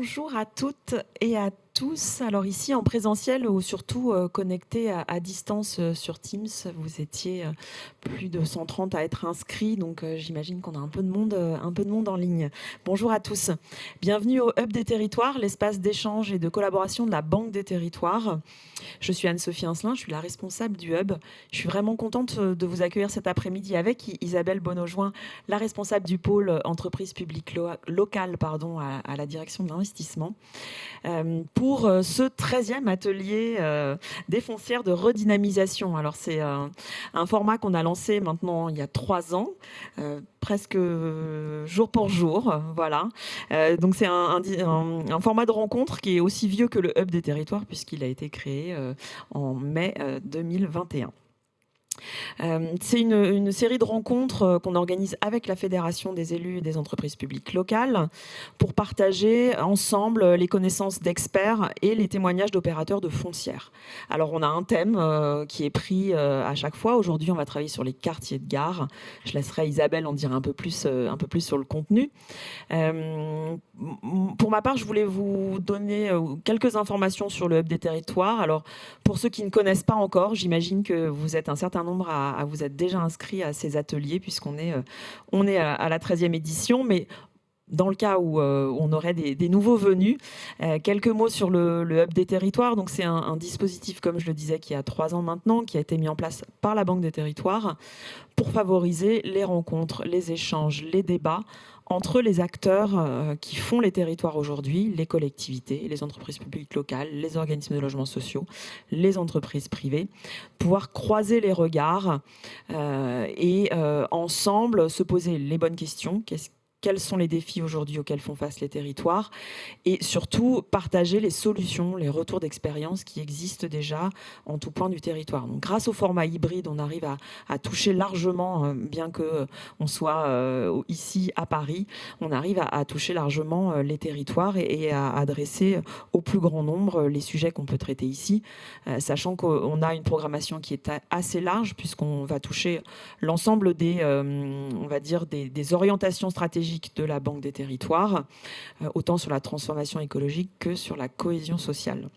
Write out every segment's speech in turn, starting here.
Bonjour à toutes et à tous. Alors ici en présentiel ou surtout connectés à distance sur Teams, vous étiez plus de 130 à être inscrits, donc j'imagine qu'on a un peu de monde en ligne. Bonjour à tous. Bienvenue au Hub des Territoires, l'espace d'échange et de collaboration de la Banque des Territoires. Je suis Anne-Sophie Incelin, je suis la responsable du Hub. Je suis vraiment contente de vous accueillir cet après-midi avec Isabelle Bonaujoin, la responsable du pôle entreprise publique locale à la direction de l'investissement, pour ce 13e atelier des foncières de redynamisation. Alors c'est un format qu'on a lancé maintenant il y a 3 ans, presque jour pour jour, voilà. Donc c'est un format de rencontre qui est aussi vieux que le Hub des Territoires puisqu'il a été créé en mai 2021. C'est une série de rencontres qu'on organise avec la Fédération des élus et des entreprises publiques locales pour partager ensemble les connaissances d'experts et les témoignages d'opérateurs de foncières. Alors on a un thème qui est pris à chaque fois. Aujourd'hui on va travailler sur les quartiers de gare. Je laisserai Isabelle en dire un peu plus sur le contenu. Pour ma part, je voulais vous donner quelques informations sur le Hub des Territoires. Alors, pour ceux qui ne connaissent pas encore, j'imagine que vous êtes un certain nombre à vous être déjà inscrits à ces ateliers, puisqu'on est, à la 13e édition. Mais dans le cas où on aurait des nouveaux venus, quelques mots sur le Hub des Territoires. Donc, c'est un dispositif, comme je le disais, qui a 3 ans maintenant, qui a été mis en place par la Banque des Territoires pour favoriser les rencontres, les échanges, les débats entre les acteurs qui font les territoires aujourd'hui, les collectivités, les entreprises publiques locales, les organismes de logements sociaux, les entreprises privées, pouvoir croiser les regards et ensemble se poser les bonnes questions. Quels sont les défis aujourd'hui auxquels font face les territoires et surtout partager les solutions, les retours d'expérience qui existent déjà en tout point du territoire. Donc, grâce au format hybride, on arrive à toucher largement, bien qu'on soit ici à Paris, on arrive à toucher largement les territoires et à adresser au plus grand nombre les sujets qu'on peut traiter ici, sachant qu'on a une programmation qui est assez large puisqu'on va toucher l'ensemble on va dire des orientations stratégiques de la Banque des Territoires, autant sur la transformation écologique que sur la cohésion sociale.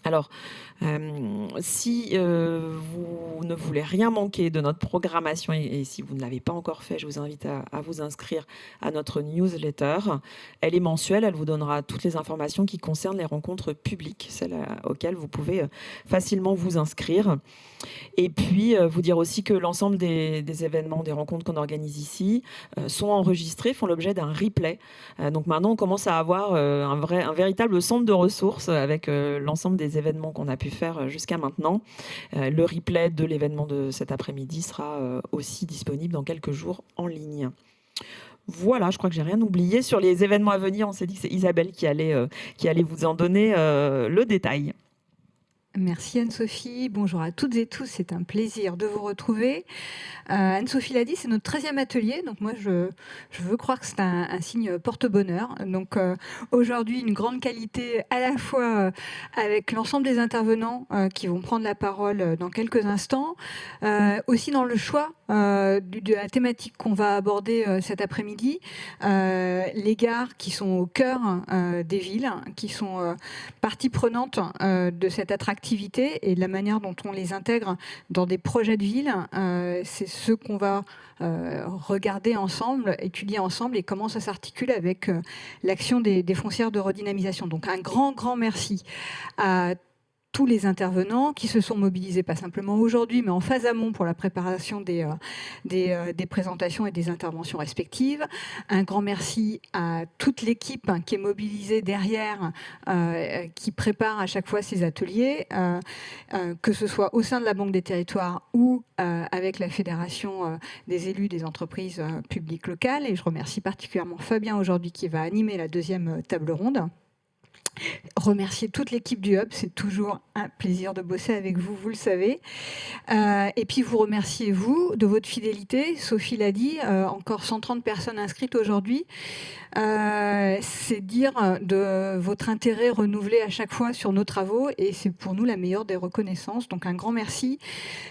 Alors, si vous ne voulez rien manquer de notre programmation et si vous ne l'avez pas encore fait, je vous invite à vous inscrire à notre newsletter. Elle est mensuelle, elle vous donnera toutes les informations qui concernent les rencontres publiques, celles auxquelles vous pouvez facilement vous inscrire. Et puis, vous dire aussi que l'ensemble des événements, des rencontres qu'on organise ici sont enregistrés, font l'objet d'un replay. Donc maintenant, on commence à avoir un véritable centre de ressources avec l'ensemble des événements qu'on a pu faire jusqu'à maintenant. Le replay de l'événement de cet après-midi sera aussi disponible dans quelques jours en ligne. Voilà, je crois que j'ai rien oublié. Sur les événements à venir, on s'est dit que c'est Isabelle qui allait vous en donner le détail. Merci Anne-Sophie, bonjour à toutes et tous, c'est un plaisir de vous retrouver. Anne-Sophie l'a dit, c'est notre 13e atelier, donc moi je veux croire que c'est un signe porte-bonheur. Donc aujourd'hui, une grande qualité à la fois avec l'ensemble des intervenants qui vont prendre la parole dans quelques instants, aussi dans le choix de la thématique qu'on va aborder cet après-midi, les gares qui sont au cœur des villes, qui sont partie prenante de cette attractivité et de la manière dont on les intègre dans des projets de ville. C'est ce qu'on va regarder ensemble, étudier ensemble et comment ça s'articule avec l'action des foncières de redynamisation. Donc un grand merci à tous les intervenants qui se sont mobilisés, pas simplement aujourd'hui, mais en phase amont pour la préparation des présentations et des interventions respectives. Un grand merci à toute l'équipe qui est mobilisée derrière, qui prépare à chaque fois ces ateliers, que ce soit au sein de la Banque des Territoires ou avec la Fédération des élus des entreprises publiques locales. Et je remercie particulièrement Fabien aujourd'hui qui va animer la 2e table ronde. Remercier toute l'équipe du Hub, c'est toujours un plaisir de bosser avec vous, vous le savez. Et puis vous remerciez, vous, de votre fidélité. Sophie l'a dit, encore 130 personnes inscrites aujourd'hui. C'est dire de votre intérêt renouvelé à chaque fois sur nos travaux, et c'est pour nous la meilleure des reconnaissances. Donc un grand merci.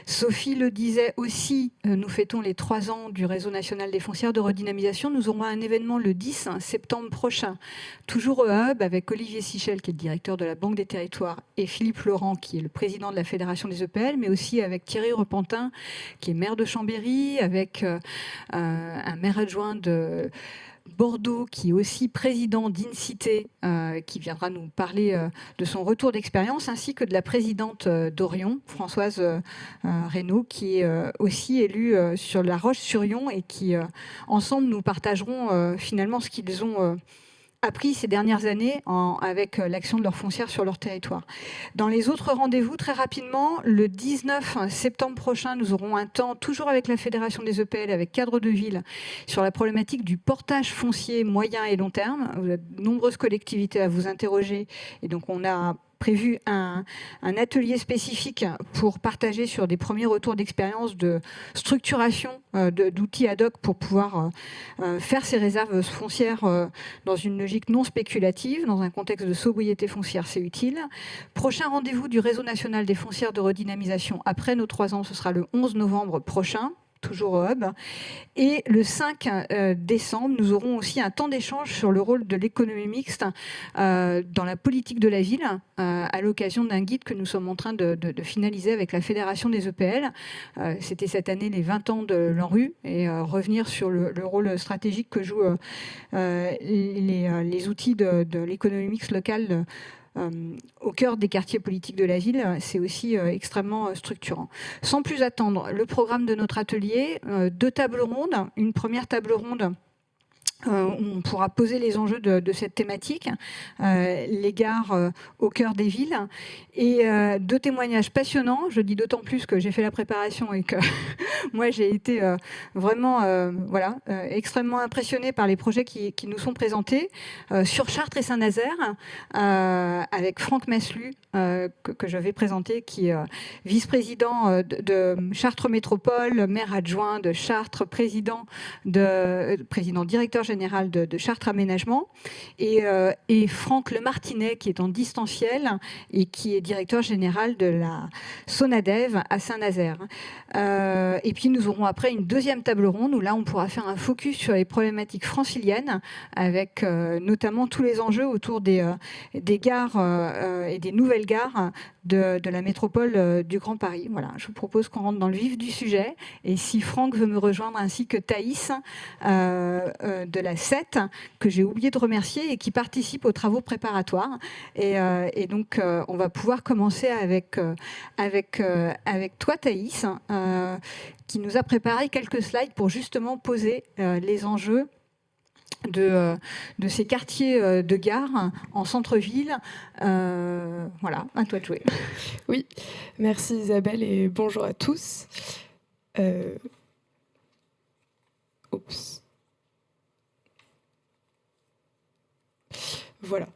Sophie le disait aussi, nous fêtons les 3 ans du Réseau national des foncières de redynamisation. Nous aurons un événement le 10 septembre prochain, toujours au Hub, avec Olivier Sichel, qui est le directeur de la Banque des Territoires, et Philippe Laurent, qui est le président de la Fédération des EPL, mais aussi avec Thierry Repentin, qui est maire de Chambéry, avec un maire adjoint de Bordeaux, qui est aussi président d'Incité, qui viendra nous parler de son retour d'expérience, ainsi que de la présidente d'Orion, Françoise Reynaud, qui est aussi élue sur La Roche-sur-Yon, et qui, ensemble, nous partageront finalement ce qu'ils ont appris ces dernières années avec l'action de leur foncière sur leur territoire. Dans les autres rendez-vous, très rapidement, le 19 septembre prochain, nous aurons un temps, toujours avec la Fédération des EPL, avec Cadre de Ville, sur la problématique du portage foncier moyen et long terme. Vous avez de nombreuses collectivités à vous interroger, et donc on a prévu un atelier spécifique pour partager sur des premiers retours d'expérience de structuration d'outils ad hoc pour pouvoir faire ces réserves foncières dans une logique non spéculative, dans un contexte de sobriété foncière, c'est utile. Prochain rendez-vous du Réseau national des foncières de redynamisation après nos 3 ans, ce sera le 11 novembre prochain, toujours au Hub. Et le 5 décembre, nous aurons aussi un temps d'échange sur le rôle de l'économie mixte dans la politique de la ville, à l'occasion d'un guide que nous sommes en train de finaliser avec la Fédération des EPL. C'était cette année les 20 ans de l'ANRU, et revenir sur le rôle stratégique que jouent les outils de l'économie mixte locale au cœur des quartiers politiques de la ville, c'est aussi extrêmement structurant. Sans plus attendre, le programme de notre atelier, 2 tables rondes. Une première table ronde où on pourra poser les enjeux de cette thématique, les gares au cœur des villes, et 2 témoignages passionnants. Je dis d'autant plus que j'ai fait la préparation et que moi j'ai été vraiment extrêmement impressionnée par les projets qui nous sont présentés sur Chartres et Saint-Nazaire, avec Franck Maslu, que je vais présenter, qui est vice-président de Chartres Métropole, maire adjoint de Chartres, président directeur général de Chartres Aménagement, et Franck Lemartinet, qui est en distanciel et qui est directeur général de la Sonadev à Saint-Nazaire. Et puis nous aurons après une deuxième table ronde où là on pourra faire un focus sur les problématiques franciliennes, avec notamment tous les enjeux autour des gares et des nouvelles gares de la métropole du Grand Paris. Voilà, je vous propose qu'on rentre dans le vif du sujet, et si Franck veut me rejoindre, ainsi que Thaïs de la 7, que j'ai oublié de remercier et qui participe aux travaux préparatoires. Et donc on va pouvoir commencer avec toi, Thaïs, qui nous a préparé quelques slides pour justement poser les enjeux de ces quartiers de gare en centre-ville. Voilà, à toi de jouer. Oui, merci Isabelle et bonjour à tous. Voilà.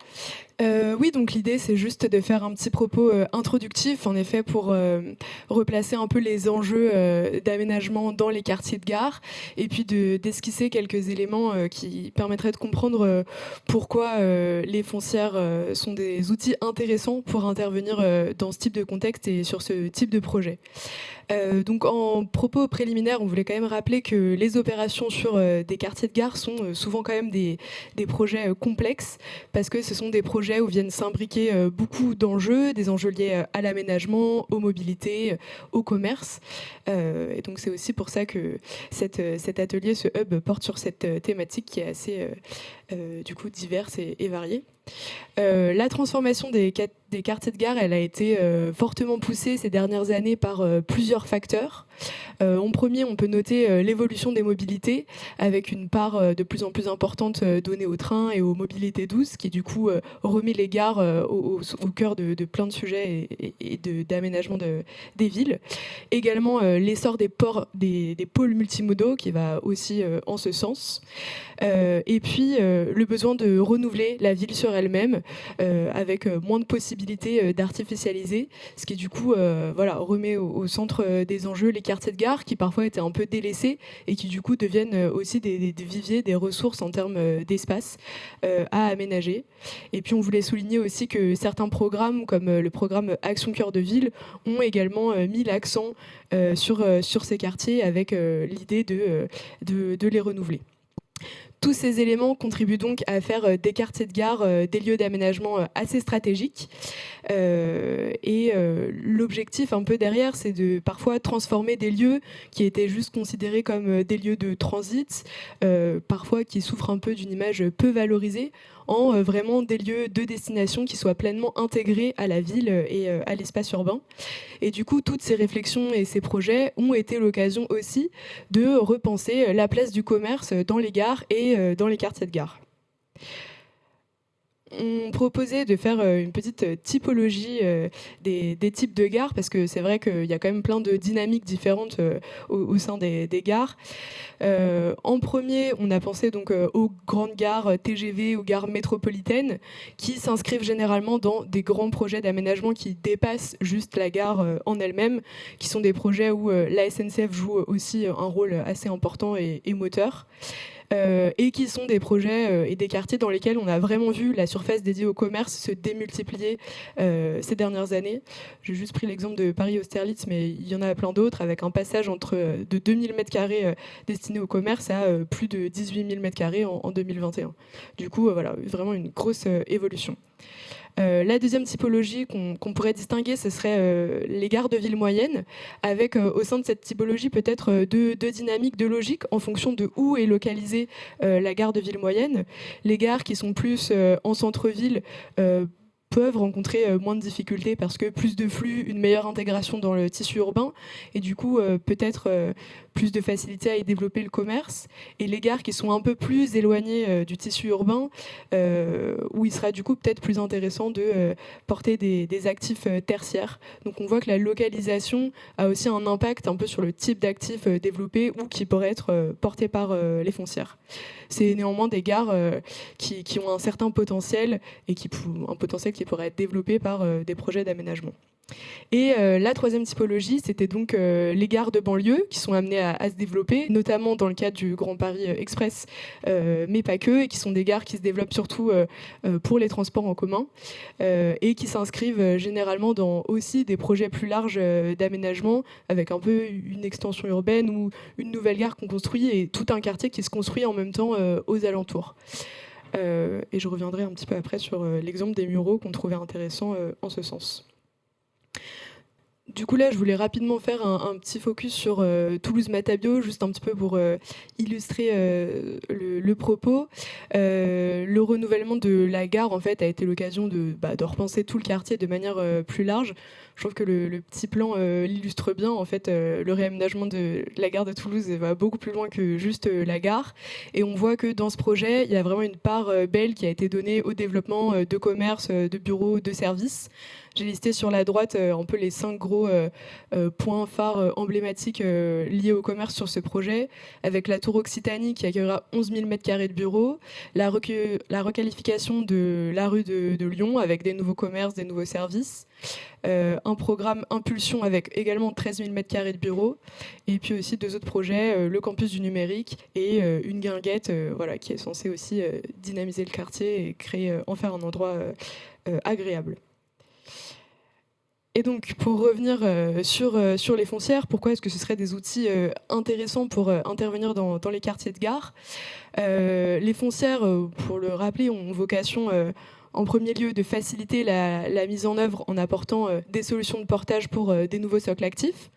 Oui, donc l'idée, c'est juste de faire un petit propos introductif, en effet, pour replacer un peu les enjeux d'aménagement dans les quartiers de gare, et puis d'esquisser quelques éléments qui permettraient de comprendre pourquoi les foncières sont des outils intéressants pour intervenir dans ce type de contexte et sur ce type de projet. Donc en propos préliminaire, on voulait quand même rappeler que les opérations sur des quartiers de gare sont souvent quand même des projets complexes, parce que ce sont des projets où viennent s'imbriquer beaucoup d'enjeux, des enjeux liés à l'aménagement, aux mobilités, au commerce. Et donc c'est aussi pour ça que cet atelier, ce hub, porte sur cette thématique qui est assez du coup diverse et variée. La transformation des quartiers de gare, elle a été fortement poussée ces dernières années par plusieurs facteurs. En premier, on peut noter l'évolution des mobilités, avec une part de plus en plus importante donnée au train et aux mobilités douces, qui du coup remet les gares au cœur de plein de sujets et d'aménagement des villes. Également l'essor des pôles multimodaux, qui va aussi en ce sens. Et puis le besoin de renouveler la ville sur elles-mêmes, avec moins de possibilités d'artificialiser, ce qui du coup remet au centre des enjeux les quartiers de gare qui parfois étaient un peu délaissés et qui du coup deviennent aussi des viviers, des ressources en termes d'espace à aménager. Et puis on voulait souligner aussi que certains programmes, comme le programme Action Cœur de Ville, ont également mis l'accent sur ces quartiers avec l'idée de les renouveler. Tous ces éléments contribuent donc à faire des quartiers de gare des lieux d'aménagement assez stratégiques. L'objectif un peu derrière, c'est de parfois transformer des lieux qui étaient juste considérés comme des lieux de transit, parfois qui souffrent un peu d'une image peu valorisée, en vraiment des lieux de destination qui soient pleinement intégrés à la ville et à l'espace urbain. Et du coup, toutes ces réflexions et ces projets ont été l'occasion aussi de repenser la place du commerce dans les gares et dans les quartiers de gare. On proposait de faire une petite typologie des types de gares, parce que c'est vrai qu'il y a quand même plein de dynamiques différentes au sein des gares. En premier, on a pensé donc aux grandes gares TGV, aux gares métropolitaines, qui s'inscrivent généralement dans des grands projets d'aménagement qui dépassent juste la gare en elle-même, qui sont des projets où la SNCF joue aussi un rôle assez important et moteur. Et qui sont des projets et des quartiers dans lesquels on a vraiment vu la surface dédiée au commerce se démultiplier ces dernières années. J'ai juste pris l'exemple de Paris-Austerlitz, mais il y en a plein d'autres, avec un passage de 2000 m² destinés au commerce à plus de 18 000 m² en 2021. Du coup, voilà, vraiment une grosse évolution. La deuxième typologie qu'on pourrait distinguer, ce serait les gares de ville moyenne, avec au sein de cette typologie peut-être deux dynamiques, deux logiques en fonction de où est localisée la gare de ville moyenne. Les gares qui sont plus en centre-ville peuvent rencontrer moins de difficultés parce que plus de flux, une meilleure intégration dans le tissu urbain et du coup peut-être plus de facilité à y développer le commerce. Et les gares qui sont un peu plus éloignées du tissu urbain, où il sera du coup peut-être plus intéressant de porter des actifs tertiaires. Donc on voit que la localisation a aussi un impact un peu sur le type d'actifs développés ou qui pourraient être portés par les foncières. C'est néanmoins des gares qui ont un certain potentiel et un potentiel qui pourrait être développé par des projets d'aménagement. Et la troisième typologie, c'était donc les gares de banlieue qui sont amenées à se développer, notamment dans le cadre du Grand Paris Express, mais pas que, et qui sont des gares qui se développent surtout pour les transports en commun et qui s'inscrivent généralement dans aussi des projets plus larges d'aménagement, avec un peu une extension urbaine ou une nouvelle gare qu'on construit et tout un quartier qui se construit en même temps aux alentours. Et je reviendrai un petit peu après sur l'exemple des Mureaux qu'on trouvait intéressant en ce sens. Du coup là, je voulais rapidement faire un petit focus sur Toulouse-Matabiau, juste un petit peu pour illustrer le propos. Le renouvellement de la gare, en fait, a été l'occasion de repenser tout le quartier de manière plus large. Je trouve que le petit plan l'illustre bien. En fait, le réaménagement de la gare de Toulouse va beaucoup plus loin que juste la gare. Et on voit que dans ce projet, il y a vraiment une part belle qui a été donnée au développement de commerce, de bureaux, de services. J'ai listé sur la droite un peu les 5 gros points phares emblématiques liés au commerce sur ce projet, avec la Tour Occitanie qui accueillera 11 000 m² de bureaux, la requalification de la rue de Lyon avec des nouveaux commerces, des nouveaux services, un programme Impulsion avec également 13 000 m² de bureaux, et puis aussi 2 autres projets, le campus du numérique et une guinguette qui est censée aussi dynamiser le quartier et en faire un endroit agréable. Et donc, pour revenir sur les foncières, pourquoi est-ce que ce seraient des outils intéressants pour intervenir dans les quartiers de gare ? Les foncières, pour le rappeler, ont vocation en premier lieu de faciliter la mise en œuvre en apportant des solutions de portage pour des nouveaux socles actifs,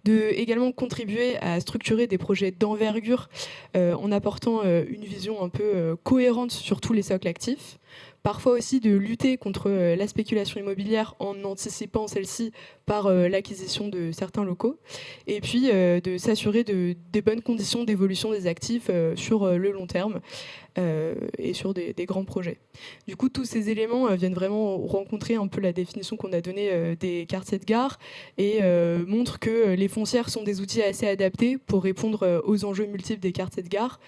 de également contribuer à structurer des projets d'envergure en apportant une vision un peu cohérente sur tous les socles actifs, parfois aussi de lutter contre la spéculation immobilière en anticipant celle-ci par l'acquisition de certains locaux, et puis de s'assurer des bonnes conditions d'évolution des actifs sur le long terme et sur des grands projets. Du coup, tous ces éléments viennent vraiment rencontrer un peu la définition qu'on a donnée des quartiers de gare et montrent que les foncières sont des outils assez adaptés pour répondre aux enjeux multiples des quartiers de gare,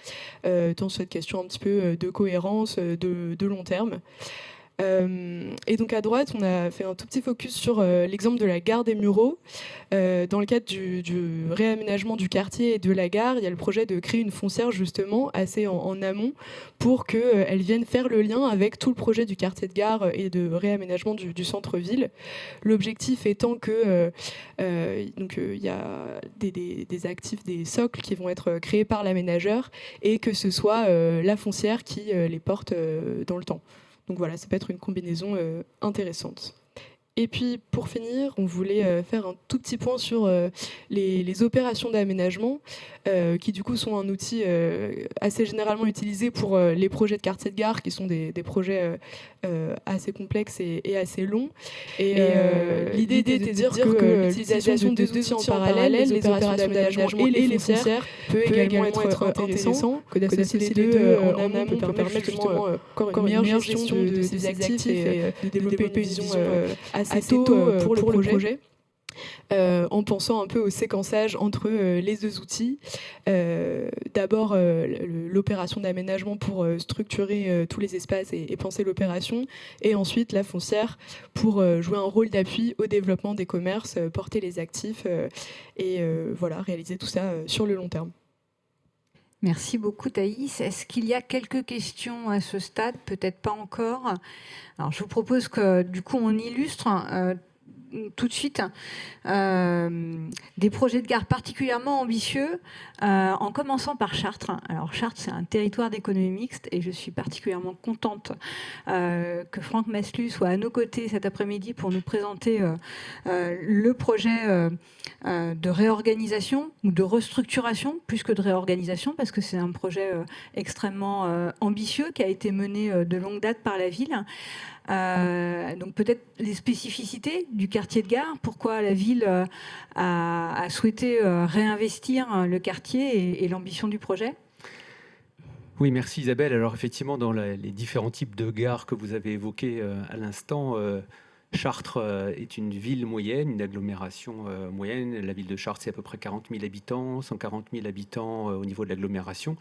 dans cette question un petit peu de cohérence, de long terme. Et donc à droite, on a fait un tout petit focus sur l'exemple de la gare des Mureaux. Dans le cadre du réaménagement du quartier et de la gare, il y a le projet de créer une foncière justement assez en amont pour qu'elle vienne faire le lien avec tout le projet du quartier de gare et de réaménagement du centre-ville. L'objectif étant que il y a des actifs, des socles qui vont être créés par l'aménageur et que ce soit la foncière qui les porte dans le temps. Donc voilà, ça peut être une combinaison intéressante. Et puis pour finir, on voulait faire un tout petit point sur les opérations d'aménagement qui du coup sont un outil assez généralement utilisé pour les projets de quartier de gare qui sont des projets assez complexes et assez longs. Et l'idée était de dire que l'utilisation de deux outils en parallèle, les opérations d'aménagement et les foncières, peut également être intéressant, que d'associer les deux en amont peut permettre justement encore une meilleure gestion de ces actifs et de développer une vision assez tôt pour le projet. En pensant un peu au séquençage entre les deux outils. D'abord, l'opération d'aménagement pour structurer tous les espaces et penser l'opération, et ensuite la foncière pour jouer un rôle d'appui au développement des commerces, porter les actifs et voilà, réaliser tout ça sur le long terme. Merci beaucoup Thaïs. Est-ce qu'il y a quelques questions à ce stade? Peut-être pas encore. Alors je vous propose que du coup on illustre tout de suite des projets de gare particulièrement ambitieux, en commençant par Chartres. Alors Chartres, c'est un territoire d'économie mixte et je suis particulièrement contente que Franck Maslu soit à nos côtés cet après-midi pour nous présenter le projet de réorganisation ou de restructuration, plus que de réorganisation, parce que c'est un projet extrêmement ambitieux qui a été mené de longue date par la ville. Donc peut-être les spécificités du quartier de gare, pourquoi la ville a souhaité réinvestir le quartier et l'ambition du projet. Oui, merci Isabelle. Alors effectivement, dans les différents types de gares que vous avez évoqués à l'instant, Chartres est une ville moyenne, une agglomération moyenne. La ville de Chartres, c'est à peu près 40 000 habitants, 140 000 habitants au niveau de l'agglomération.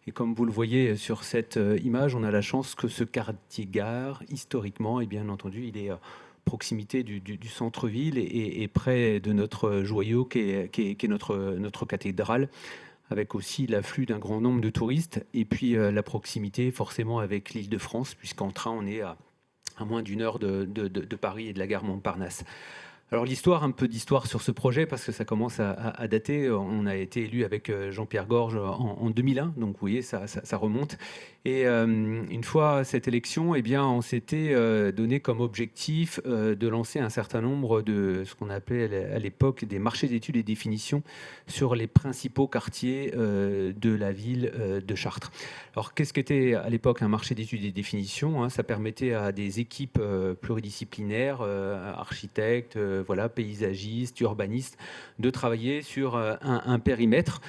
Et comme vous le voyez sur cette image, on a la chance que ce quartier-gare, historiquement, et bien entendu, il est à proximité du centre-ville et près de notre joyau qui est notre cathédrale, avec aussi l'afflux d'un grand nombre de touristes, et puis la proximité forcément avec l'Île-de-France, puisqu'en train, on est à moins d'une heure de Paris et de la gare Montparnasse. Alors l'histoire, un peu d'histoire sur ce projet, parce que ça commence à dater. On a été élu avec Jean-Pierre Gorge en 2001, donc vous voyez, ça remonte. Et une fois cette élection, eh bien, on s'était donné comme objectif de lancer un certain nombre de ce qu'on appelait à l'époque des marchés d'études et définitions sur les principaux quartiers de la ville de Chartres. Alors qu'est-ce qu'était à l'époque un marché d'études et définitions, Ça permettait à des équipes pluridisciplinaires, architectes, paysagistes, urbanistes, de travailler sur un périmètre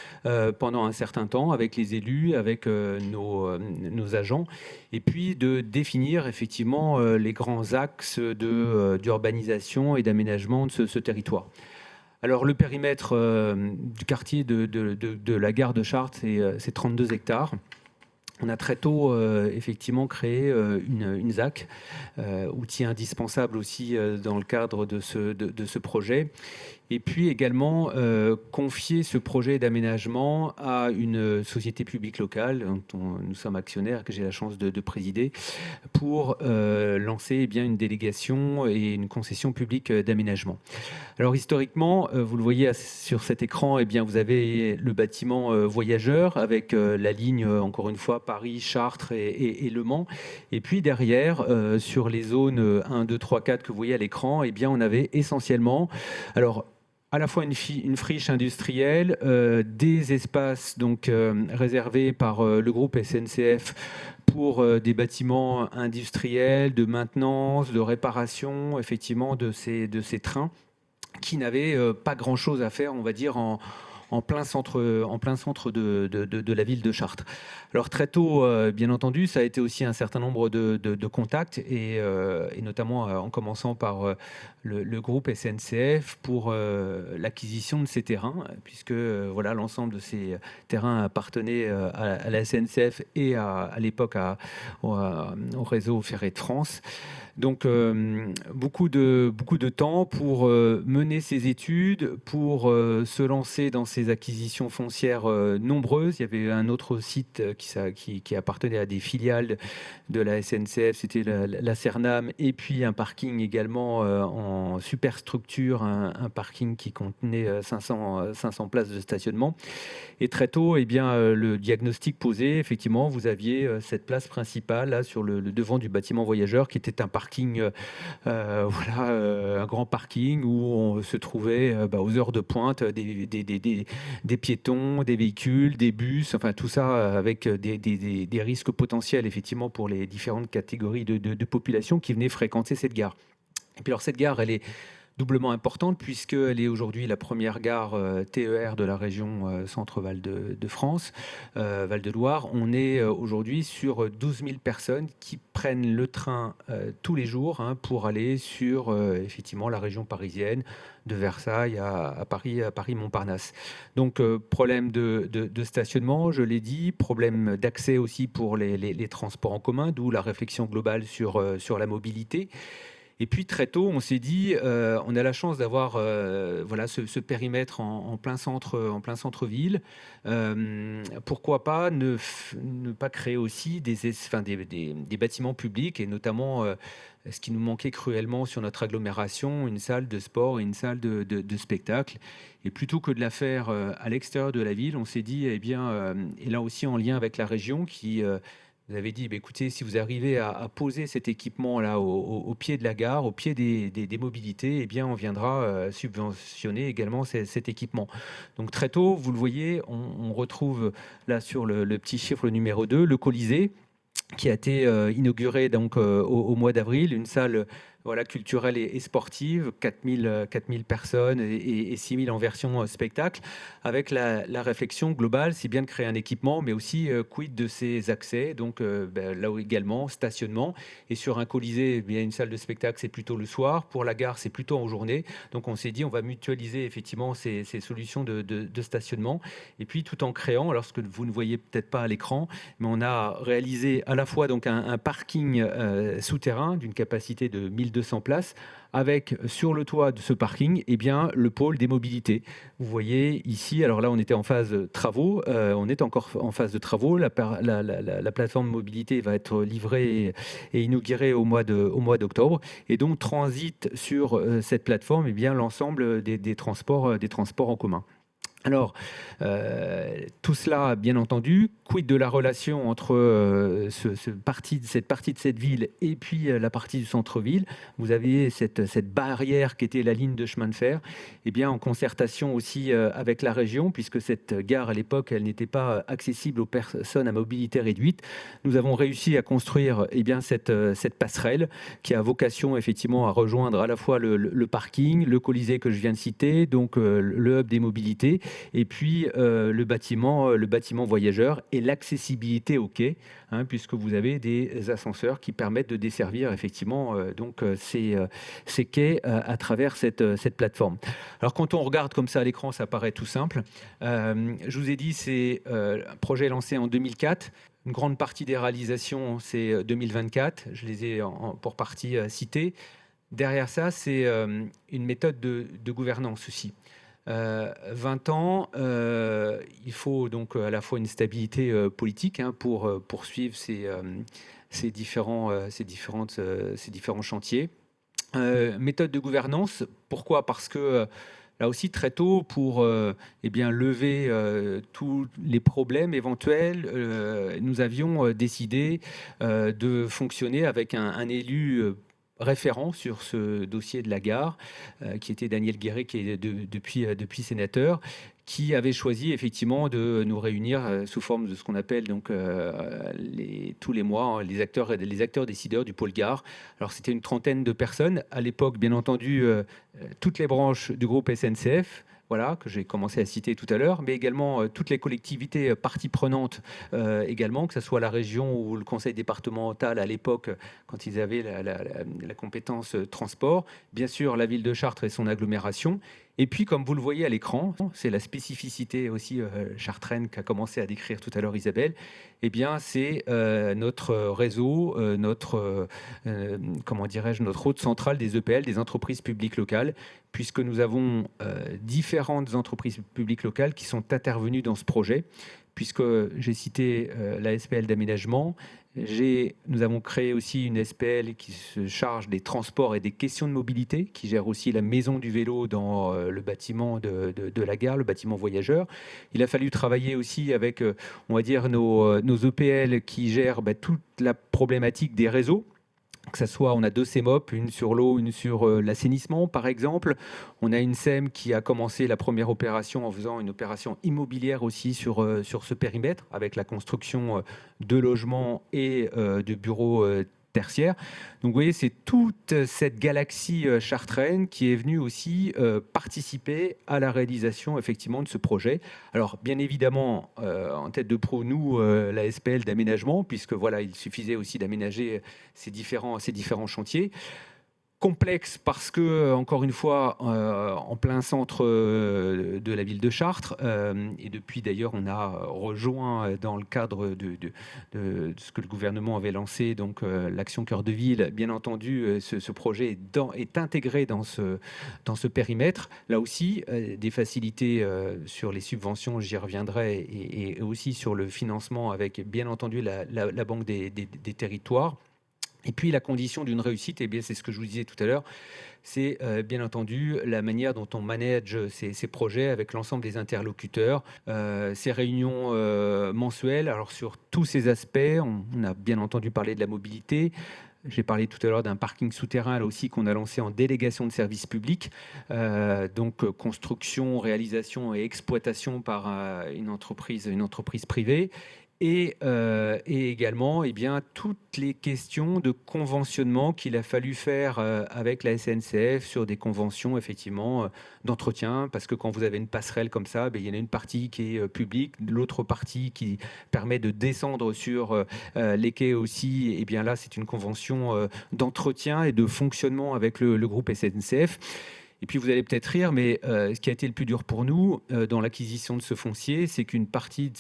pendant un certain temps avec les élus, avec nos agents, et puis de définir effectivement les grands axes d'urbanisation et d'aménagement de ce territoire. Alors le périmètre du quartier de la gare de Chartres, c'est 32 hectares. On a très tôt effectivement créé une ZAC, outil indispensable aussi dans le cadre de ce projet. Et puis également confier ce projet d'aménagement à une société publique locale dont nous sommes actionnaires, que j'ai la chance de présider, pour lancer une délégation et une concession publique d'aménagement. Alors historiquement, vous le voyez sur cet écran, vous avez le bâtiment voyageur avec la ligne, encore une fois, Paris, Chartres et Le Mans. Et puis derrière, sur les zones 1, 2, 3, 4 que vous voyez à l'écran, on avait essentiellement... Alors, à la fois une friche industrielle, des espaces réservés par le groupe SNCF pour des bâtiments industriels, de maintenance, de réparation, effectivement, de ces trains qui n'avaient pas grand-chose à faire, on va dire, en plein centre de la ville de Chartres. Alors très tôt, bien entendu, ça a été aussi un certain nombre de contacts, et notamment en commençant par le groupe SNCF pour l'acquisition de ces terrains, puisque voilà, l'ensemble de ces terrains appartenaient à la SNCF et à l'époque au réseau ferré de France. Donc beaucoup de temps pour mener ces études, pour se lancer dans ces acquisitions foncières nombreuses. Il y avait un autre site qui appartenait à des filiales de la SNCF, c'était la Cernam, et puis un parking également en superstructure, un parking qui contenait 500 places de stationnement. Et très tôt, eh bien, le diagnostic posé, effectivement, vous aviez cette place principale là, sur le devant du bâtiment voyageur, qui était un parking, un grand parking où on se trouvait aux heures de pointe des piétons, des véhicules, des bus, enfin tout ça avec des risques potentiels effectivement pour les différentes catégories de population qui venaient fréquenter cette gare. Et puis alors cette gare, elle est doublement importante puisqu'elle est aujourd'hui la première gare TER de la région Centre-Val de France, Val de Loire. On est aujourd'hui sur 12 000 personnes qui prennent le train tous les jours pour aller sur effectivement la région parisienne, de Versailles à Paris Montparnasse. Donc problème de stationnement, je l'ai dit, problème d'accès aussi pour les transports en commun, d'où la réflexion globale sur la mobilité. Et puis très tôt, on s'est dit, on a la chance d'avoir ce périmètre en plein centre-ville. Pourquoi pas ne pas créer aussi des bâtiments publics, et notamment ce qui nous manquait cruellement sur notre agglomération, une salle de sport et une salle de spectacle. Et plutôt que de la faire à l'extérieur de la ville, on s'est dit, et là aussi en lien avec la région qui... vous avez dit, écoutez, si vous arrivez à poser cet équipement-là au pied de la gare, au pied des mobilités, eh bien, on viendra subventionner également cet équipement. Donc très tôt, vous le voyez, on retrouve là sur le petit chiffre numéro 2, le Colisée, qui a été inauguré donc, au mois d'avril, une salle culturelle et sportive, 4000 personnes et 6000 en version spectacle, avec la réflexion globale, c'est bien de créer un équipement, mais aussi quid de ses accès, donc là également, stationnement, et sur un Colisée, bien, une salle de spectacle, c'est plutôt le soir, pour la gare, c'est plutôt en journée, donc on s'est dit, on va mutualiser effectivement ces solutions de stationnement, et puis tout en créant, alors ce que vous ne voyez peut-être pas à l'écran, mais on a réalisé à la fois donc un parking souterrain d'une capacité de 1200 places, avec sur le toit de ce parking le pôle des mobilités. Vous voyez ici, alors là on était en phase de travaux, on est encore en phase de travaux, la plateforme mobilité va être livrée et inaugurée au mois d'octobre, et donc transite sur cette plateforme l'ensemble des transports en commun. Alors, tout cela, bien entendu, quid de la relation entre cette partie de cette ville et puis la partie du centre-ville. Vous avez cette barrière qui était la ligne de chemin de fer, en concertation aussi avec la région, puisque cette gare, à l'époque, elle n'était pas accessible aux personnes à mobilité réduite. Nous avons réussi à construire cette passerelle qui a vocation, effectivement, à rejoindre à la fois le parking, le Colisée que je viens de citer, donc le hub des mobilités, et puis le bâtiment voyageur et l'accessibilité au quai, puisque vous avez des ascenseurs qui permettent de desservir effectivement ces quais à travers cette plateforme. Alors quand on regarde comme ça à l'écran, ça paraît tout simple. Je vous ai dit, c'est un projet lancé en 2004. Une grande partie des réalisations, c'est 2024. Je les ai pour partie citées. Derrière ça, c'est une méthode de gouvernance aussi. 20 ans, il faut donc à la fois une stabilité politique pour poursuivre ces différents chantiers. Méthode de gouvernance, pourquoi ? Parce que là aussi, très tôt, pour lever tous les problèmes éventuels, nous avions décidé de fonctionner avec un élu référent sur ce dossier de la gare, qui était Daniel Guéret, qui est depuis sénateur, qui avait choisi effectivement de nous réunir sous forme de ce qu'on appelle donc tous les mois les acteurs décideurs du pôle gare. Alors c'était une trentaine de personnes à l'époque, bien entendu, toutes les branches du groupe SNCF, voilà, que j'ai commencé à citer tout à l'heure, mais également toutes les collectivités parties prenantes également, que ce soit la région ou le conseil départemental à l'époque, quand ils avaient la compétence transport, bien sûr la ville de Chartres et son agglomération. Et puis, comme vous le voyez à l'écran, c'est la spécificité aussi chartraine qu'a commencé à décrire tout à l'heure Isabelle, eh bien, c'est notre réseau, comment dirais-je, notre route centrale des EPL, des entreprises publiques locales, puisque nous avons différentes entreprises publiques locales qui sont intervenues dans ce projet, puisque j'ai cité la SPL d'aménagement. Nous avons créé aussi une SPL qui se charge des transports et des questions de mobilité, qui gère aussi la maison du vélo dans le bâtiment de la gare, le bâtiment voyageur. Il a fallu travailler aussi avec, on va dire, nos EPL qui gèrent toute la problématique des réseaux. Que ça soit, on a 2 CEMOP, une sur l'eau, une sur l'assainissement, par exemple. On a une SEM qui a commencé la première opération en faisant une opération immobilière aussi sur ce périmètre, avec la construction de logements et de bureaux tertiaires. Donc vous voyez, c'est toute cette galaxie chartraine qui est venue aussi participer à la réalisation effectivement de ce projet. Alors bien évidemment, en tête de proue, nous, la SPL d'aménagement, puisque voilà, il suffisait aussi d'aménager ces différents chantiers. Complexe parce que, encore une fois, en plein centre de la ville de Chartres, et depuis d'ailleurs on a rejoint dans le cadre de ce que le gouvernement avait lancé, donc l'action Cœur de Ville, bien entendu, ce projet est intégré dans ce périmètre. Là aussi, des facilités sur les subventions, j'y reviendrai, et aussi sur le financement avec, bien entendu, la Banque des territoires. Et puis la condition d'une réussite, eh bien, c'est ce que je vous disais tout à l'heure, c'est bien entendu la manière dont on manage ces projets avec l'ensemble des interlocuteurs, ces réunions mensuelles. Alors sur tous ces aspects, on a bien entendu parlé de la mobilité. J'ai parlé tout à l'heure d'un parking souterrain, là aussi, qu'on a lancé en délégation de services publics. Donc construction, réalisation et exploitation par une entreprise privée. Et également toutes les questions de conventionnement qu'il a fallu faire avec la SNCF sur des conventions effectivement d'entretien, parce que quand vous avez une passerelle comme ça, il y en a une partie qui est publique, l'autre partie qui permet de descendre sur les quais aussi, et bien là c'est une convention d'entretien et de fonctionnement avec le groupe SNCF. Et puis vous allez peut-être rire, mais ce qui a été le plus dur pour nous dans l'acquisition de ce foncier, c'est qu'une partie de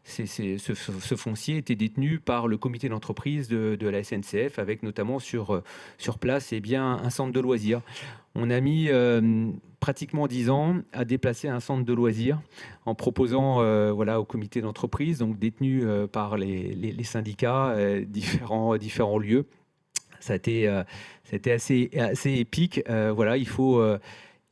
ce foncier était détenu par le comité d'entreprise de la SNCF, avec notamment sur place un centre de loisirs. On a mis pratiquement 10 ans à déplacer un centre de loisirs en proposant au comité d'entreprise, donc détenu par les syndicats, différents lieux. Ça a été assez épique.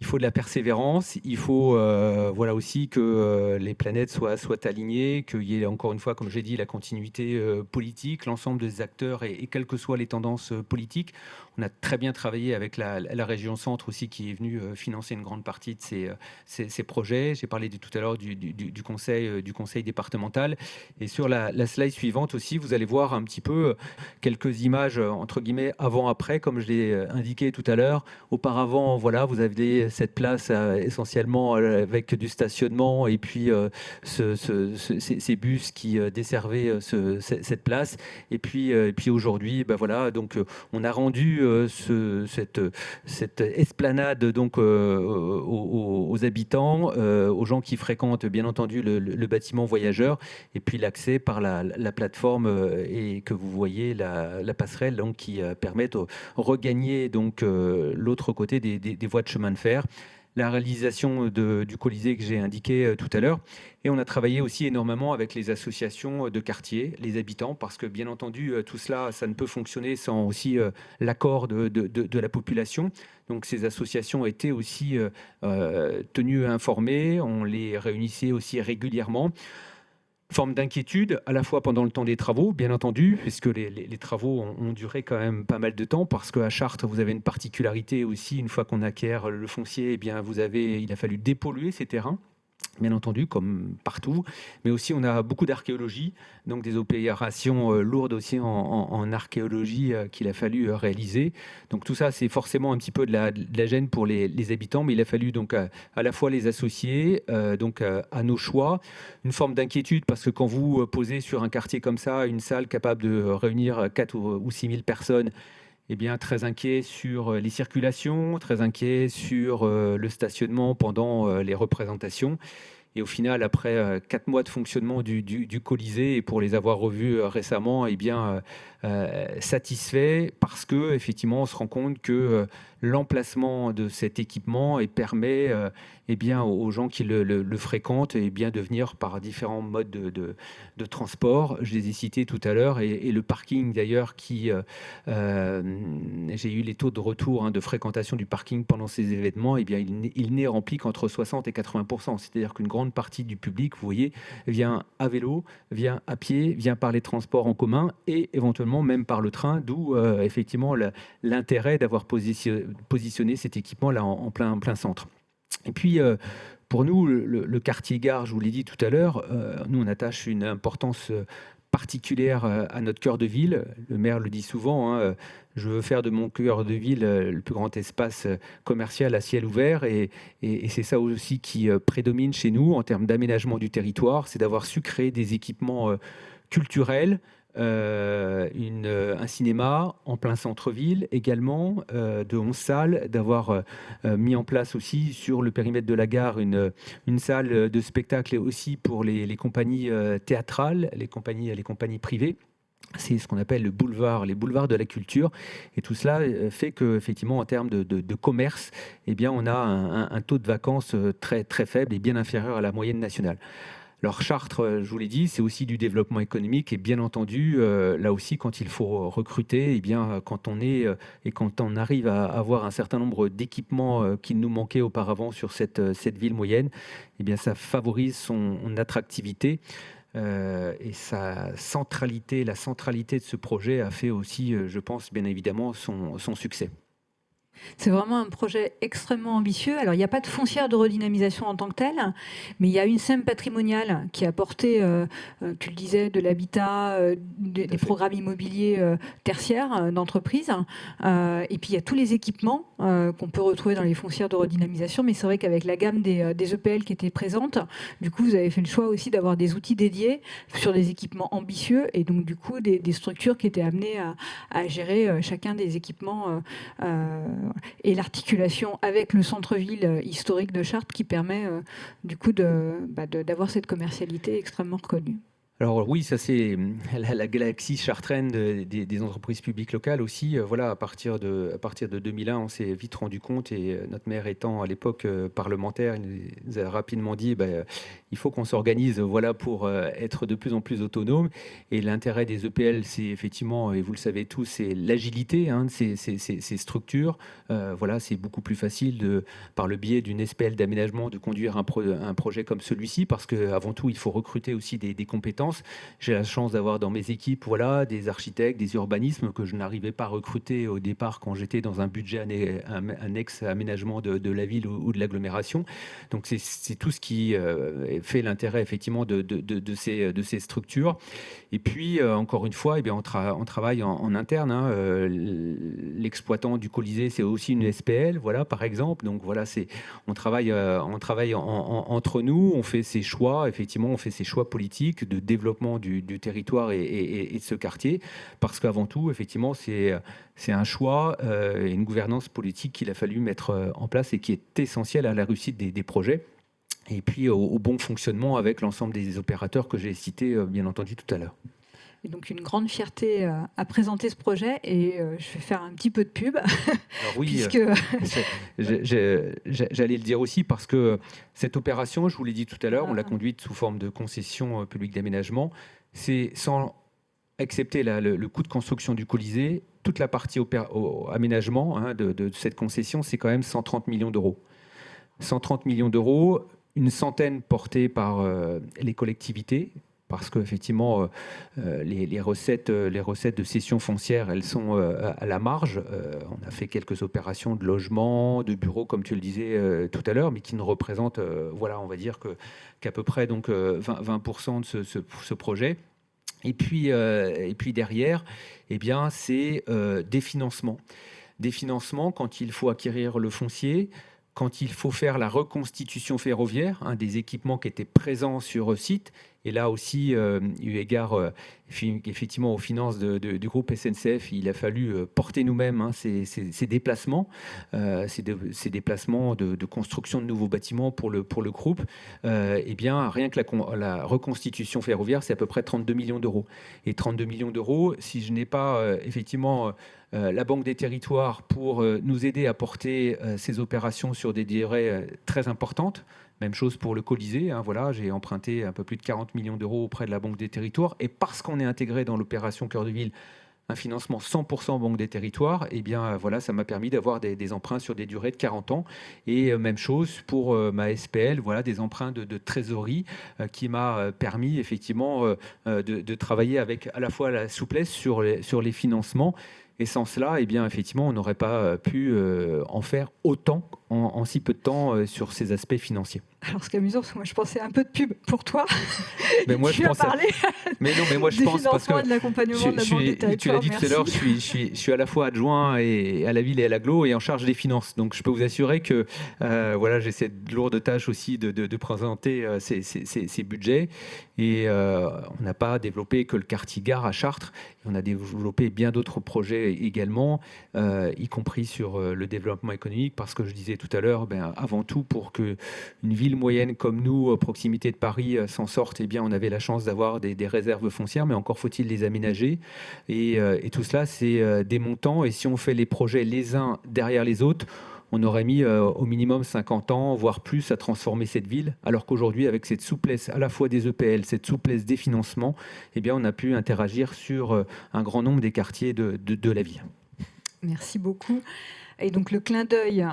Il faut de la persévérance, il faut aussi que les planètes soient alignées, qu'il y ait encore une fois, comme j'ai dit, la continuité politique, l'ensemble des acteurs et quelles que soient les tendances politiques. On a très bien travaillé avec la région Centre aussi, qui est venue financer une grande partie de ces projets. J'ai parlé tout à l'heure du conseil départemental. Et sur la slide suivante aussi, vous allez voir un petit peu quelques images, entre guillemets, avant-après, comme je l'ai indiqué tout à l'heure. Auparavant, vous avez cette place essentiellement avec du stationnement et puis ces bus qui desservaient cette place. Et puis aujourd'hui, donc on a rendu cette esplanade donc aux habitants, aux gens qui fréquentent bien entendu le bâtiment voyageur, et puis l'accès par la plateforme et que vous voyez la passerelle donc qui permet de regagner donc l'autre côté des voies de chemin de fer. La réalisation du Colisée que j'ai indiqué tout à l'heure. Et on a travaillé aussi énormément avec les associations de quartier, les habitants, parce que bien entendu, tout cela, ça ne peut fonctionner sans aussi l'accord de la population. Donc ces associations étaient aussi tenues informées, on les réunissait aussi régulièrement. Forme d'inquiétude, à la fois pendant le temps des travaux, bien entendu, puisque les travaux ont duré quand même pas mal de temps, parce qu'à Chartres, vous avez une particularité aussi, une fois qu'on acquiert le foncier, il a fallu dépolluer ces terrains. bien entendu, comme partout, mais aussi on a beaucoup d'archéologie, donc des opérations lourdes aussi en archéologie qu'il a fallu réaliser. Donc tout ça, c'est forcément un petit peu de la gêne pour les habitants, mais il a fallu donc à la fois les associer donc à nos choix, une forme d'inquiétude, parce que quand vous posez sur un quartier comme ça, une salle capable de réunir 4 ou 6 000 personnes, eh bien, très inquiet sur les circulations, très inquiet sur le stationnement pendant les représentations. Et au final, après 4 mois de fonctionnement du Colisée, et pour les avoir revus récemment, eh bien, satisfait, parce que effectivement, on se rend compte que l'emplacement de cet équipement permet eh bien, aux gens qui le fréquentent eh bien, de venir par différents modes de transport. Je les ai cités tout à l'heure, et le parking d'ailleurs, j'ai eu les taux de retour de fréquentation du parking pendant ces événements, eh bien, il n'est rempli qu'entre 60 et 80%. C'est-à-dire qu'une grande partie du public, vous voyez, vient à vélo, vient à pied, vient par les transports en commun et éventuellement même par le train, d'où effectivement l'intérêt d'avoir positionné cet équipement là en plein centre. Et puis pour nous, le quartier gare, je vous l'ai dit tout à l'heure, nous on attache une importance particulière à notre cœur de ville. Le maire le dit souvent, je veux faire de mon cœur de ville le plus grand espace commercial à ciel ouvert, et c'est ça aussi qui prédomine chez nous en termes d'aménagement du territoire, c'est d'avoir su créer des équipements culturels, un cinéma en plein centre-ville également, de 11 salles, d'avoir mis en place aussi sur le périmètre de la gare une salle de spectacle aussi pour les compagnies théâtrales, les compagnies privées. C'est ce qu'on appelle les boulevards de la culture. Et tout cela fait qu'effectivement, en termes de commerce, eh bien, on a un taux de vacances très, très faible et bien inférieur à la moyenne nationale. Alors Chartres, je vous l'ai dit, c'est aussi du développement économique, et bien entendu, là aussi, quand il faut recruter, eh bien, quand on arrive à avoir un certain nombre d'équipements qui nous manquaient auparavant sur cette ville moyenne, eh bien, ça favorise son attractivité. Et la centralité de ce projet a fait aussi, je pense, bien évidemment, son succès. C'est vraiment un projet extrêmement ambitieux. Alors, il n'y a pas de foncière de redynamisation en tant que telle, mais il y a une SEM patrimoniale qui a apporté, tu le disais, de l'habitat, des programmes immobiliers tertiaires d'entreprises. Et puis, il y a tous les équipements qu'on peut retrouver dans les foncières de redynamisation. Mais c'est vrai qu'avec la gamme des EPL qui étaient présentes, du coup, vous avez fait le choix aussi d'avoir des outils dédiés sur des équipements ambitieux, et donc, du coup, des structures qui étaient amenées à gérer chacun des équipements et l'articulation avec le centre-ville historique de Chartres qui permet du coup d'avoir cette commercialité extrêmement reconnue. Alors oui, ça c'est la galaxie chartraine des entreprises publiques locales aussi. Voilà, à partir de 2001, on s'est vite rendu compte, et notre maire étant à l'époque parlementaire, il nous a rapidement dit il faut qu'on s'organise, voilà, pour être de plus en plus autonome. Et l'intérêt des EPL, c'est effectivement, et vous le savez tous, c'est l'agilité de ces structures. Voilà, c'est beaucoup plus facile par le biais d'une SPL d'aménagement de conduire un projet comme celui-ci, parce qu'avant tout, il faut recruter aussi des compétences. J'ai la chance d'avoir dans mes équipes des architectes, des urbanismes que je n'arrivais pas à recruter au départ quand j'étais dans un budget annexe aménagement de la ville ou de l'agglomération. Donc c'est tout ce qui fait l'intérêt effectivement de ces structures. Et puis encore une fois, on travaille en interne. L'exploitant du Colisée, c'est aussi une SPL, voilà, par exemple. Donc voilà, on travaille entre nous, on fait ses choix, effectivement, on fait ses choix politiques de développement du territoire et de ce quartier, parce qu'avant tout, effectivement, c'est un choix et une gouvernance politique qu'il a fallu mettre en place et qui est essentielle à la réussite des projets, et puis au bon fonctionnement avec l'ensemble des opérateurs que j'ai cités, bien entendu, tout à l'heure. Et donc une grande fierté à présenter ce projet, et je vais faire un petit peu de pub. Alors oui, puisque... j'allais le dire aussi, parce que cette opération, je vous l'ai dit tout à l'heure, on l'a conduite sous forme de concession publique d'aménagement. C'est sans accepter le coût de construction du Colisée, toute la partie aménagement de cette concession, c'est quand même 130 millions d'euros. 130 millions d'euros, une centaine portée par les collectivités, parce qu'effectivement, les recettes de cession foncière, elles sont à la marge. On a fait quelques opérations de logement, de bureaux, comme tu le disais tout à l'heure, mais qui ne représentent, voilà, on va dire qu'à peu près donc, 20% de ce projet. Et puis derrière, eh bien, c'est des financements. Des financements quand il faut acquérir le foncier, quand il faut faire la reconstitution ferroviaire, des équipements qui étaient présents sur site. Et là aussi, eu égard effectivement aux finances du groupe SNCF, il a fallu porter nous-mêmes ces déplacements, ces déplacements de construction de nouveaux bâtiments pour le groupe. Eh bien, rien que la reconstitution ferroviaire, c'est à peu près 32 millions d'euros. Et 32 millions d'euros, si je n'ai pas effectivement la Banque des Territoires pour nous aider à porter ces opérations sur des durées très importantes. Même chose pour le Colisée. Voilà, j'ai emprunté un peu plus de 40 millions d'euros auprès de la Banque des Territoires. Et parce qu'on est intégré dans l'opération Cœur de Ville, un financement 100% Banque des Territoires, eh bien, voilà, ça m'a permis d'avoir des emprunts sur des durées de 40 ans. Et même chose pour ma SPL, voilà, des emprunts de trésorerie qui m'a permis effectivement de travailler avec à la fois la souplesse sur les financements. Et sans cela, eh bien, effectivement, on n'aurait pas pu en faire autant en si peu de temps sur ces aspects financiers. Alors, ce qui est amusant, c'est que moi, je pensais un peu de pub pour toi. Mais moi, je pense parler mais non, mais moi, je pense parce que de l'accompagnement de la Banque des Territoires. Tu l'as dit tout à l'heure, je suis à la fois adjoint et à la ville et à l'agglo et en charge des finances. Donc, je peux vous assurer que voilà, j'ai cette lourde tâche aussi de présenter ces budgets. Et on n'a pas développé que le quartier gare à Chartres. On a développé bien d'autres projets également, y compris sur le développement économique, parce que je disais tout à l'heure, avant tout, pour qu'une ville moyenne comme nous, à proximité de Paris, s'en sorte, eh bien, on avait la chance d'avoir des réserves foncières, mais encore faut-il les aménager. Et tout cela, c'est des montants. Et si on fait les projets les uns derrière les autres, on aurait mis au minimum 50 ans, voire plus, à transformer cette ville, alors qu'aujourd'hui, avec cette souplesse à la fois des EPL, cette souplesse des financements, eh bien, on a pu interagir sur un grand nombre des quartiers de la ville. Merci beaucoup. Et donc le clin d'œil,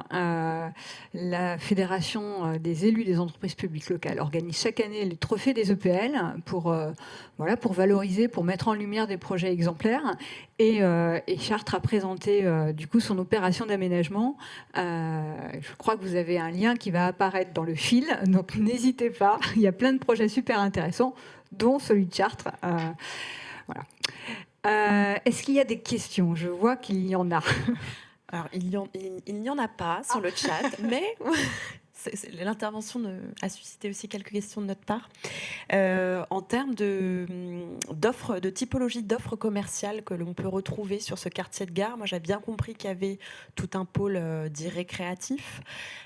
la Fédération des élus des entreprises publiques locales organise chaque année les trophées des EPL pour valoriser, pour mettre en lumière des projets exemplaires. Et Chartres a présenté du coup son opération d'aménagement. Je crois que vous avez un lien qui va apparaître dans le fil, donc n'hésitez pas. Il y a plein de projets super intéressants, dont celui de Chartres. Voilà. Est-ce qu'il y a des questions? Je vois qu'il y en a. Alors, il n'y en a pas sur le chat, mais l'intervention a suscité aussi quelques questions de notre part. En termes de typologie d'offres commerciales que l'on peut retrouver sur ce quartier de gare, moi j'ai bien compris qu'il y avait tout un pôle dit récréatif.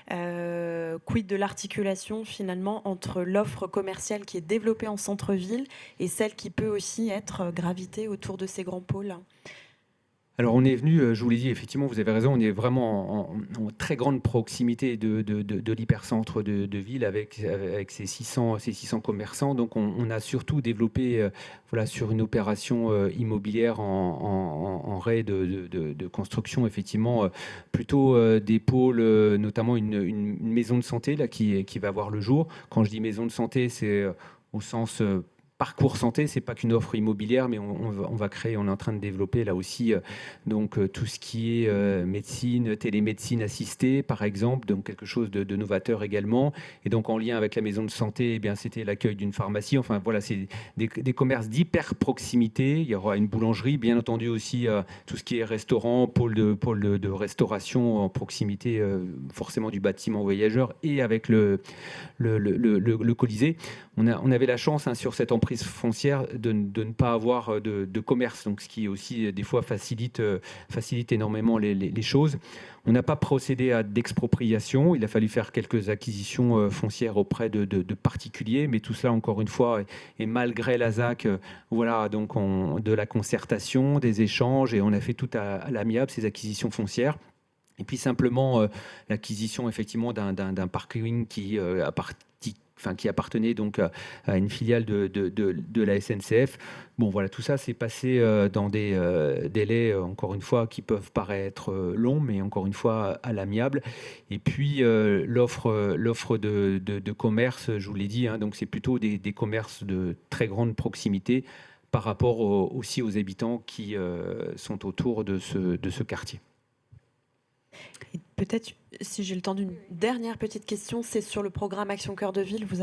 Quid de l'articulation finalement entre l'offre commerciale qui est développée en centre-ville et celle qui peut aussi être gravitée autour de ces grands pôles? Alors on est venu, je vous l'ai dit, effectivement, vous avez raison, on est vraiment en très grande proximité de l'hypercentre de ville avec ces 600 commerçants. Donc on a surtout développé voilà, sur une opération immobilière en raie de construction, effectivement, plutôt des pôles, notamment une maison de santé là, qui va voir le jour. Quand je dis maison de santé, c'est au sens... Parcours santé, c'est pas qu'une offre immobilière, mais on va créer, on est en train de développer là aussi donc tout ce qui est médecine, télémédecine assistée, par exemple, donc quelque chose de novateur également. Et donc en lien avec la maison de santé, eh bien c'était l'accueil d'une pharmacie. Enfin voilà, c'est des commerces d'hyper proximité. Il y aura une boulangerie, bien entendu aussi tout ce qui est restaurant, pôle de restauration en proximité, forcément du bâtiment voyageur et avec le Colisée. On avait la chance sur cette emprise foncière de ne pas avoir de commerce, donc ce qui aussi des fois facilite énormément les choses. On n'a pas procédé à d'expropriation, il a fallu faire quelques acquisitions foncières auprès de particuliers, mais tout cela encore une fois est malgré la ZAC, voilà, donc de la concertation, des échanges, et on a fait tout à l'amiable ces acquisitions foncières. Et puis simplement l'acquisition effectivement d'un parking qui qui appartenait donc à une filiale de la SNCF. Bon, voilà, tout ça s'est passé dans des délais, encore une fois, qui peuvent paraître longs, mais encore une fois à l'amiable. Et puis l'offre de commerce, je vous l'ai dit, hein, donc c'est plutôt des commerces de très grande proximité par rapport aussi aux habitants qui sont autour de ce quartier. Et peut-être, si j'ai le temps d'une dernière petite question, c'est sur le programme Action Cœur de Ville. Vous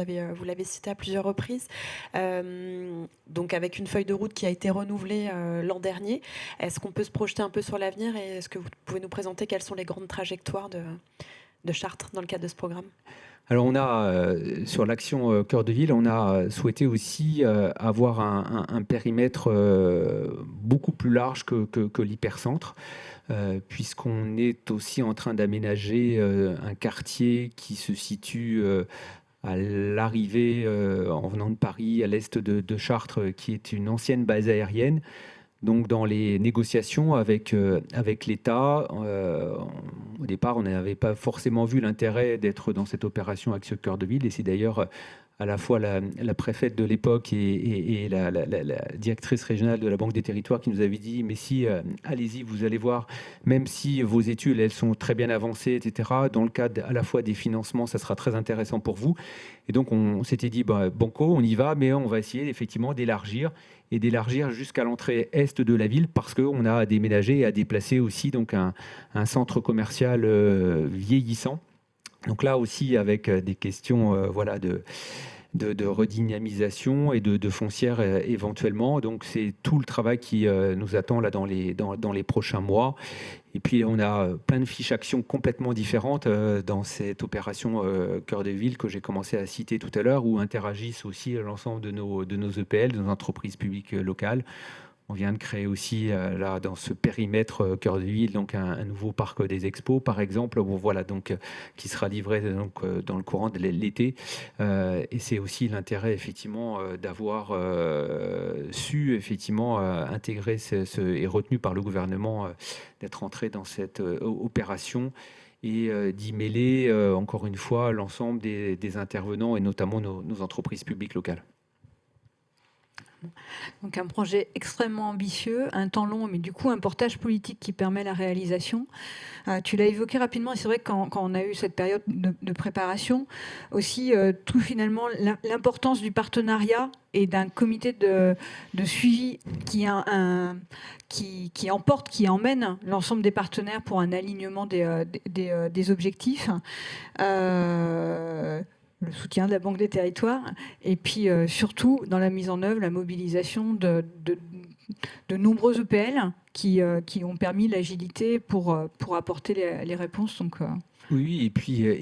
l'avez cité à plusieurs reprises. Donc avec une feuille de route qui a été renouvelée l'an dernier. Est-ce qu'on peut se projeter un peu sur l'avenir et est-ce que vous pouvez nous présenter quelles sont les grandes trajectoires de Chartres dans le cadre de ce programme ? Alors on a, sur l'action Cœur de Ville, on a souhaité aussi avoir un périmètre beaucoup plus large que l'hypercentre, puisqu'on est aussi en train d'aménager un quartier qui se situe à l'arrivée en venant de Paris, à l'est de Chartres, qui est une ancienne base aérienne. Donc, dans les négociations avec l'État, au départ, on n'avait pas forcément vu l'intérêt d'être dans cette opération Action Cœur de Ville. Et c'est d'ailleurs à la fois la préfète de l'époque et la directrice régionale de la Banque des Territoires qui nous avait dit « Mais si, allez-y, vous allez voir, même si vos études, elles sont très bien avancées, etc., dans le cadre à la fois des financements, ça sera très intéressant pour vous. » Et donc, on s'était dit banco, on y va, mais on va essayer effectivement d'élargir jusqu'à l'entrée est de la ville parce qu'on a à déménager et à déplacer aussi donc un centre commercial vieillissant. Donc là aussi avec des questions de redynamisation et de foncière éventuellement. Donc c'est tout le travail qui nous attend là dans les prochains mois. Et puis on a plein de fiches actions complètement différentes dans cette opération Cœur de Ville que j'ai commencé à citer tout à l'heure, où interagissent aussi l'ensemble de nos EPL, de nos entreprises publiques locales. On vient de créer aussi, là, dans ce périmètre Cœur de Ville, donc un nouveau parc des expos, par exemple, qui sera livré dans le courant de l'été. Et c'est aussi l'intérêt, effectivement, d'avoir su, effectivement, intégrer et retenu par le gouvernement d'être entré dans cette opération et d'y mêler, encore une fois, l'ensemble des intervenants et notamment nos entreprises publiques locales. Donc un projet extrêmement ambitieux, un temps long, mais du coup un portage politique qui permet la réalisation. Tu l'as évoqué rapidement, et c'est vrai que quand on a eu cette période de préparation, aussi tout finalement l'importance du partenariat et d'un comité de suivi qui emmène l'ensemble des partenaires pour un alignement des objectifs. Le soutien de la Banque des Territoires, et puis surtout dans la mise en œuvre, la mobilisation de nombreux EPL qui ont permis l'agilité pour apporter les réponses. Donc, Oui, et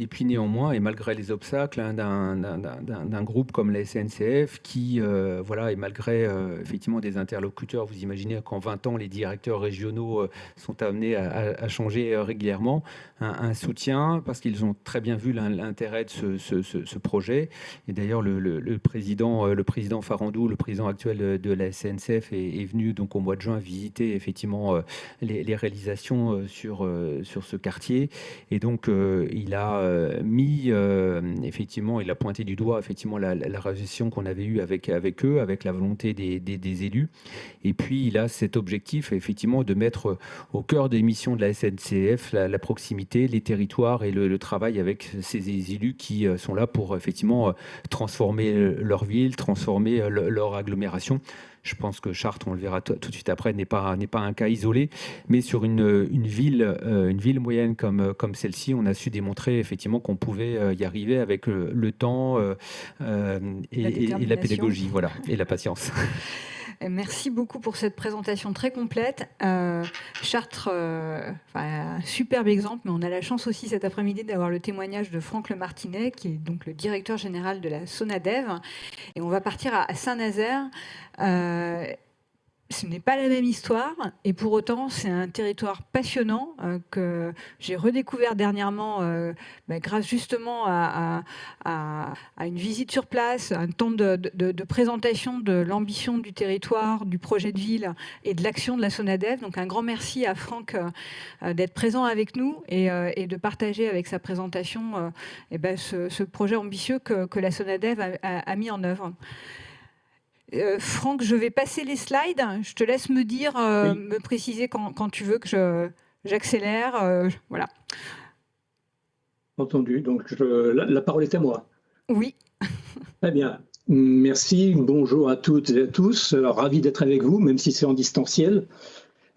puis néanmoins, et malgré les obstacles d'un groupe comme la SNCF qui, et malgré effectivement des interlocuteurs, vous imaginez qu'en 20 ans, les directeurs régionaux sont amenés à changer régulièrement, un soutien, parce qu'ils ont très bien vu l'intérêt de ce projet. Et d'ailleurs, le président Farandou, le président actuel de la SNCF, est venu donc au mois de juin visiter effectivement les réalisations sur ce quartier. Et donc, il a effectivement, il a pointé du doigt effectivement la relation qu'on avait eue avec eux, avec la volonté des élus. Et puis, il a cet objectif effectivement de mettre au cœur des missions de la SNCF la proximité, les territoires et le travail avec ces élus qui sont là pour effectivement transformer leur ville, transformer leur agglomération. Je pense que Chartres, on le verra tout de suite après, n'est pas un cas isolé, mais sur une ville moyenne comme celle-ci, on a su démontrer effectivement qu'on pouvait y arriver avec le temps et la pédagogie, voilà, et la patience. Merci beaucoup pour cette présentation très complète. Chartres, un superbe exemple, mais on a la chance aussi cet après-midi d'avoir le témoignage de Franck Le Martinet, qui est donc le directeur général de la Sonadev. Et on va partir à Saint-Nazaire. ce n'est pas la même histoire, et pour autant, c'est un territoire passionnant que j'ai redécouvert dernièrement grâce justement à une visite sur place, un temps de présentation de l'ambition du territoire, du projet de ville et de l'action de la SONADEV. Donc un grand merci à Franck d'être présent avec nous et de partager avec sa présentation ce projet ambitieux que la SONADEV a mis en œuvre. Franck, je vais passer les slides. Je te laisse me dire, Oui. me préciser quand tu veux que j'accélère. Voilà. Entendu. Donc, la parole est à moi. Oui. Très bien. Merci. Bonjour à toutes et à tous. Ravi d'être avec vous, même si c'est en distanciel.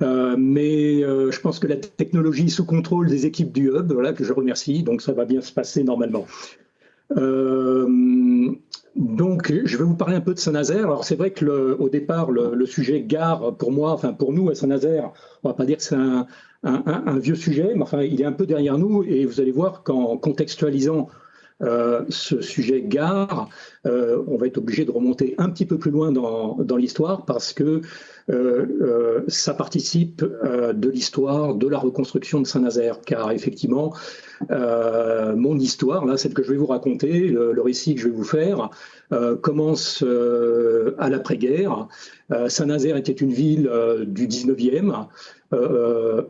Mais je pense que la technologie sous contrôle des équipes du Hub, voilà, que je remercie, donc ça va bien se passer normalement. Donc, je vais vous parler un peu de Saint-Nazaire. Alors, c'est vrai que au départ, le sujet gare, pour moi, enfin pour nous à Saint-Nazaire, on va pas dire que c'est un vieux sujet, mais enfin, il est un peu derrière nous. Et vous allez voir qu'en contextualisant ce sujet gare, on va être obligé de remonter un petit peu plus loin dans l'histoire parce que ça participe de l'histoire de la reconstruction de Saint-Nazaire. Car effectivement, mon histoire, là, celle que je vais vous raconter, le récit que je vais vous faire, commence à l'après-guerre. Saint-Nazaire était une ville du 19e,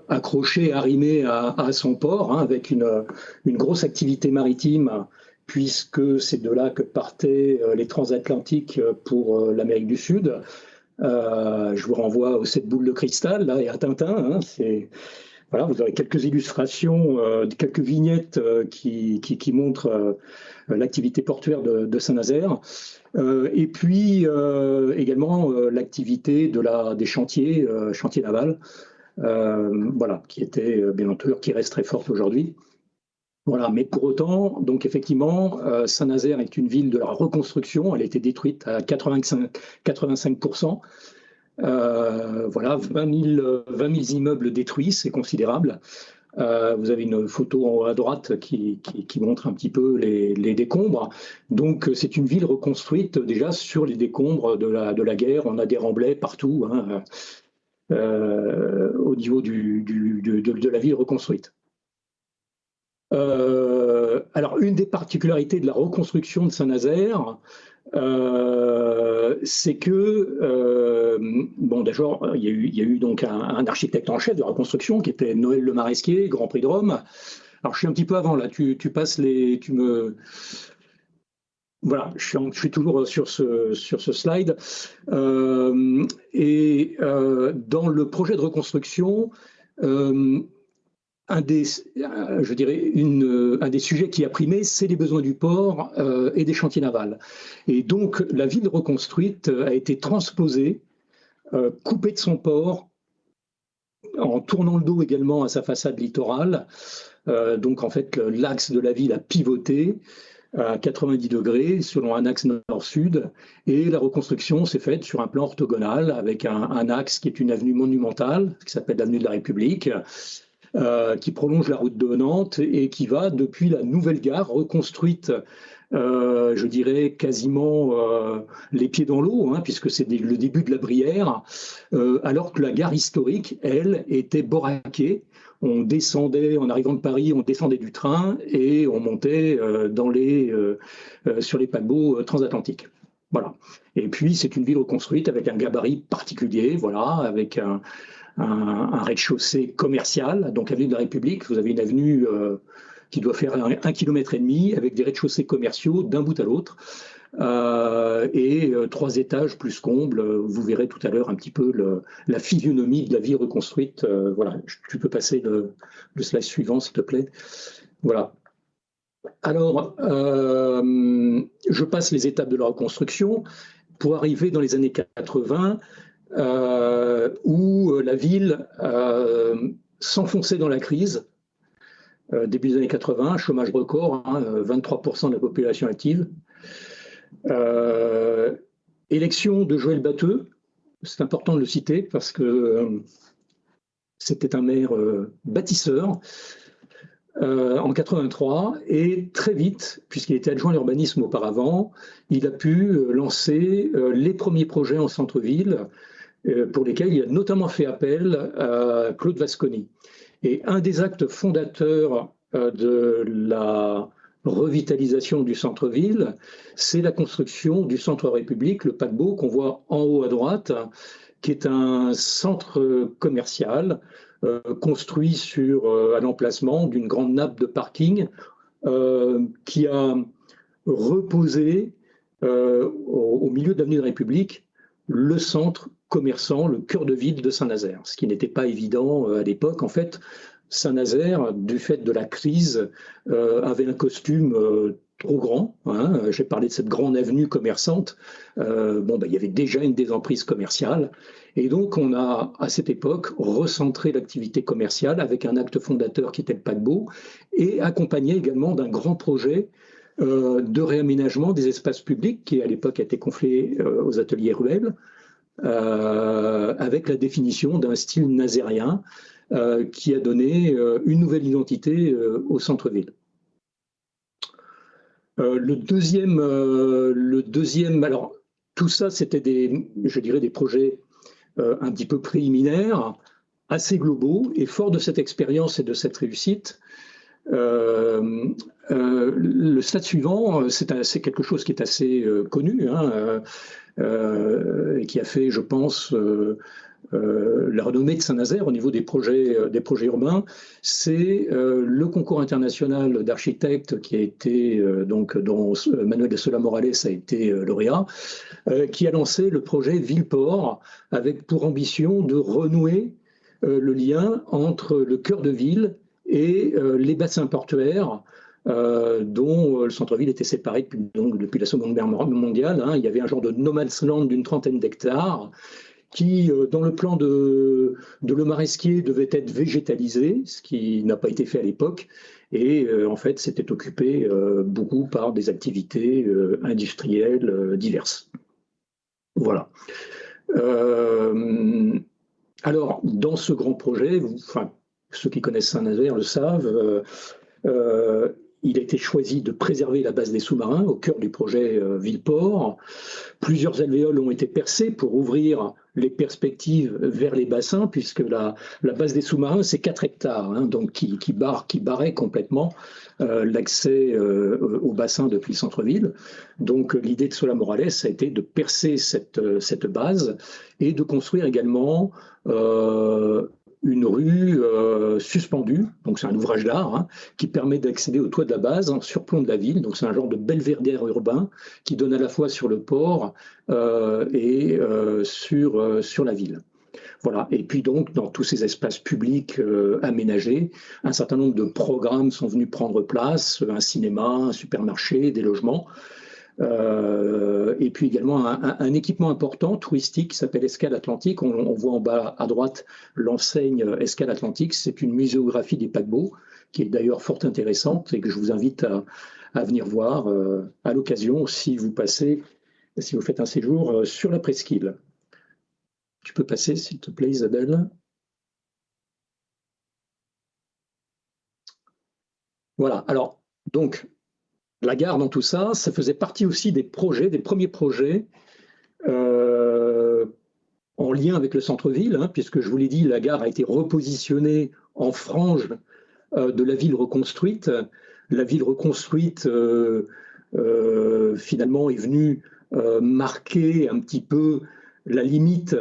accrochée, arrimée à son port, hein, avec une grosse activité maritime, puisque c'est de là que partaient les transatlantiques pour l'Amérique du Sud. Je vous renvoie aux 7 boules de cristal là, et à Tintin. Hein, voilà, vous aurez quelques illustrations, quelques vignettes qui montrent l'activité portuaire de Saint-Nazaire. Et puis également l'activité des chantiers navals, voilà, qui était bien entendu, qui reste très forte aujourd'hui. Voilà, mais pour autant, donc effectivement, Saint-Nazaire est une ville de la reconstruction. Elle a été détruite à 85%. Voilà, 20 000 immeubles détruits, c'est considérable. Vous avez une photo en haut à droite qui montre un petit peu les décombres. Donc, c'est une ville reconstruite déjà sur les décombres de la guerre. On a des remblais partout, hein, au niveau de la ville reconstruite. Alors, une des particularités de la reconstruction de Saint-Nazaire, c'est que, bon, déjà, il y a eu donc un architecte en chef de reconstruction qui était Noël Le Maresquier, Grand Prix de Rome. Alors, je suis un petit peu avant, là, tu passes Voilà, je suis toujours sur ce slide. Et dans le projet de reconstruction, un des sujets qui a primé, c'est les besoins du port et des chantiers navals. Et donc, la ville reconstruite a été transposée, coupée de son port, en tournant le dos également à sa façade littorale. Donc, en fait, l'axe de la ville a pivoté à 90 degrés selon un axe nord-sud, et la reconstruction s'est faite sur un plan orthogonal avec un axe qui est une avenue monumentale, qui s'appelle l'avenue de la République, qui prolonge la route de Nantes et qui va depuis la nouvelle gare reconstruite, je dirais quasiment les pieds dans l'eau, hein, puisque c'est le début de la Brière, alors que la gare historique, elle, était boraquée. On descendait, en arrivant de Paris, on descendait du train et on montait sur les paquebots transatlantiques. Voilà. Et puis, c'est une ville reconstruite avec un gabarit particulier, voilà, avec un rez-de-chaussée commercial, donc avenue de la République. Vous avez une avenue qui doit faire 1,5 km avec des rez-de-chaussée commerciaux d'un bout à l'autre, et 3 étages plus comble. Vous verrez tout à l'heure un petit peu la physionomie de la vie reconstruite. Voilà, tu peux passer le slide suivant, s'il te plaît. Voilà. Alors, je passe les étapes de la reconstruction pour arriver dans les années 80, où la ville s'enfonçait dans la crise. Début des années 80, chômage record, hein, 23% de la population active. Élection de Joël Batteux, c'est important de le citer parce que c'était un maire bâtisseur en 83, et très vite, puisqu'il était adjoint à l'urbanisme auparavant, il a pu lancer les premiers projets en centre-ville, pour lesquels il a notamment fait appel à Claude Vasconi. Et un des actes fondateurs de la revitalisation du centre-ville, c'est la construction du Centre République, le paquebot qu'on voit en haut à droite, qui est un centre commercial construit à l'emplacement d'une grande nappe de parking qui a reposé au milieu de l'avenue de la République le centre commerçant, le cœur de ville de Saint-Nazaire, ce qui n'était pas évident à l'époque. En fait, Saint-Nazaire, du fait de la crise, avait un costume trop grand. Hein. J'ai parlé de cette grande avenue commerçante. Il y avait déjà une désemprise commerciale. Et donc, on a, à cette époque, recentré l'activité commerciale avec un acte fondateur qui était le paquebot et accompagné également d'un grand projet de réaménagement des espaces publics qui, à l'époque, a été confié aux ateliers Ruel, avec la définition d'un style nazérien qui a donné une nouvelle identité au centre-ville. Le deuxième, alors tout ça c'était des projets un petit peu préliminaires, assez globaux, et fort de cette expérience et de cette réussite, le stade suivant, c'est quelque chose qui est assez connu, hein, et qui a fait, je pense, la renommée de Saint-Nazaire au niveau des projets urbains. C'est le concours international d'architectes qui a été, dont Manuel de Solà Morales a été lauréat, qui a lancé le projet Ville-Port, avec pour ambition de renouer le lien entre le cœur de ville et les bassins portuaires dont le centre-ville était séparé depuis la Seconde Guerre mondiale. Hein. Il y avait un genre de no man's land d'une trentaine d'hectares qui, dans le plan de Le Maresquier, devait être végétalisé, ce qui n'a pas été fait à l'époque. Et en fait, c'était occupé beaucoup par des activités industrielles diverses. Voilà. Alors, dans ce grand projet, ceux qui connaissent Saint-Nazaire le savent, il a été choisi de préserver la base des sous-marins au cœur du projet Ville-Port. Plusieurs alvéoles ont été percés pour ouvrir les perspectives vers les bassins, puisque la base des sous-marins, c'est 4 hectares, hein, donc qui barrait complètement l'accès au bassin depuis le centre-ville. Donc l'idée de Solà Morales a été de percer cette base et de construire également une rue suspendue, donc c'est un ouvrage d'art, hein, qui permet d'accéder au toit de la base en surplomb de la ville. Donc c'est un genre de belvédère urbain qui donne à la fois sur le port et sur la ville. Voilà. Et puis donc, dans tous ces espaces publics aménagés, un certain nombre de programmes sont venus prendre place, un cinéma, un supermarché, des logements. Et puis également un équipement important touristique qui s'appelle Escale Atlantique. On voit en bas à droite l'enseigne Escale Atlantique. C'est une muséographie des paquebots qui est d'ailleurs fort intéressante et que je vous invite à venir voir à l'occasion si vous faites un séjour sur la presqu'île. Tu peux passer, s'il te plaît, Isabelle. Voilà. Alors, donc, la gare dans tout ça, ça faisait partie aussi des premiers projets en lien avec le centre-ville, hein, puisque je vous l'ai dit, la gare a été repositionnée en frange de la ville reconstruite. La ville reconstruite, finalement, est venue marquer un petit peu la limite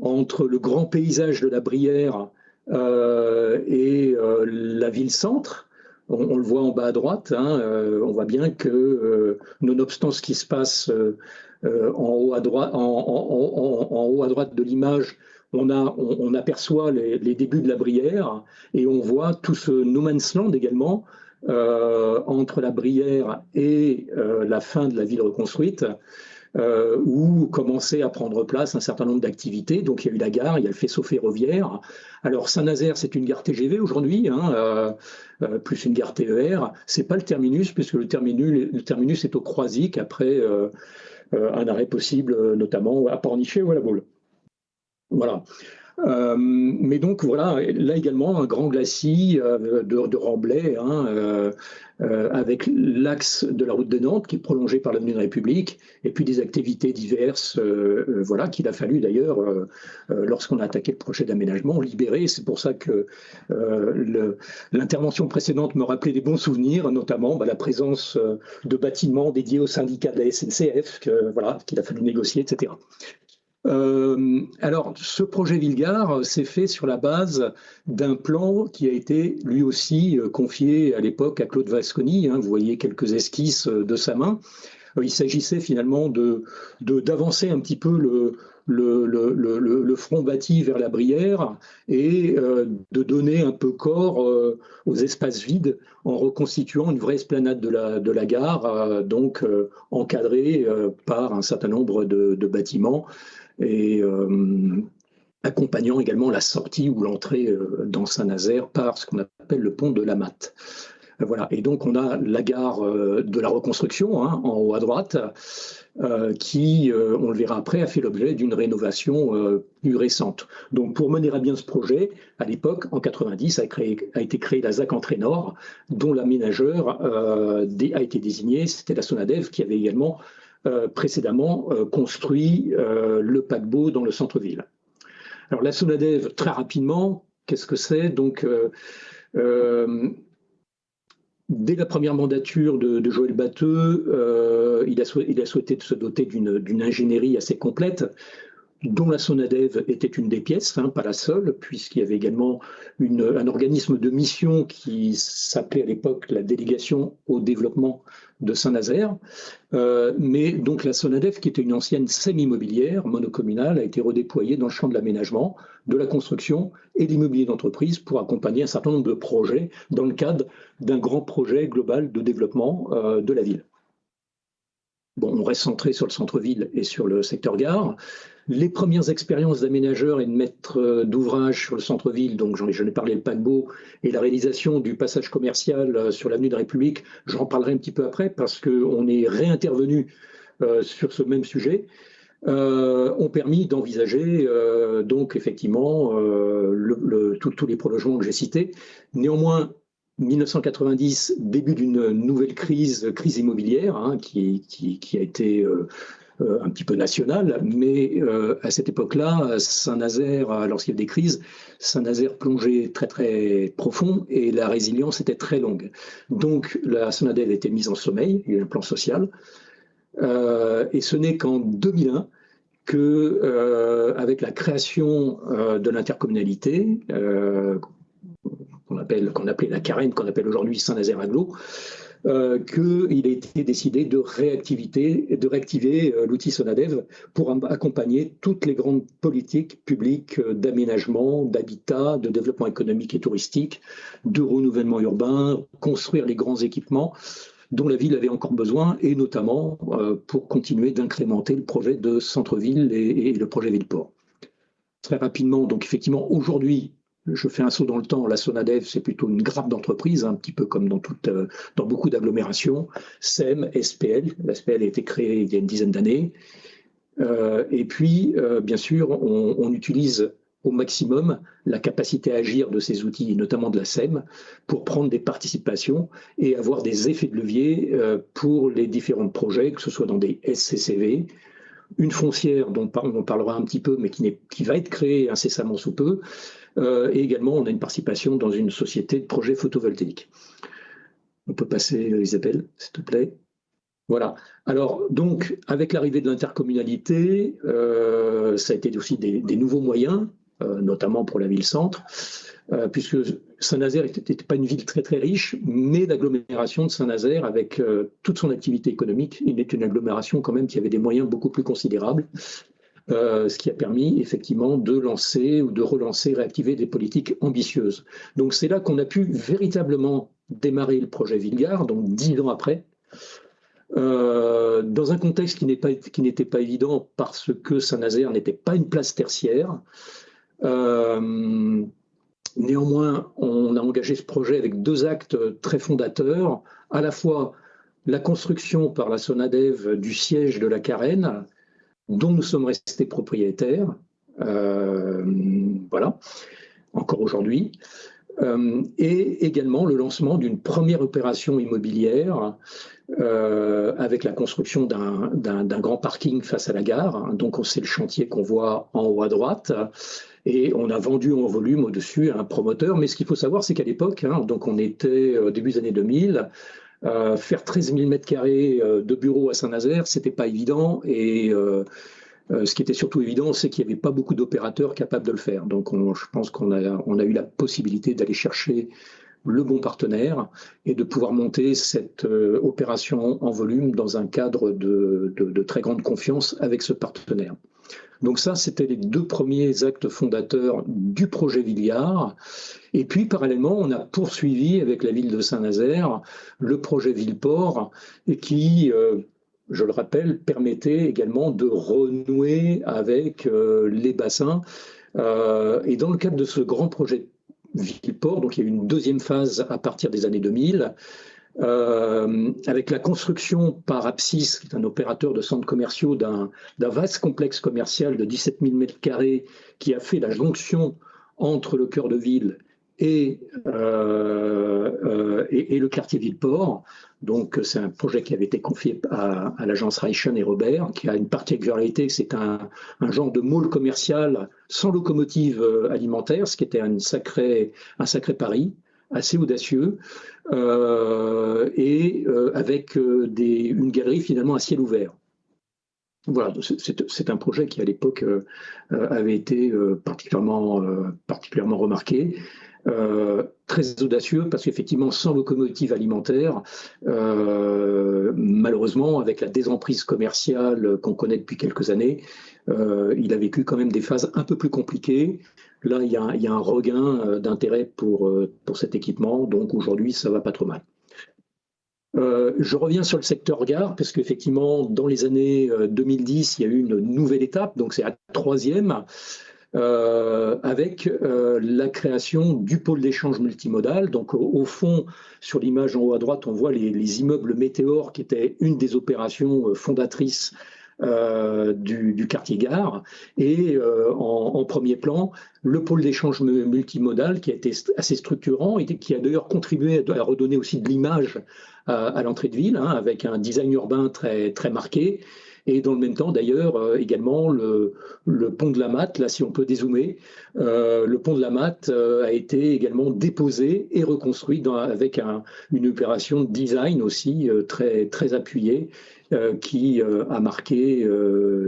entre le grand paysage de la Brière et la ville-centre. On le voit en bas à droite, hein, on voit bien que, nonobstant ce qui se passe en haut à droite de l'image, on aperçoit les débuts de la Brière et on voit tout ce no man's land également entre la Brière et la fin de la ville reconstruite, où commençait à prendre place un certain nombre d'activités. Donc il y a eu la gare, il y a le faisceau ferroviaire. Alors Saint-Nazaire, c'est une gare TGV aujourd'hui, hein, plus une gare TER. C'est pas le terminus, puisque le terminus est au Croisic, après un arrêt possible, notamment à Pornichet ou à La Baule. Voilà. Mais donc voilà, là également un grand glacis de remblai, avec l'axe de la route de Nantes qui est prolongé par l'avenue de la République, et puis des activités diverses, voilà, qu'il a fallu d'ailleurs, lorsqu'on a attaqué le projet d'aménagement, libérer. C'est pour ça que l'intervention précédente me rappelait des bons souvenirs, notamment la présence de bâtiments dédiés au syndicat de la SNCF, voilà, qu'il a fallu négocier, etc. Alors, ce projet Villegard s'est fait sur la base d'un plan qui a été lui aussi confié à l'époque à Claude Vasconi. Vous voyez quelques esquisses de sa main. Il s'agissait finalement d'avancer un petit peu le front bâti vers la Brière et de donner un peu corps aux espaces vides en reconstituant une vraie esplanade de la gare, donc encadrée par un certain nombre de bâtiments, et accompagnant également la sortie ou l'entrée dans Saint-Nazaire par ce qu'on appelle le pont de la Matte. Voilà. Et donc on a la gare de la reconstruction, en haut à droite, qui, on le verra après, a fait l'objet d'une rénovation plus récente. Donc pour mener à bien ce projet, à l'époque, en 90, a été créée la ZAC Entrée Nord, dont l'aménageur a été désigné, c'était la Sonadev, qui avait également précédemment construit le paquebot dans le centre-ville. Alors la Sonadev, très rapidement, qu'est-ce que c'est? Donc dès la première mandature de Joël Batteux, il a souhaité se doter d'une ingénierie assez complète, dont la Sonadev était une des pièces, pas la seule, puisqu'il y avait également un organisme de mission qui s'appelait à l'époque la délégation au développement de Saint-Nazaire. Mais donc la Sonadev, qui était une ancienne SEM immobilière monocommunale, a été redéployée dans le champ de l'aménagement, de la construction et de l'immobilier d'entreprise pour accompagner un certain nombre de projets dans le cadre d'un grand projet global de développement de la ville. Bon, on reste centré sur le centre-ville et sur le secteur gare. Les premières expériences d'aménageurs et de maîtres d'ouvrage sur le centre-ville, donc j'en ai parlé, le paquebot, et la réalisation du passage commercial sur l'avenue de la République, j'en parlerai un petit peu après parce qu'on est réintervenu sur ce même sujet, ont permis d'envisager donc effectivement tous les prolongements que j'ai cités. Néanmoins, 1990, début d'une nouvelle crise immobilière qui a été un petit peu nationale, mais à cette époque-là, Saint-Nazaire, lorsqu'il y a des crises, Saint-Nazaire plongeait très très profond et la résilience était très longue. Donc la Sonadev a été mise en sommeil, il y a eu un plan social, et ce n'est qu'en 2001 que, avec la création de l'intercommunalité, qu'on appelait la Carène, qu'on appelle aujourd'hui Saint-Nazaire Agglo, qu'il a été décidé de réactiver l'outil Sonadev pour accompagner toutes les grandes politiques publiques d'aménagement, d'habitat, de développement économique et touristique, de renouvellement urbain, construire les grands équipements dont la ville avait encore besoin, et notamment pour continuer d'incrémenter le projet de centre-ville et le projet ville-port. Très rapidement, donc effectivement, aujourd'hui, je fais un saut dans le temps, la Sonadev, c'est plutôt une grappe d'entreprise, un petit peu comme dans beaucoup d'agglomérations. SEM, SPL, la SPL a été créée il y a une dizaine d'années. Et puis, bien sûr, on utilise au maximum la capacité à agir de ces outils, et notamment de la SEM, pour prendre des participations et avoir des effets de levier pour les différents projets, que ce soit dans des SCCV, une foncière dont on parlera un petit peu, mais qui va être créée incessamment sous peu, et également on a une participation dans une société de projets photovoltaïques. On peut passer, Isabelle, s'il te plaît. Voilà. Alors, donc, avec l'arrivée de l'intercommunalité, ça a été aussi des nouveaux moyens, notamment pour la ville-centre, puisque Saint-Nazaire n'était pas une ville très très riche, mais l'agglomération de Saint-Nazaire, avec toute son activité économique, il est une agglomération quand même qui avait des moyens beaucoup plus considérables, ce qui a permis effectivement de lancer ou de relancer, réactiver des politiques ambitieuses. Donc c'est là qu'on a pu véritablement démarrer le projet Villegard, donc 10 ans après, dans un contexte qui n'était pas évident parce que Saint-Nazaire n'était pas une place tertiaire. Néanmoins, on a engagé ce projet avec deux actes très fondateurs, à la fois la construction par la Sonadev du siège de la Carène, dont nous sommes restés propriétaires, Voilà, encore aujourd'hui. Et également le lancement d'une première opération immobilière avec la construction d'un grand parking face à la gare. Donc c'est le chantier qu'on voit en haut à droite. Et on a vendu en volume au-dessus à un promoteur. Mais ce qu'il faut savoir, c'est qu'à l'époque, donc on était début des années 2000, faire 13 000 mètres carrés de bureaux à Saint-Nazaire, c'était pas évident. Et ce qui était surtout évident, c'est qu'il n'y avait pas beaucoup d'opérateurs capables de le faire. Donc je pense qu'on a eu la possibilité d'aller chercher le bon partenaire et de pouvoir monter cette opération en volume dans un cadre de très grande confiance avec ce partenaire. Donc ça, c'était les 2 premiers actes fondateurs du projet Villegard. Et puis, parallèlement, on a poursuivi avec la ville de Saint-Nazaire le projet Villeport, qui, je le rappelle, permettait également de renouer avec les bassins. Et dans le cadre de ce grand projet Villeport, donc il y a eu une deuxième phase à partir des années 2000, avec la construction par Apsis, qui est un opérateur de centres commerciaux, d'un vaste complexe commercial de 17 000 m² qui a fait la jonction entre le cœur de ville et le quartier Villeport. Donc c'est un projet qui avait été confié à l'agence Reichen et Robert, qui a une particularité, c'est un genre de mall commercial sans locomotive alimentaire, ce qui était un sacré pari, assez audacieux, avec une galerie finalement à ciel ouvert. Voilà, c'est un projet qui à l'époque avait été particulièrement remarqué. Très audacieux parce qu'effectivement sans locomotive alimentaire, malheureusement avec la désemprise commerciale qu'on connaît depuis quelques années, il a vécu quand même des phases un peu plus compliquées. Là il y a un regain d'intérêt pour cet équipement, donc aujourd'hui ça va pas trop mal. Je reviens sur le secteur gare parce qu'effectivement dans les années 2010 il y a eu une nouvelle étape, donc c'est la 3e. Avec la création du pôle d'échange multimodal. Donc au fond, sur l'image en haut à droite, on voit les immeubles Météor qui étaient une des opérations fondatrices du quartier gare. Et en premier plan, le pôle d'échange multimodal qui a été assez structurant et qui a d'ailleurs contribué à redonner aussi de l'image à l'entrée de ville, avec un design urbain très, très marqué. Et dans le même temps, d'ailleurs, également, le pont de la Matte, là, si on peut dézoomer, le pont de la Matte a été également déposé et reconstruit avec une opération de design aussi très, très appuyée qui a marqué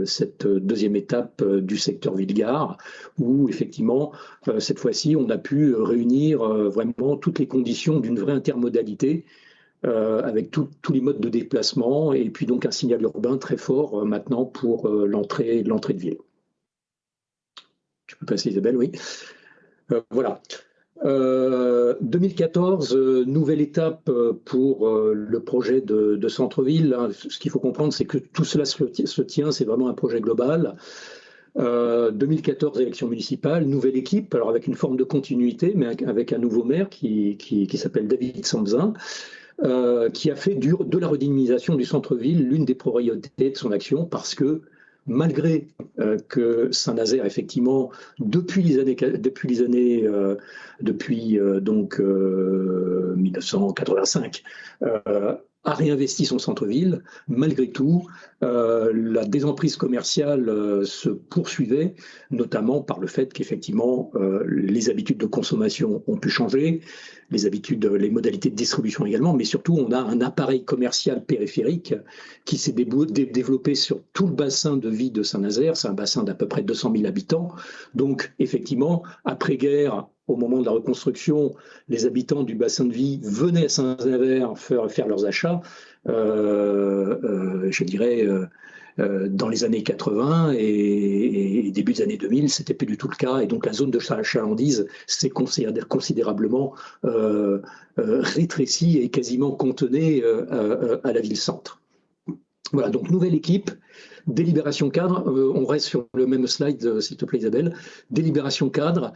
cette deuxième étape du secteur Ville-Gare, où effectivement, cette fois-ci, on a pu réunir vraiment toutes les conditions d'une vraie intermodalité avec tous les modes de déplacement et puis donc un signal urbain très fort maintenant pour l'entrée de ville. Tu peux passer Isabelle, oui. Voilà. 2014, nouvelle étape pour le projet de centre-ville. Ce qu'il faut comprendre, c'est que tout cela se tient, c'est vraiment un projet global. 2014, élection municipale, nouvelle équipe, alors avec une forme de continuité, mais avec un nouveau maire qui s'appelle David Sanzin. Qui a fait de la redynamisation du centre-ville l'une des priorités de son action parce que malgré que Saint-Nazaire, effectivement, depuis 1985, a réinvesti son centre-ville, malgré tout, la désemprise commerciale se poursuivait, notamment par le fait qu'effectivement, les habitudes de consommation ont pu changer, les modalités de distribution également, mais surtout, on a un appareil commercial périphérique qui s'est développé sur tout le bassin de vie de Saint-Nazaire. C'est un bassin d'à peu près 200 000 habitants. Donc, effectivement, après-guerre, au moment de la reconstruction, les habitants du bassin de vie venaient à Saint-Nazaire faire leurs achats, je dirais, dans les années 80 et début des années 2000, c'était plus du tout le cas. Et donc la zone de chalandise s'est considérablement rétrécie et quasiment cantonnée à la ville-centre. Voilà, donc nouvelle équipe, délibération cadre, on reste sur le même slide, s'il te plaît Isabelle, délibération cadre,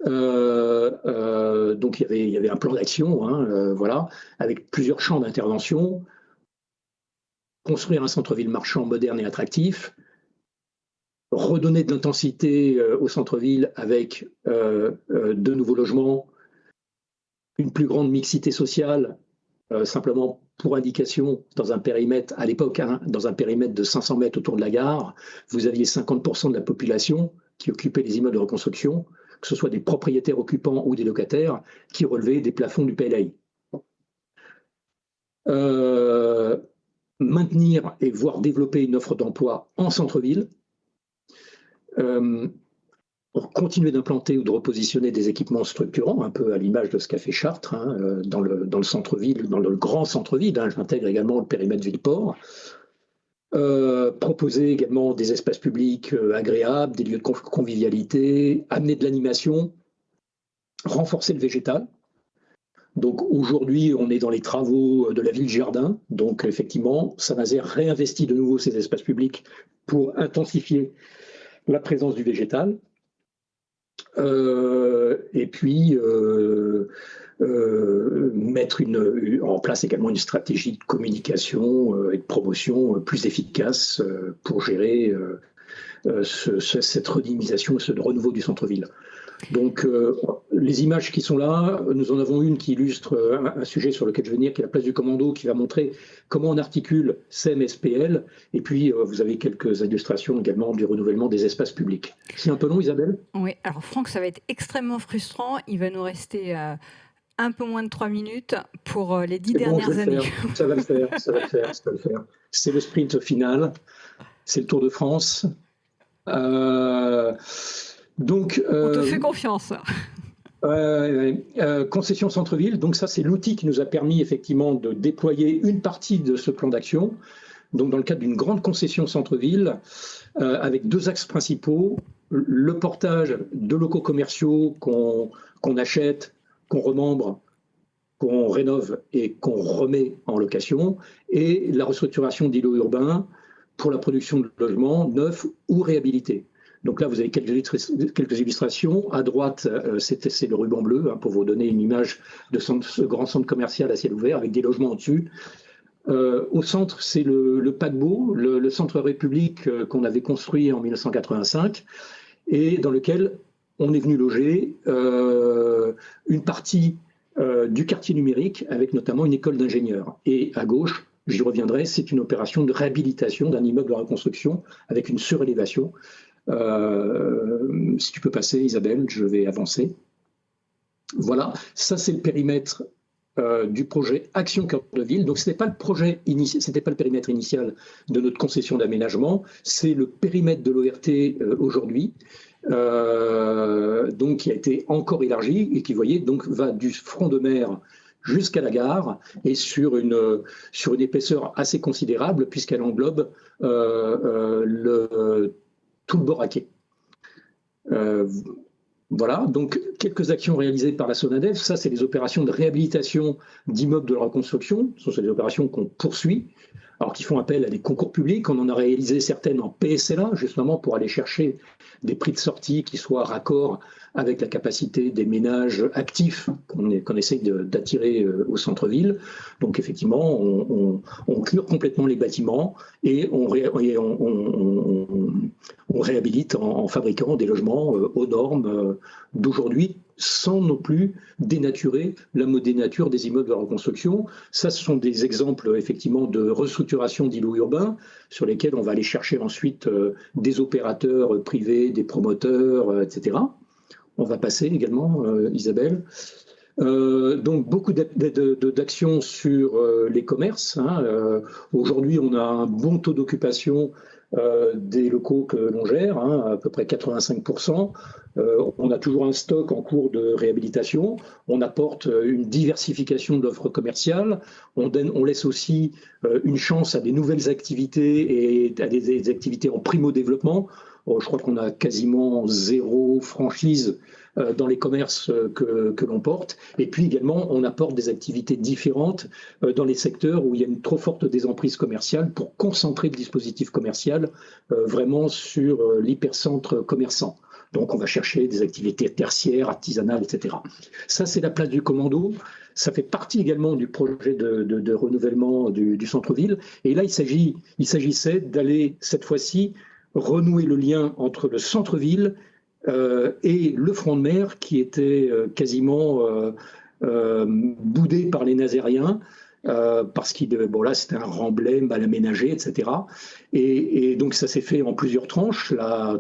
donc il y avait un plan d'action, voilà, avec plusieurs champs d'intervention, construire un centre-ville marchand moderne et attractif, redonner de l'intensité au centre-ville avec de nouveaux logements, une plus grande mixité sociale, simplement pour indication, dans un périmètre, à l'époque, hein, dans un périmètre de 500 mètres autour de la gare, vous aviez 50% de la population qui occupait les immeubles de reconstruction, que ce soit des propriétaires occupants ou des locataires, qui relevaient des plafonds du PLAI. Maintenir et voire développer une offre d'emploi en centre-ville, pour continuer d'implanter ou de repositionner des équipements structurants, un peu à l'image de ce qu'a fait Chartres, hein, dans le centre-ville, dans le grand centre-ville, hein, j'intègre également le périmètre Villeport. Proposer également des espaces publics agréables, des lieux de convivialité, amener de l'animation, renforcer le végétal. Donc aujourd'hui, on est dans les travaux de la ville Jardin. Donc effectivement, Saint-Nazaire réinvestit de nouveau ces espaces publics pour intensifier la présence du végétal. Et puis mettre en place également une stratégie de communication et de promotion plus efficace pour gérer cette redynamisation, ce renouveau du centre-ville. Donc les images qui sont là, nous en avons une qui illustre un sujet sur lequel je vais venir, qui est la place du commando, qui va montrer comment on articule SEM, SPL, et puis vous avez quelques illustrations également du renouvellement des espaces publics. C'est un peu long, Isabelle ? Oui, alors Franck, ça va être extrêmement frustrant. Il va nous rester un peu moins de 3 minutes pour les 10 dernières années. Ça va le faire. C'est le sprint final, c'est le Tour de France. Donc, on te fait confiance. Concession centre-ville, donc ça c'est l'outil qui nous a permis effectivement de déployer une partie de ce plan d'action. Donc dans le cadre d'une grande concession centre-ville, avec 2 axes principaux, le portage de locaux commerciaux qu'on achète, qu'on remembre, qu'on rénove et qu'on remet en location, et la restructuration d'îlots urbains pour la production de logements neufs ou réhabilités. Donc là, vous avez quelques illustrations. À droite, c'est le ruban bleu, hein, pour vous donner une image de ce grand centre commercial à ciel ouvert avec des logements au-dessus. Au centre, c'est le paquebot, le centre République qu'on avait construit en 1985 et dans lequel on est venu loger une partie du quartier numérique avec notamment une école d'ingénieurs. Et à gauche, j'y reviendrai, c'est une opération de réhabilitation d'un immeuble de reconstruction avec une surélévation. Si tu peux passer, Isabelle, je vais avancer. Voilà, ça c'est le périmètre du projet Action Cœur de Ville. Donc ce n'était pas le projet initial, c'était pas le périmètre initial de notre concession d'aménagement, c'est le périmètre de l'ORT aujourd'hui, donc qui a été encore élargi et qui, vous voyez, donc va du front de mer jusqu'à la gare et sur une épaisseur assez considérable puisqu'elle englobe tout le bord à quai. Voilà, donc quelques actions réalisées par la Sonadef. Ça, c'est les opérations de réhabilitation d'immeubles de reconstruction. Ce sont des opérations qu'on poursuit, alors qui font appel à des concours publics. On en a réalisé certaines en PSLA, justement pour aller chercher des prix de sortie qui soient raccords avec la capacité des ménages actifs qu'on essaye d'attirer au centre-ville. Donc effectivement, on cure complètement les bâtiments et on réhabilite en fabriquant des logements aux normes d'aujourd'hui, sans non plus dénaturer la modénature des immeubles de reconstruction. Ça, ce sont des exemples effectivement de restructuration d'îlots urbains sur lesquels on va aller chercher ensuite des opérateurs privés, des promoteurs, etc. On va passer également, Isabelle. Donc beaucoup d'actions sur les commerces. Hein. Aujourd'hui, on a un bon taux d'occupation des locaux que l'on gère, hein, à peu près 85%. On a toujours un stock en cours de réhabilitation. On apporte une diversification de l'offre commerciale. On laisse aussi une chance à des nouvelles activités et à des activités en primo-développement. Je crois qu'on a quasiment 0 franchise dans les commerces que l'on porte. Et puis également, on apporte des activités différentes dans les secteurs où il y a une trop forte désemprise commerciale pour concentrer le dispositif commercial vraiment sur l'hypercentre commerçant. Donc on va chercher des activités tertiaires, artisanales, etc. Ça, c'est la place du commando. Ça fait partie également du projet de renouvellement du centre-ville. Et là, il s'agissait d'aller cette fois-ci renouer le lien entre le centre-ville et le front de mer qui était quasiment boudé par les Nazériens. Parce qu'il bon là c'était un remblai mal aménagé, etc. Et donc ça s'est fait en plusieurs tranches,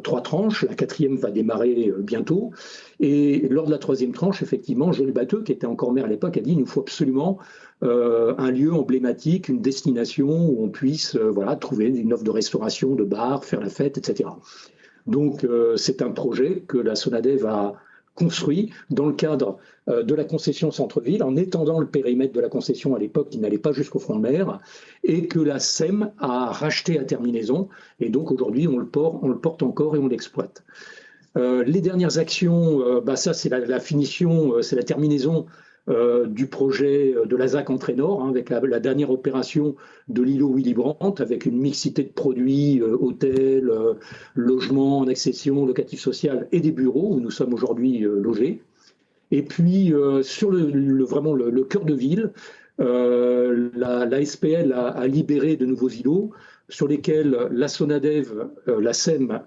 3 tranches, la 4e va démarrer bientôt. Et lors de la 3e tranche, effectivement, Joël Batteux, qui était encore maire à l'époque, a dit il nous faut absolument un lieu emblématique, une destination où on puisse voilà, trouver une offre de restauration, de bar, faire la fête, etc. Donc c'est un projet que la Sonadev a construit dans le cadre de la concession centre-ville, en étendant le périmètre de la concession à l'époque qui n'allait pas jusqu'au front de mer, et que la SEM a racheté à terminaison, et donc aujourd'hui on le porte encore et on l'exploite. Les dernières actions, ça c'est la finition, c'est la terminaison du projet de la ZAC Entrée-Nord, hein, avec la dernière opération de l'îlot Willy Brandt, avec une mixité de produits, hôtels, logements en accession, locatif social et des bureaux où nous sommes aujourd'hui logés. Et puis sur vraiment le cœur de ville, la SPL a libéré de nouveaux îlots sur lesquels la Sonadev, la SEM,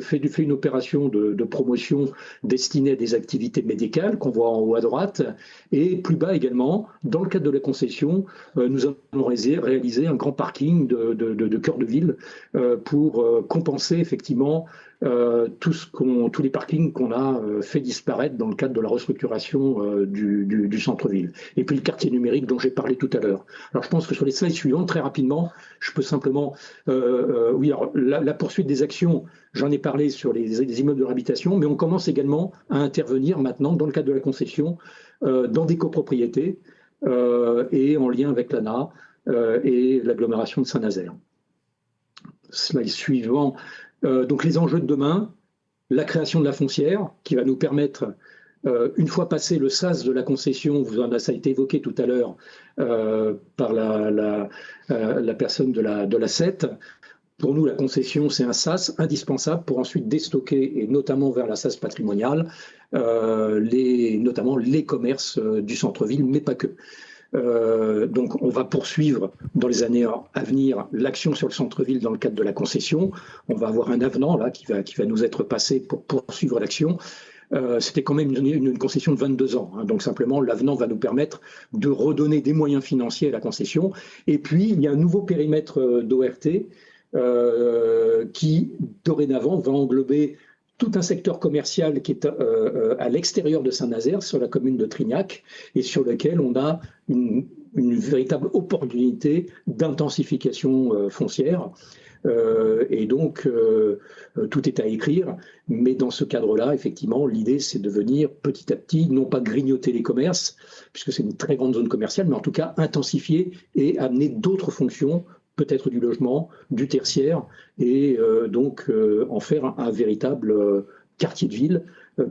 fait une opération de promotion destinée à des activités médicales qu'on voit en haut à droite. Et plus bas également, dans le cadre de la concession, nous allons réaliser un grand parking de cœur de ville pour compenser effectivement tous les parkings qu'on a fait disparaître dans le cadre de la restructuration du centre-ville. Et puis le quartier numérique dont j'ai parlé tout à l'heure. Alors je pense que sur les slides suivants, très rapidement, je peux simplement... oui, alors la poursuite des actions, j'en ai parlé sur les immeubles de réhabilitation, mais on commence également à intervenir maintenant dans le cadre de la concession, dans des copropriétés et en lien avec l'ANA et l'agglomération de Saint-Nazaire. Slide suivant. Donc les enjeux de demain, la création de la foncière qui va nous permettre, une fois passé le sas de la concession, ça a été évoqué tout à l'heure par la personne de la CET, pour nous la concession c'est un sas indispensable pour ensuite déstocker, et notamment vers la sas patrimoniale, notamment les commerces du centre-ville, mais pas que. Donc on va poursuivre dans les années à venir l'action sur le centre-ville dans le cadre de la concession. On va avoir un avenant là qui va nous être passé pour poursuivre l'action. C'était quand même une concession de 22 ans. Hein, donc simplement l'avenant va nous permettre de redonner des moyens financiers à la concession. Et puis il y a un nouveau périmètre d'ORT qui dorénavant va englober tout un secteur commercial qui est à l'extérieur de Saint-Nazaire, sur la commune de Trignac, et sur lequel on a une véritable opportunité d'intensification foncière. Et donc, tout est à écrire, mais dans ce cadre-là, effectivement, l'idée, c'est de venir petit à petit, non pas grignoter les commerces, puisque c'est une très grande zone commerciale, mais en tout cas intensifier et amener d'autres fonctions, peut-être du logement, du tertiaire, et donc en faire un véritable quartier de ville,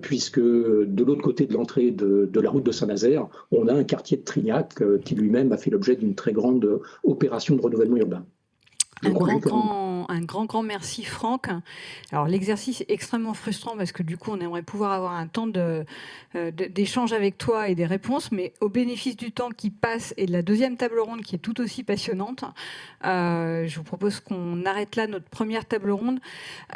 puisque de l'autre côté de l'entrée de la route de Saint-Nazaire, on a un quartier de Trignac qui lui-même a fait l'objet d'une très grande opération de renouvellement urbain. Un grand merci Franck. Alors l'exercice est extrêmement frustrant parce que du coup on aimerait pouvoir avoir un temps d'échange avec toi et des réponses, mais au bénéfice du temps qui passe et de la deuxième table ronde qui est tout aussi passionnante, je vous propose qu'on arrête là notre première table ronde.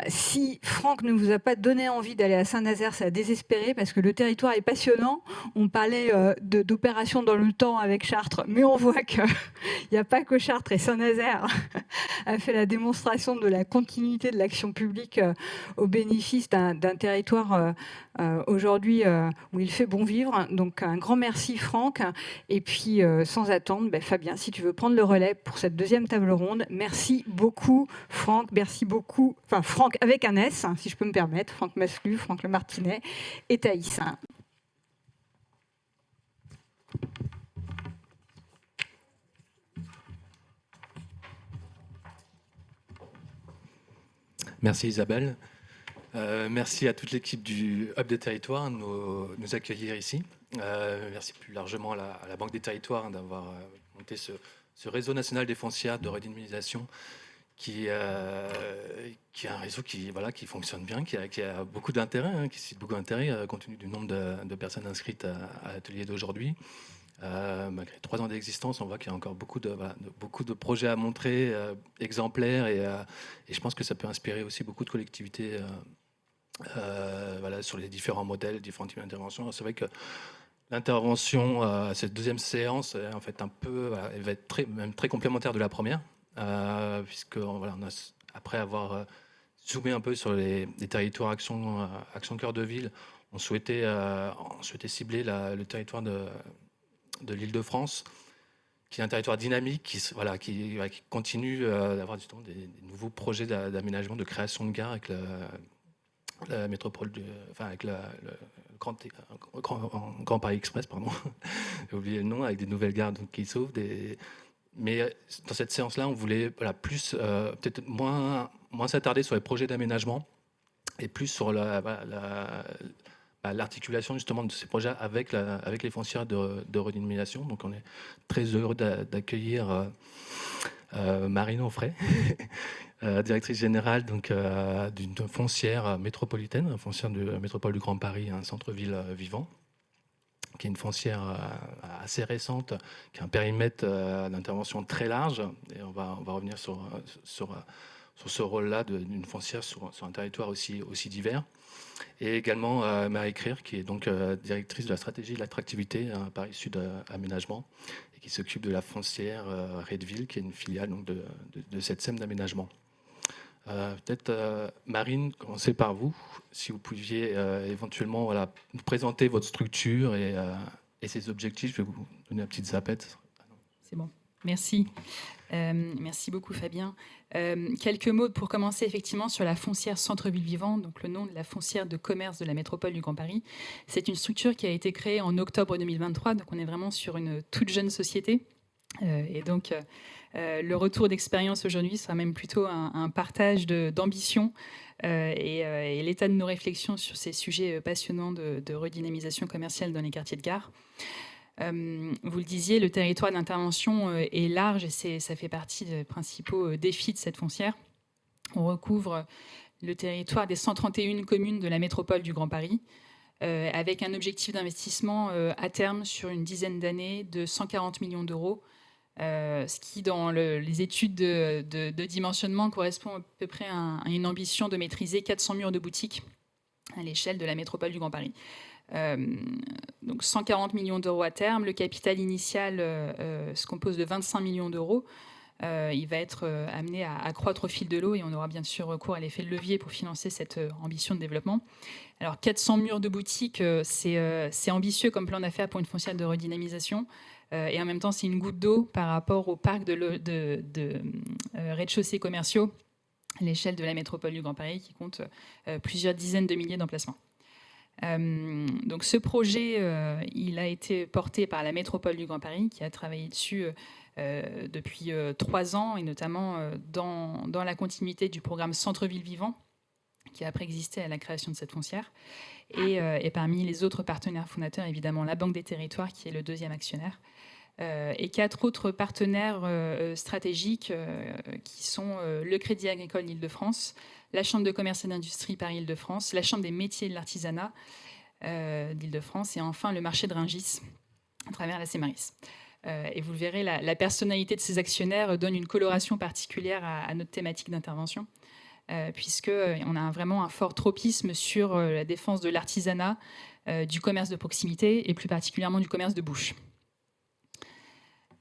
Si Franck ne vous a pas donné envie d'aller à Saint-Nazaire, ça a désespéré parce que le territoire est passionnant. On parlait d'opérations dans le temps avec Chartres, mais on voit qu'il n'y a pas que Chartres et Saint-Nazaire a fait la démonstration de la continuité de l'action publique au bénéfice d'un territoire aujourd'hui où il fait bon vivre. Donc un grand merci Franck. Et puis sans attendre, Fabien, si tu veux prendre le relais pour cette deuxième table ronde. Merci beaucoup Franck, merci beaucoup. Enfin Franck avec un S, si je peux me permettre, Franck Maslu, Franck Le Martinet et Thaïs. Merci Isabelle. Merci à toute l'équipe du Hub des Territoires de nous accueillir ici. Merci plus largement à la Banque des Territoires d'avoir monté ce réseau national des foncières de redynamisation qui est un réseau qui fonctionne bien, qui a beaucoup d'intérêt, qui suscite beaucoup d'intérêt compte tenu du nombre de personnes inscrites à l'atelier d'aujourd'hui. Malgré 3 ans d'existence, on voit qu'il y a encore beaucoup de projets à montrer, exemplaires, et je pense que ça peut inspirer aussi beaucoup de collectivités sur les différents modèles, différents types d'interventions. Alors, c'est vrai que l'intervention à cette deuxième séance est en fait elle va être même très complémentaire de la première, puisque après avoir zoomé un peu sur les territoires action cœur de ville, on souhaitait cibler le territoire de l'Île-de-France, qui est un territoire dynamique, qui continue d'avoir justement des nouveaux projets d'aménagement, de création de gares avec la métropole, avec le Grand Paris Express, pardon, j'ai oublié le nom, avec des nouvelles gares qui s'ouvrent. Mais dans cette séance-là, on voulait plus, peut-être moins s'attarder sur les projets d'aménagement et plus sur l'articulation justement de ces projets avec les foncières de redynamisation. Donc on est très heureux d'accueillir Marine Onfray, directrice générale d'une foncière métropolitaine, foncière de la métropole du Grand Paris, un centre-ville vivant, qui est une foncière assez récente, qui a un périmètre d'intervention très large. Et on va revenir sur ce rôle-là d'une foncière sur un territoire aussi divers. Et également Marie Krier, qui est donc directrice de la stratégie de l'attractivité à Paris Sud Aménagement, et qui s'occupe de la foncière Redville, qui est une filiale donc, de cette SEM d'aménagement. Peut-être, Marine, commencer par vous, si vous pouviez éventuellement nous présenter votre structure et ses objectifs. Je vais vous donner une petite zapette. C'est bon, merci. Merci beaucoup, Fabien. Quelques mots pour commencer effectivement sur la foncière Centre-Ville Vivant, donc le nom de la foncière de commerce de la métropole du Grand Paris. C'est une structure qui a été créée en octobre 2023, donc on est vraiment sur une toute jeune société. Et donc, le retour d'expérience aujourd'hui sera même plutôt un partage d'ambition et l'état de nos réflexions sur ces sujets passionnants de redynamisation commerciale dans les quartiers de gare. Vous le disiez, le territoire d'intervention est large et ça fait partie des principaux défis de cette foncière. On recouvre le territoire des 131 communes de la métropole du Grand Paris, avec un objectif d'investissement à terme sur une dizaine d'années de 140 millions d'euros, ce qui, dans les études de dimensionnement, correspond à peu près à une ambition de maîtriser 400 murs de boutiques à l'échelle de la métropole du Grand Paris. Donc 140 millions d'euros à terme. Le capital initial se compose de 25 millions d'euros. Il va être amené à croître au fil de l'eau et on aura bien sûr recours à l'effet de levier pour financer cette ambition de développement. Alors 400 murs de boutiques, c'est ambitieux comme plan d'affaires pour une foncière de redynamisation. Et en même temps, c'est une goutte d'eau par rapport au parc de rez-de-chaussée commerciaux à l'échelle de la métropole du Grand Paris qui compte plusieurs dizaines de milliers d'emplacements. Donc ce projet, il a été porté par la métropole du Grand Paris qui a travaillé dessus depuis 3 ans et notamment dans la continuité du programme Centre-Ville Vivant qui a préexisté à la création de cette foncière et parmi les autres partenaires fondateurs, évidemment la Banque des Territoires qui est le deuxième actionnaire et 4 autres partenaires stratégiques qui sont le Crédit Agricole Île-de-France, la Chambre de commerce et d'industrie Paris-Île-de-France, la Chambre des métiers et de l'artisanat d'Île-de-France et enfin le marché de Rungis à travers la Cemaris. Et vous le verrez, la personnalité de ces actionnaires donne une coloration particulière à notre thématique d'intervention, puisqu'on a vraiment un fort tropisme sur la défense de l'artisanat, du commerce de proximité et plus particulièrement du commerce de bouche.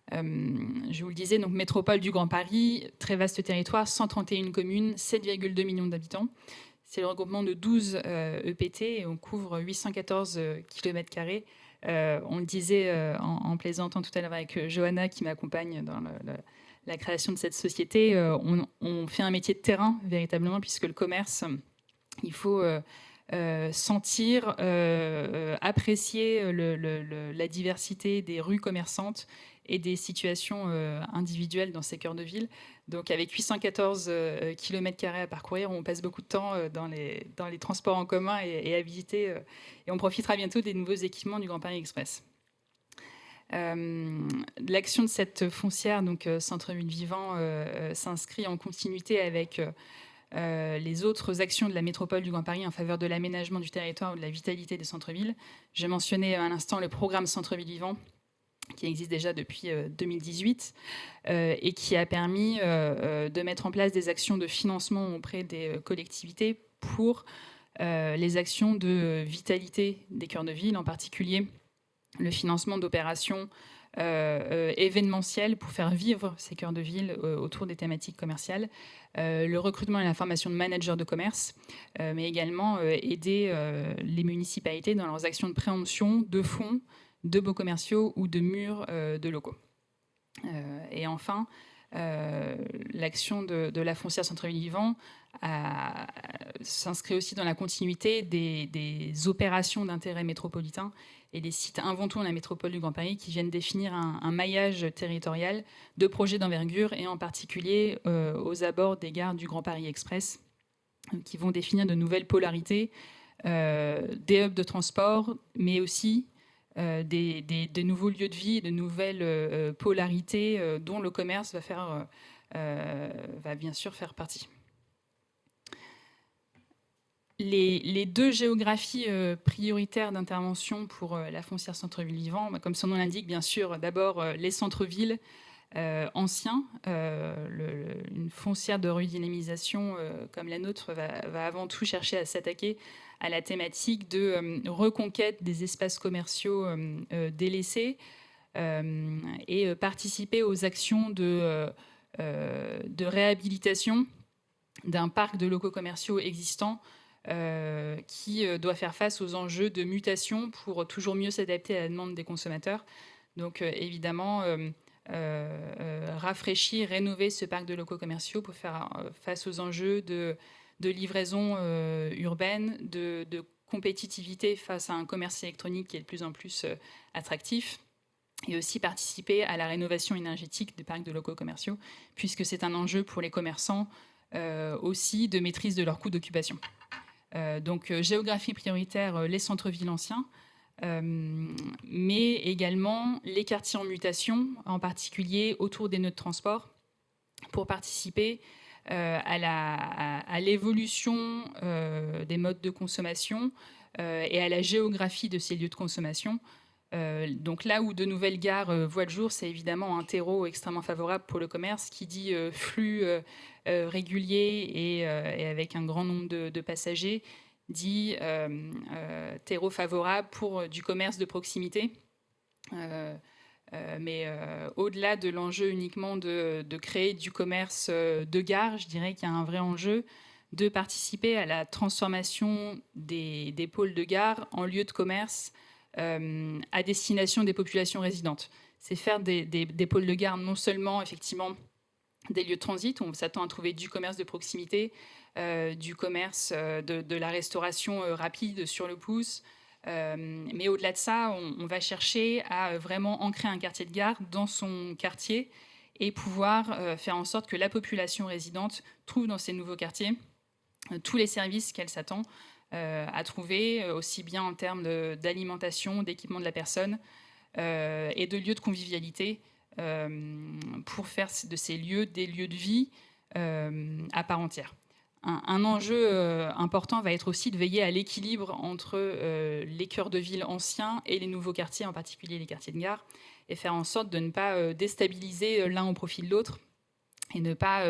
Je vous le disais, donc métropole du Grand Paris, très vaste territoire, 131 communes, 7,2 millions d'habitants. C'est le regroupement de 12 EPT et on couvre 814 km². On le disait en plaisantant tout à l'heure avec Johanna qui m'accompagne dans la création de cette société. On fait un métier de terrain véritablement puisque le commerce, il faut sentir, apprécier la diversité des rues commerçantes et des situations individuelles dans ces cœurs de ville. Donc avec 814 km² à parcourir, on passe beaucoup de temps dans les transports en commun et à visiter. Et on profitera bientôt des nouveaux équipements du Grand Paris Express. L'action de cette foncière, donc Centre-Ville Vivant, s'inscrit en continuité avec les autres actions de la métropole du Grand Paris en faveur de l'aménagement du territoire ou de la vitalité des centres-villes. J'ai mentionné à l'instant le programme Centre-Ville Vivant, qui existe déjà depuis 2018 et qui a permis de mettre en place des actions de financement auprès des collectivités pour les actions de vitalité des cœurs de ville, en particulier le financement d'opérations événementielles pour faire vivre ces cœurs de ville autour des thématiques commerciales, le recrutement et la formation de managers de commerce, mais également aider les municipalités dans leurs actions de préemption de fonds, de baux commerciaux ou de murs de locaux. Et enfin, l'action de la foncière Centre-Ville Vivant s'inscrit aussi dans la continuité des opérations d'intérêt métropolitain et des sites Inventons la métropole du Grand Paris qui viennent définir un maillage territorial de projets d'envergure et en particulier aux abords des gares du Grand Paris Express qui vont définir de nouvelles polarités, des hubs de transport, mais aussi des nouveaux lieux de vie, de nouvelles polarités dont le commerce va bien sûr faire partie. Les deux géographies prioritaires d'intervention pour la foncière Centre-Ville Vivant, comme son nom l'indique, bien sûr, d'abord les centres-villes anciens. Une foncière de redynamisation comme la nôtre va avant tout chercher à s'attaquer à la thématique de reconquête des espaces commerciaux délaissés et participer aux actions de réhabilitation d'un parc de locaux commerciaux existants qui doit faire face aux enjeux de mutation pour toujours mieux s'adapter à la demande des consommateurs. Donc évidemment, rafraîchir, rénover ce parc de locaux commerciaux pour faire face aux enjeux de livraison urbaine, de compétitivité face à un commerce électronique qui est de plus en plus attractif, et aussi participer à la rénovation énergétique des parcs de locaux commerciaux, puisque c'est un enjeu pour les commerçants aussi de maîtrise de leurs coûts d'occupation. Donc géographie prioritaire, les centres-villes anciens, mais également les quartiers en mutation, en particulier autour des nœuds de transport, pour participer à l'évolution des modes de consommation et à la géographie de ces lieux de consommation. Donc là où de nouvelles gares voient le jour, c'est évidemment un terreau extrêmement favorable pour le commerce qui dit flux régulier et avec un grand nombre de passagers, dit terreau favorable pour du commerce de proximité. Mais au-delà de l'enjeu uniquement de créer du commerce de gare, je dirais qu'il y a un vrai enjeu de participer à la transformation des pôles de gare en lieux de commerce à destination des populations résidentes. C'est faire des pôles de gare non seulement effectivement des lieux de transit où on s'attend à trouver du commerce de proximité, du commerce de la restauration rapide sur le pouce, mais au-delà de ça, on va chercher à vraiment ancrer un quartier de gare dans son quartier et pouvoir faire en sorte que la population résidente trouve dans ces nouveaux quartiers tous les services qu'elle s'attend à trouver, aussi bien en termes d'alimentation, d'équipement de la personne et de lieux de convivialité pour faire de ces lieux des lieux de vie à part entière. Un enjeu important va être aussi de veiller à l'équilibre entre les cœurs de ville anciens et les nouveaux quartiers, en particulier les quartiers de gare, et faire en sorte de ne pas déstabiliser l'un au profit de l'autre et ne pas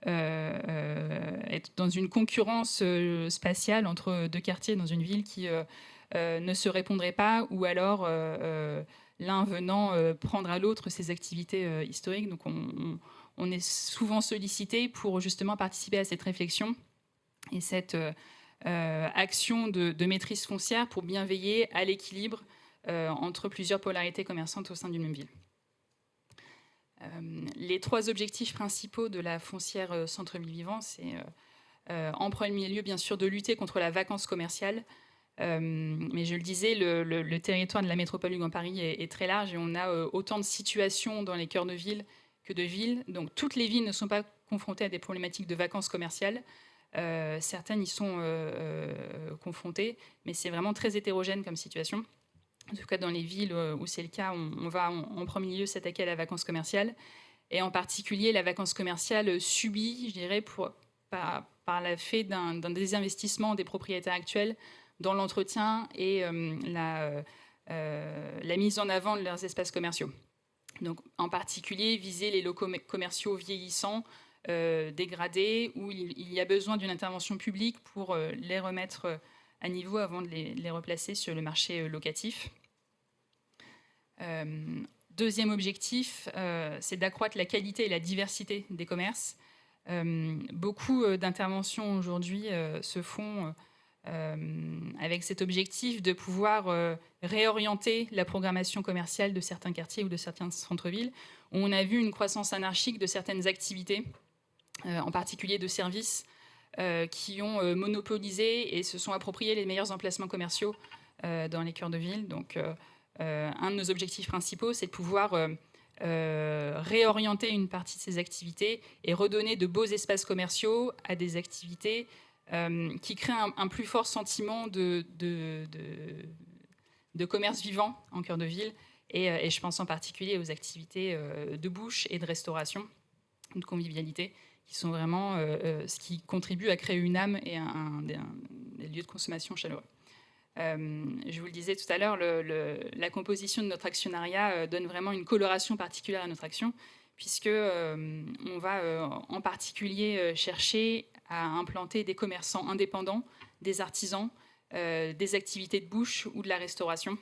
être dans une concurrence spatiale entre deux quartiers dans une ville qui ne se répondraient pas, ou alors l'un venant prendre à l'autre ses activités historiques. Donc on est souvent sollicité pour justement participer à cette réflexion et cette action de maîtrise foncière pour bien veiller à l'équilibre entre plusieurs polarités commerçantes au sein d'une même ville. Les trois objectifs principaux de la foncière Centre-Ville Vivant, c'est en premier lieu, bien sûr, de lutter contre la vacance commerciale. Mais je le disais, le territoire de la métropole du Grand Paris est très large et on a autant de situations dans les cœurs de ville que de villes. Donc toutes les villes ne sont pas confrontées à des problématiques de vacances commerciales. Certaines y sont confrontées, mais c'est vraiment très hétérogène comme situation. En tout cas, dans les villes où c'est le cas, on va en premier lieu s'attaquer à la vacance commerciale, et en particulier la vacance commerciale subie, je dirais, par le fait d'un désinvestissement des propriétaires actuels dans l'entretien et la mise en avant de leurs espaces commerciaux. Donc, en particulier, viser les locaux commerciaux vieillissants, dégradés, où il y a besoin d'une intervention publique pour les remettre à niveau avant de les replacer sur le marché locatif. Deuxième objectif, c'est d'accroître la qualité et la diversité des commerces. Beaucoup d'interventions aujourd'hui se font avec cet objectif de pouvoir réorienter la programmation commerciale de certains quartiers ou de certains centres-villes, où on a vu une croissance anarchique de certaines activités, en particulier de services, qui ont monopolisé et se sont appropriés les meilleurs emplacements commerciaux dans les cœurs de ville. Donc, un de nos objectifs principaux, c'est de pouvoir réorienter une partie de ces activités et redonner de beaux espaces commerciaux à des activités qui créent un plus fort sentiment de commerce vivant en cœur de ville. Et je pense en particulier aux activités de bouche et de restauration, de convivialité, qui sont vraiment ce qui contribue à créer une âme et des lieux de consommation chaleureux. Je vous le disais tout à l'heure, la composition de notre actionnariat donne vraiment une coloration particulière à notre action, puisque on va en particulier chercher à implanter des commerçants indépendants, des artisans, des activités de bouche ou de la restauration.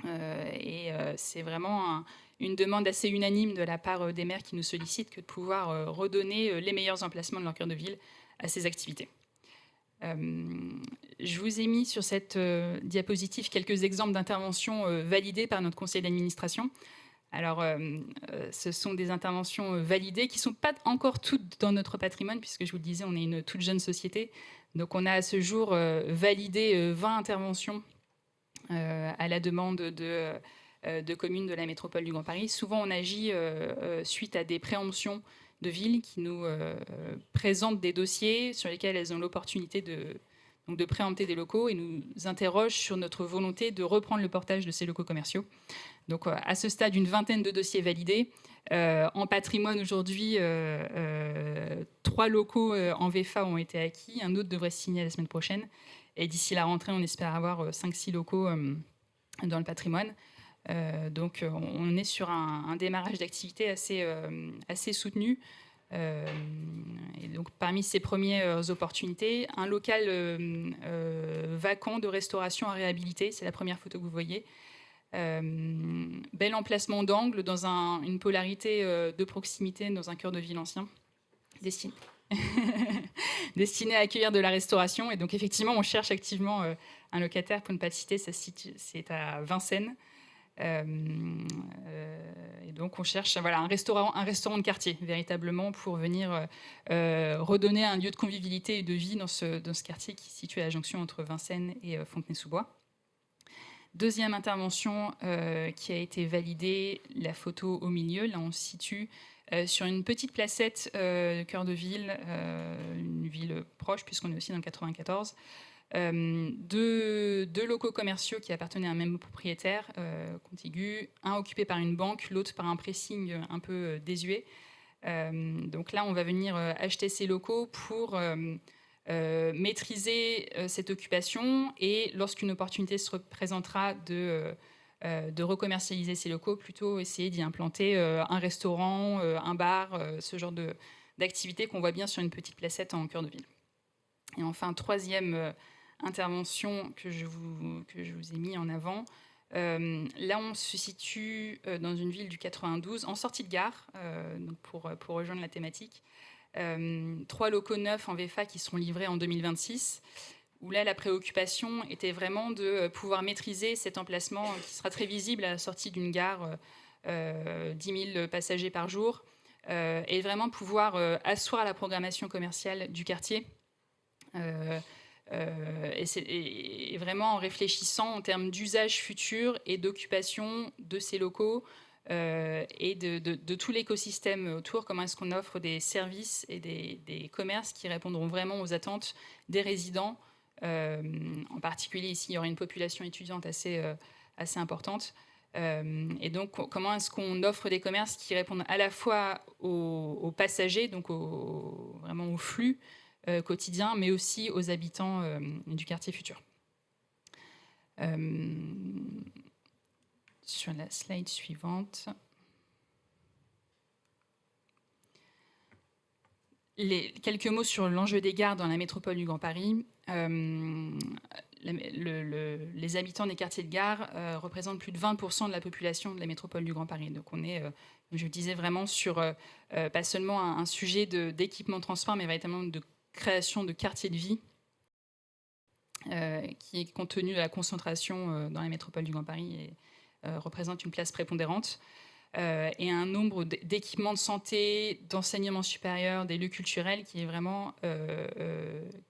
C'est vraiment une demande assez unanime de la part des maires qui nous sollicitent que de pouvoir redonner les meilleurs emplacements de leur cœur de ville à ces activités. Je vous ai mis sur cette diapositive quelques exemples d'interventions validées par notre conseil d'administration. Alors, ce sont des interventions validées qui ne sont pas encore toutes dans notre patrimoine, puisque je vous le disais, on est une toute jeune société. Donc, on a à ce jour validé 20 interventions à la demande de communes de la métropole du Grand Paris. Souvent, on agit suite à des préemptions de villes qui nous présentent des dossiers sur lesquels elles ont l'opportunité de préempter des locaux et nous interrogent sur notre volonté de reprendre le portage de ces locaux commerciaux. Donc, à ce stade, une vingtaine de dossiers validés. En patrimoine, aujourd'hui, 3 locaux en VFA ont été acquis. Un autre devrait se signer la semaine prochaine. Et d'ici la rentrée, on espère avoir 5-6 locaux dans le patrimoine. Donc, on est sur un démarrage d'activité assez soutenu. Et donc, parmi ces premières opportunités, un local vacant de restauration à réhabiliter. C'est la première photo que vous voyez. Bel emplacement d'angle dans une polarité de proximité dans un cœur de ville ancien, destiné à accueillir de la restauration. Et donc effectivement, on cherche activement un locataire, pour ne pas le citer, c'est à Vincennes. Et donc on cherche un restaurant de quartier, véritablement, pour venir redonner un lieu de convivialité et de vie dans ce quartier qui est situé à la jonction entre Vincennes et Fontenay-sous-Bois. Deuxième intervention qui a été validée, la photo au milieu. Là, on se situe sur une petite placette cœur de ville, une ville proche, puisqu'on est aussi dans le 94. Deux locaux commerciaux qui appartenaient à un même propriétaire contigu, un occupé par une banque, l'autre par un pressing un peu désuet. Donc là, on va venir acheter ces locaux pour maîtriser cette occupation et lorsqu'une opportunité se présentera de recommercialiser ces locaux, plutôt essayer d'y implanter un restaurant, un bar, ce genre d'activité qu'on voit bien sur une petite placette en cœur de ville. Et enfin, troisième intervention que je vous ai mis en avant. Là, on se situe dans une ville du 92, en sortie de gare, donc pour rejoindre la thématique. 3 locaux neufs en VFA qui seront livrés en 2026, où là, la préoccupation était vraiment de pouvoir maîtriser cet emplacement qui sera très visible à la sortie d'une gare, 10 000 passagers par jour, et vraiment pouvoir asseoir la programmation commerciale du quartier. Et vraiment en réfléchissant en termes d'usage futur et d'occupation de ces locaux et de tout l'écosystème autour, comment est-ce qu'on offre des services et des commerces qui répondront vraiment aux attentes des résidents. En particulier ici, il y aura une population étudiante assez importante. Et donc, comment est-ce qu'on offre des commerces qui répondent à la fois aux passagers, donc vraiment au flux quotidien, mais aussi aux habitants du quartier futur. sur la slide suivante. Quelques mots sur l'enjeu des gares dans la métropole du Grand Paris. Les habitants des quartiers de gare représentent plus de 20% de la population de la métropole du Grand Paris. Donc on est, comme je le disais, vraiment sur pas seulement un sujet d'équipement de transport, mais véritablement de création de quartiers de vie qui, compte tenu de la concentration dans la métropole du Grand Paris, représente une place prépondérante. Et un nombre d'équipements de santé, d'enseignement supérieur, des lieux culturels qui est vraiment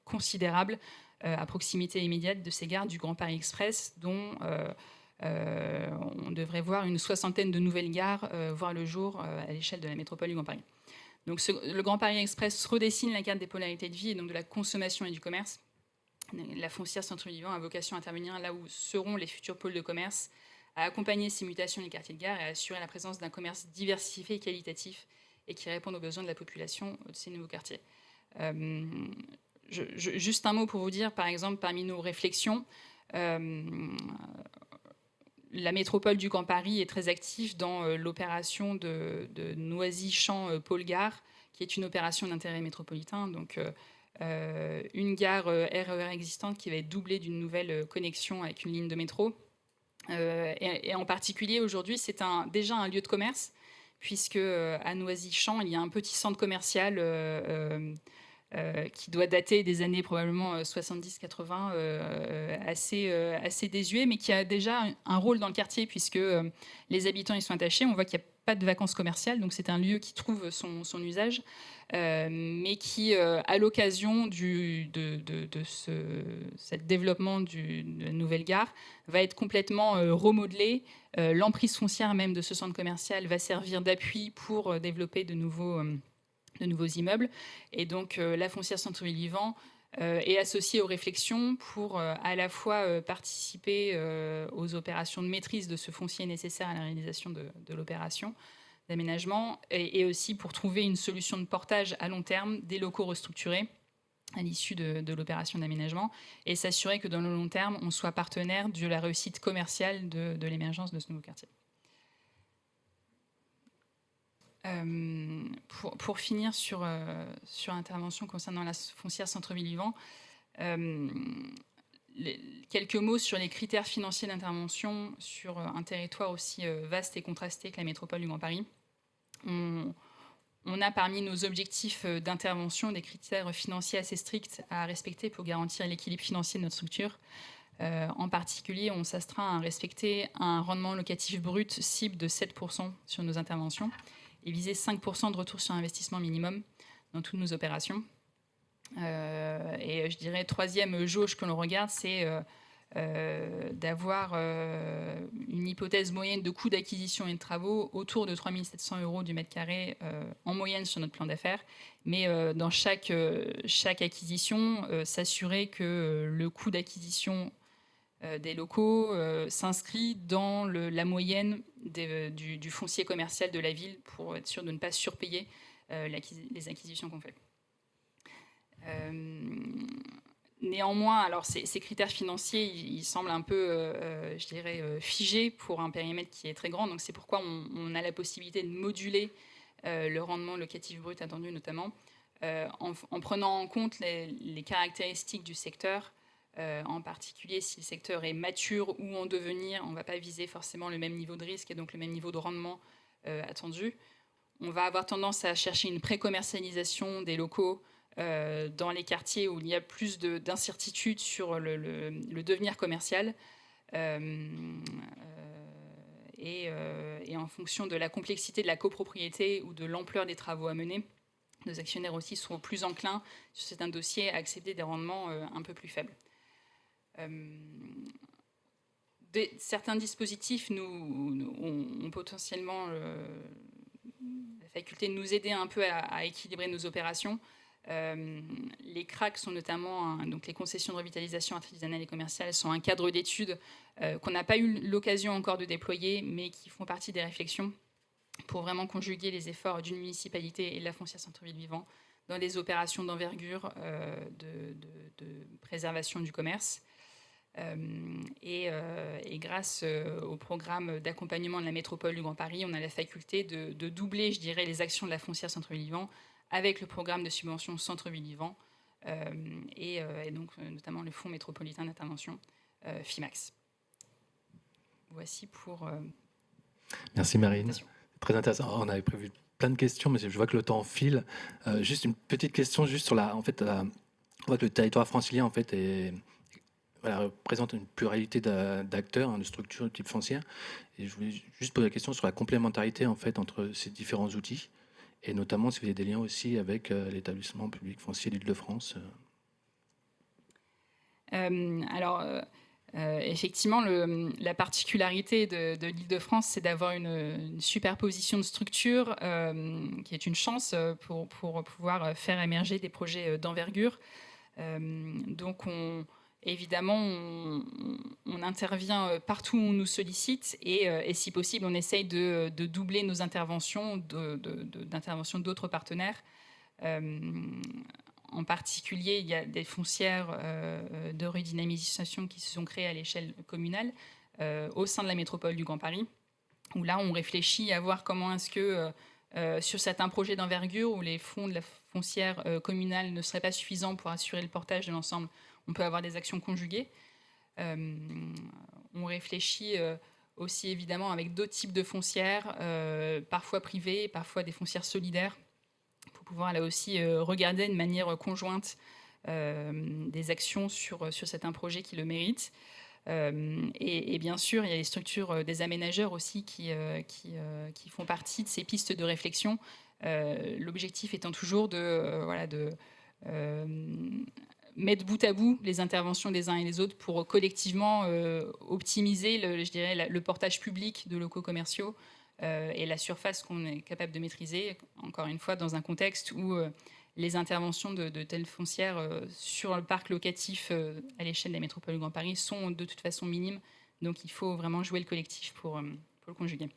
considérable à proximité immédiate de ces gares du Grand Paris Express, dont on devrait voir une 60aine de nouvelles gares voir le jour à l'échelle de la métropole du Grand Paris. Donc le Grand Paris Express redessine la carte des polarités de vie et donc de la consommation et du commerce. La foncière centre-ville vivant a vocation à intervenir là où seront les futurs pôles de commerce, à accompagner ces mutations des quartiers de gare et à assurer la présence d'un commerce diversifié et qualitatif et qui réponde aux besoins de la population de ces nouveaux quartiers. Juste un mot pour vous dire, par exemple, parmi nos réflexions, la métropole du Grand Paris est très active dans l'opération de Noisy-Champs Pôle Gare, qui est une opération d'intérêt métropolitain, donc une gare RER existante qui va être doublée d'une nouvelle connexion avec une ligne de métro. Et en particulier, aujourd'hui, c'est déjà un lieu de commerce, puisque à Noisy-Champs, il y a un petit centre commercial qui doit dater des années probablement 70-80, assez désuet, mais qui a déjà un rôle dans le quartier, puisque les habitants y sont attachés. On voit qu'il n'y a pas de vacances commerciales, donc c'est un lieu qui trouve son usage, mais qui, à l'occasion de ce développement de la nouvelle gare, va être complètement remodelé. L'emprise foncière même de ce centre commercial va servir d'appui pour développer de nouveaux immeubles. Et donc, la foncière centre-ville vivant est associée aux réflexions pour à la fois participer aux opérations de maîtrise de ce foncier nécessaire à la réalisation de l'opération d'aménagement et aussi pour trouver une solution de portage à long terme des locaux restructurés à l'issue de l'opération d'aménagement et s'assurer que dans le long terme, on soit partenaire de la réussite commerciale de l'émergence de ce nouveau quartier. Pour finir sur l'intervention concernant la foncière centre-ville vivant, quelques mots sur les critères financiers d'intervention sur un territoire aussi vaste et contrasté que la métropole du Grand Paris. On a parmi nos objectifs d'intervention des critères financiers assez stricts à respecter pour garantir l'équilibre financier de notre structure. En particulier, on s'astreint à respecter un rendement locatif brut cible de 7% sur nos interventions et viser 5% de retour sur investissement minimum dans toutes nos opérations. Et je dirais, troisième jauge que l'on regarde, c'est d'avoir une hypothèse moyenne de coût d'acquisition et de travaux autour de 3 700 € du mètre carré en moyenne sur notre plan d'affaires. Mais dans chaque acquisition, s'assurer que le coût d'acquisition des locaux s'inscrit dans la moyenne du foncier commercial de la ville pour être sûr de ne pas surpayer les acquisitions qu'on fait. Néanmoins, alors ces critères financiers, ils semblent un peu, je dirais, figés pour un périmètre qui est très grand. Donc c'est pourquoi on a la possibilité de moduler le rendement locatif brut attendu, notamment en prenant en compte les caractéristiques du secteur. En particulier, si le secteur est mature ou en devenir, on ne va pas viser forcément le même niveau de risque et donc le même niveau de rendement attendu. On va avoir tendance à chercher une pré-commercialisation des locaux dans les quartiers où il y a plus d'incertitudes sur le devenir commercial. Et en fonction de la complexité de la copropriété ou de l'ampleur des travaux à mener, nos actionnaires aussi seront plus enclins sur certains dossiers à accepter des rendements un peu plus faibles. Certains dispositifs ont potentiellement la faculté de nous aider un peu à équilibrer nos opérations. Les CRAC sont notamment, donc les concessions de revitalisation artisanale et commerciale, sont un cadre d'études qu'on n'a pas eu l'occasion encore de déployer, mais qui font partie des réflexions pour vraiment conjuguer les efforts d'une municipalité et de la foncière centre-ville vivant dans des opérations d'envergure de préservation du commerce. Et grâce au programme d'accompagnement de la métropole du Grand Paris, on a la faculté de doubler, je dirais, les actions de la foncière Centre-Ville Vivant avec le programme de subvention Centre-Ville Vivant et donc notamment le Fonds métropolitain d'intervention FIMAX. Voici pour... Merci Marine. Très intéressant. On avait prévu plein de questions, mais je vois que le temps file. Juste une petite question juste sur on voit que le territoire francilien en fait représente une pluralité d'acteurs, de structures de type foncière. Et je voulais juste poser la question sur la complémentarité en fait entre ces différents outils, et notamment si vous avez des liens aussi avec l'établissement public foncier d'Île-de-France. Effectivement, la particularité de l'Île-de-France, c'est d'avoir une superposition de structures qui est une chance pour pouvoir faire émerger des projets d'envergure. Donc, évidemment, on intervient partout où on nous sollicite et si possible, on essaye de doubler nos interventions d'intervention d'autres partenaires. En particulier, il y a des foncières de redynamisation qui se sont créées à l'échelle communale au sein de la métropole du Grand Paris, où là, on réfléchit à voir comment est-ce que sur certains projets d'envergure où les fonds de la foncière communale ne seraient pas suffisants pour assurer le portage de l'ensemble, on peut avoir des actions conjuguées. On réfléchit aussi évidemment avec d'autres types de foncières, parfois privées, parfois des foncières solidaires, pour pouvoir là aussi regarder de manière conjointe des actions sur certains projets qui le méritent. Et bien sûr, il y a les structures des aménageurs aussi qui font partie de ces pistes de réflexion. L'objectif étant toujours de mettre bout à bout les interventions des uns et des autres pour collectivement optimiser le portage public de locaux commerciaux et la surface qu'on est capable de maîtriser, encore une fois, dans un contexte où les interventions de telles foncières sur le parc locatif à l'échelle de la métropole du Grand Paris sont de toute façon minimes. Donc il faut vraiment jouer le collectif pour le conjuguer.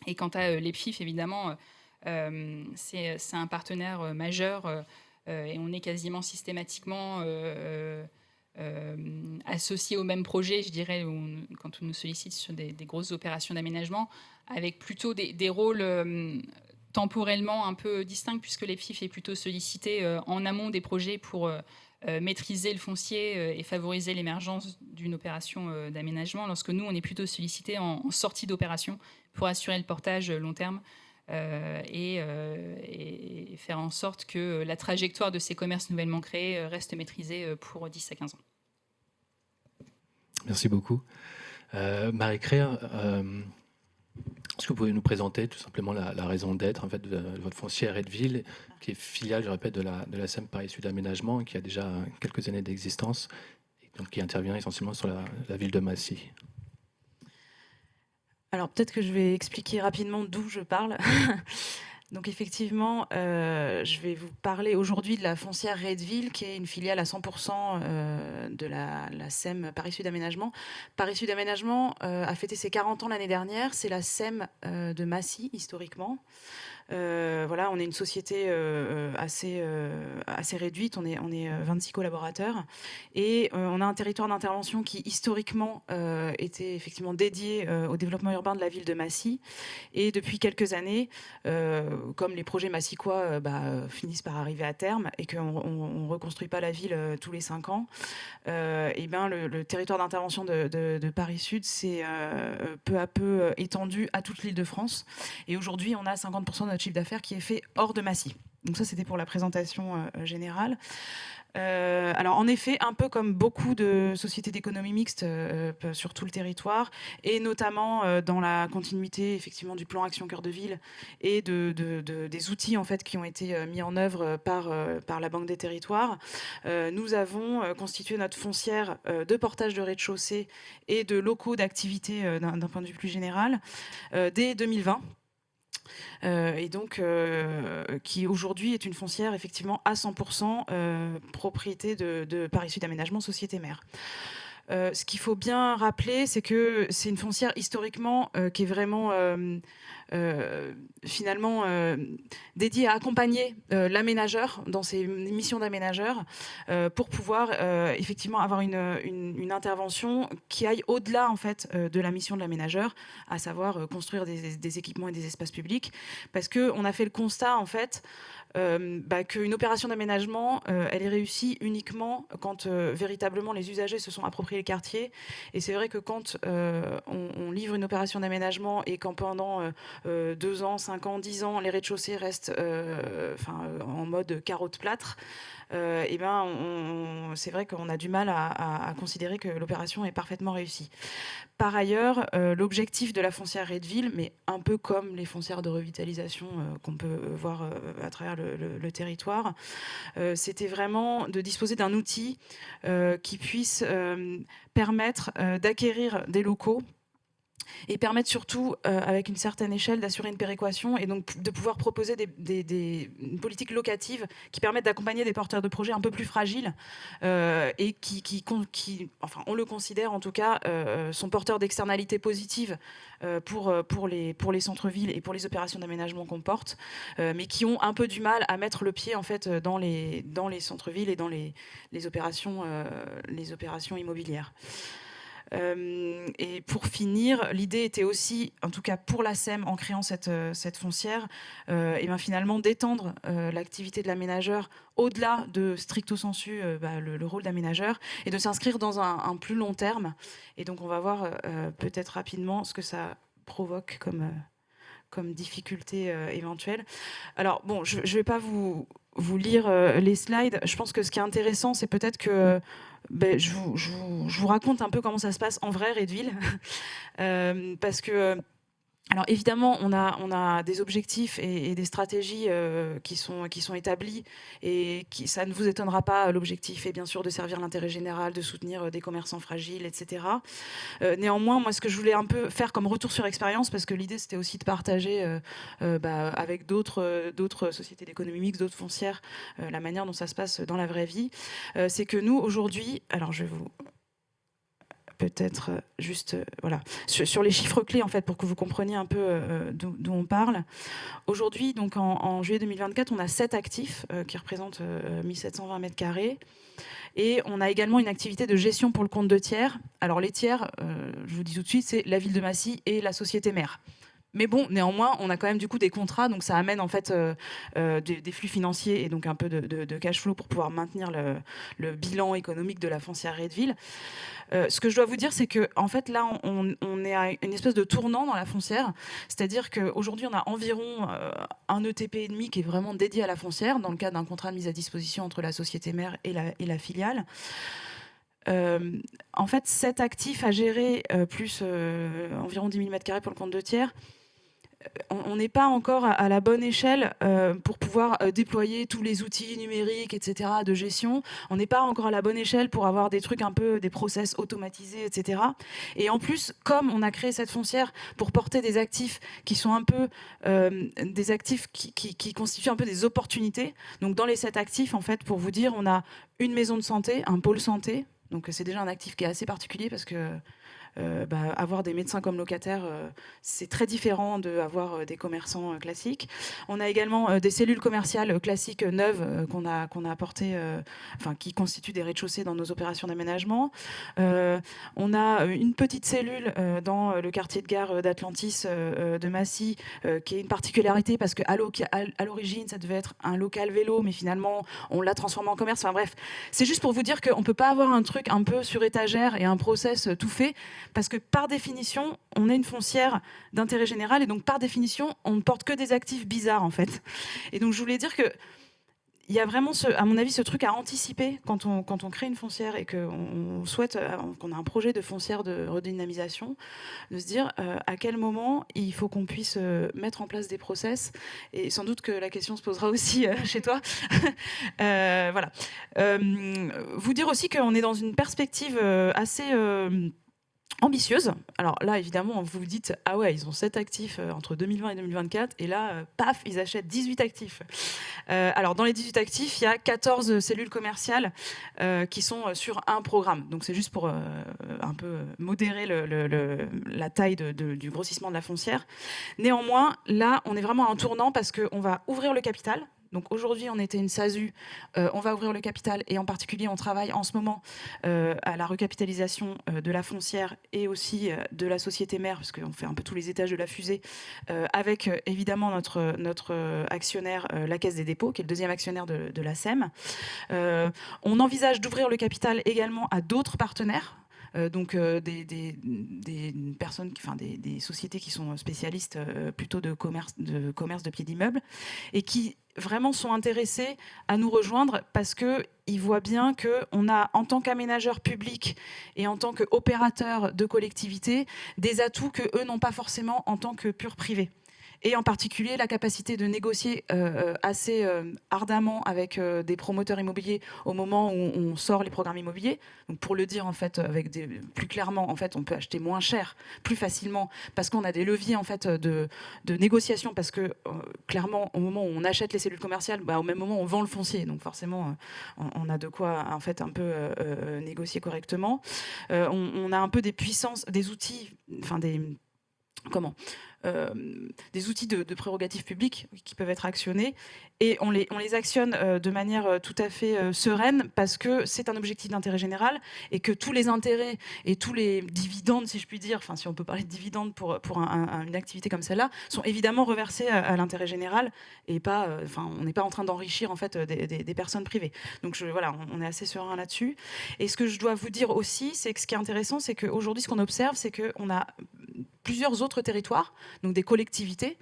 Et quant à l'EPFIF, évidemment, c'est un partenaire majeur et on est quasiment systématiquement associés au même projet, je dirais, quand on nous sollicite sur des grosses opérations d'aménagement, avec plutôt des rôles temporellement un peu distincts, puisque l'EPFIF est plutôt sollicité en amont des projets pour maîtriser le foncier et favoriser l'émergence d'une opération d'aménagement, lorsque nous, on est plutôt sollicité en sortie d'opération pour assurer le portage long terme et faire en sorte que la trajectoire de ces commerces nouvellement créés reste maîtrisée pour 10 à 15 ans. Merci beaucoup. Marie-Claire, est-ce que vous pouvez nous présenter tout simplement la raison d'être en fait, de votre foncière Redville, qui est filiale, je répète, de la SEM Paris Sud Aménagement, qui a déjà quelques années d'existence, et donc qui intervient essentiellement sur la ville de Massy. Alors peut-être que je vais expliquer rapidement d'où je parle. Donc effectivement, je vais vous parler aujourd'hui de la foncière Redville, qui est une filiale à 100% de la SEM Paris Sud Aménagement. Paris Sud Aménagement a fêté ses 40 ans l'année dernière. C'est la SEM de Massy, historiquement. Voilà, on est une société assez réduite, on est 26 collaborateurs et on a un territoire d'intervention qui historiquement était effectivement dédié au développement urbain de la ville de Massy, et depuis quelques années, comme les projets massicois finissent par arriver à terme et qu'on ne reconstruit pas la ville tous les 5 ans, et ben le territoire d'intervention de Paris Sud s'est peu à peu étendu à toute l'Île-de-France, et aujourd'hui on a 50% de notre chiffre d'affaires qui est fait hors de Massy. Donc ça, c'était pour la présentation générale. Alors en effet, un peu comme beaucoup de sociétés d'économie mixte sur tout le territoire, et notamment dans la continuité effectivement du plan Action Cœur de Ville et des outils en fait qui ont été mis en œuvre par la Banque des Territoires, nous avons constitué notre foncière de portage de rez-de-chaussée et de locaux d'activité d'un point de vue plus général dès 2020. Et donc qui aujourd'hui est une foncière effectivement à 100% propriété de Paris Sud Aménagement, société mère. ce qu'il faut bien rappeler, c'est que c'est une foncière historiquement qui est vraiment finalement dédiée à accompagner l'aménageur dans ses missions d'aménageur pour pouvoir effectivement avoir une intervention qui aille au-delà en fait de la mission de l'aménageur, à savoir construire des équipements et des espaces publics, parce qu'on a fait le constat en fait qu'une opération d'aménagement, elle est réussie uniquement quand véritablement les usagers se sont appropriés le quartier. Et c'est vrai que quand on livre une opération d'aménagement et qu'en pendant 2 ans, 5 ans, 10 ans, les rez-de-chaussée restent en mode carotte plâtre, c'est vrai qu'on a du mal à considérer que l'opération est parfaitement réussie. Par ailleurs, l'objectif de la foncière Redville, mais un peu comme les foncières de revitalisation qu'on peut voir à travers le territoire, c'était vraiment de disposer d'un outil qui puisse permettre d'acquérir des locaux et permettre surtout, avec une certaine échelle, d'assurer une péréquation et donc de pouvoir proposer une politique locative qui permette d'accompagner des porteurs de projets un peu plus fragiles et qui, enfin, on le considère en tout cas, sont porteurs d'externalités positives pour les centres-villes et pour les opérations d'aménagement qu'on porte, mais qui ont un peu du mal à mettre le pied en fait dans les centres-villes et dans les opérations immobilières. Et pour finir, l'idée était aussi, en tout cas pour la SEM, en créant cette foncière, finalement d'étendre l'activité de l'aménageur au-delà de stricto sensu le rôle d'aménageur et de s'inscrire dans un plus long terme. Et donc on va voir peut-être rapidement ce que ça provoque comme difficulté éventuelle. Alors bon, je ne vais pas vous lire les slides. Je pense que ce qui est intéressant, c'est peut-être que je vous raconte un peu comment ça se passe en vrai, Redville. Parce que, alors évidemment, on a des objectifs et des stratégies qui sont établis et ça ne vous étonnera pas. L'objectif est bien sûr de servir l'intérêt général, de soutenir des commerçants fragiles, etc. Néanmoins, moi, ce que je voulais un peu faire comme retour sur expérience, parce que l'idée c'était aussi de partager avec d'autres sociétés d'économie mixte, d'autres foncières, la manière dont ça se passe dans la vraie vie, c'est que nous aujourd'hui, alors je vais vous peut-être juste voilà sur les chiffres clés en fait pour que vous compreniez un peu d'où on parle. Aujourd'hui, donc en juillet 2024, on a 7 actifs qui représentent 1720 mètres carrés. Et on a également une activité de gestion pour le compte de tiers. Alors les tiers, je vous dis tout de suite, c'est la ville de Massy et la société mère. Mais bon, néanmoins, on a quand même du coup des contrats, donc ça amène en fait des flux financiers et donc un peu de cash flow pour pouvoir maintenir le bilan économique de la foncière Redville. Ce que je dois vous dire, c'est que en fait là, on est à une espèce de tournant dans la foncière, c'est-à-dire qu'aujourd'hui, on a environ un ETP et demi qui est vraiment dédié à la foncière dans le cadre d'un contrat de mise à disposition entre la société mère et la filiale. En fait, 7 actifs à gérer, plus environ 10 000 m² pour le compte de tiers. On n'est pas encore à la bonne échelle pour pouvoir déployer tous les outils numériques, etc., de gestion. On n'est pas encore à la bonne échelle pour avoir des trucs un peu, des process automatisés, etc. Et en plus, comme on a créé cette foncière pour porter des actifs qui sont un peu des actifs qui constituent un peu des opportunités. Donc dans les 7 actifs, en fait, pour vous dire, on a une maison de santé, un pôle santé. Donc c'est déjà un actif qui est assez particulier parce que avoir des médecins comme locataires, c'est très différent d'avoir des commerçants classiques. On a également des cellules commerciales classiques neuves qu'on a apportées, qui constituent des rez-de-chaussée dans nos opérations d'aménagement. On a une petite cellule dans le quartier de gare d'Atlantis de Massy, qui est une particularité parce qu'à l'origine, ça devait être un local vélo, mais finalement, on l'a transformé en commerce. Enfin bref, c'est juste pour vous dire qu'on ne peut pas avoir un truc un peu sur étagère et un process tout fait. Parce que par définition, on est une foncière d'intérêt général et donc par définition, on ne porte que des actifs bizarres en fait. Et donc je voulais dire que il y a vraiment, à mon avis, ce truc à anticiper quand on crée une foncière et qu'on souhaite, qu'on a un projet de foncière de redynamisation, de se dire à quel moment il faut qu'on puisse mettre en place des process. Et sans doute que la question se posera aussi chez toi. Voilà. Vous dire aussi qu'on est dans une perspective assez ambitieuse. Alors là, évidemment, vous vous dites, ah ouais, ils ont 7 actifs entre 2020 et 2024, et là, paf, ils achètent 18 actifs. Alors, dans les 18 actifs, il y a 14 cellules commerciales qui sont sur un programme. Donc, c'est juste pour un peu modérer la taille du grossissement de la foncière. Néanmoins, là, on est vraiment à un tournant parce qu'on va ouvrir le capital. Donc aujourd'hui, on était une SASU, on va ouvrir le capital et en particulier, on travaille en ce moment à la recapitalisation de la foncière et aussi de la société mère, parce qu'on fait un peu tous les étages de la fusée, avec évidemment notre actionnaire, la Caisse des dépôts, qui est le deuxième actionnaire de la SEM. On envisage d'ouvrir le capital également à d'autres partenaires. Donc des personnes, enfin des sociétés qui sont spécialistes plutôt de commerce de pieds d'immeubles et qui vraiment sont intéressés à nous rejoindre parce qu'ils voient bien qu'on a, en tant qu'aménageur public et en tant qu'opérateur de collectivité, des atouts qu'eux n'ont pas forcément en tant que pur privé. Et en particulier la capacité de négocier assez ardemment avec des promoteurs immobiliers au moment où on sort les programmes immobiliers. Donc pour le dire en fait, plus clairement, en fait, on peut acheter moins cher, plus facilement, parce qu'on a des leviers en fait de négociation, parce que clairement au moment où on achète les cellules commerciales, au même moment on vend le foncier, donc forcément on a de quoi en fait un peu négocier correctement. On a un peu des puissances, des outils, enfin des outils de prérogatives publiques qui peuvent être actionnés et on les actionne de manière tout à fait sereine parce que c'est un objectif d'intérêt général et que tous les intérêts et tous les dividendes, si je puis dire, enfin si on peut parler de dividendes pour une activité comme celle-là, sont évidemment reversés à l'intérêt général et pas, on n'est pas en train d'enrichir en fait des personnes privées. Donc voilà, on est assez serein là-dessus. Et ce que je dois vous dire aussi, c'est que ce qui est intéressant, c'est qu'aujourd'hui, ce qu'on observe, c'est qu'on a plusieurs autres territoires, donc des collectivités,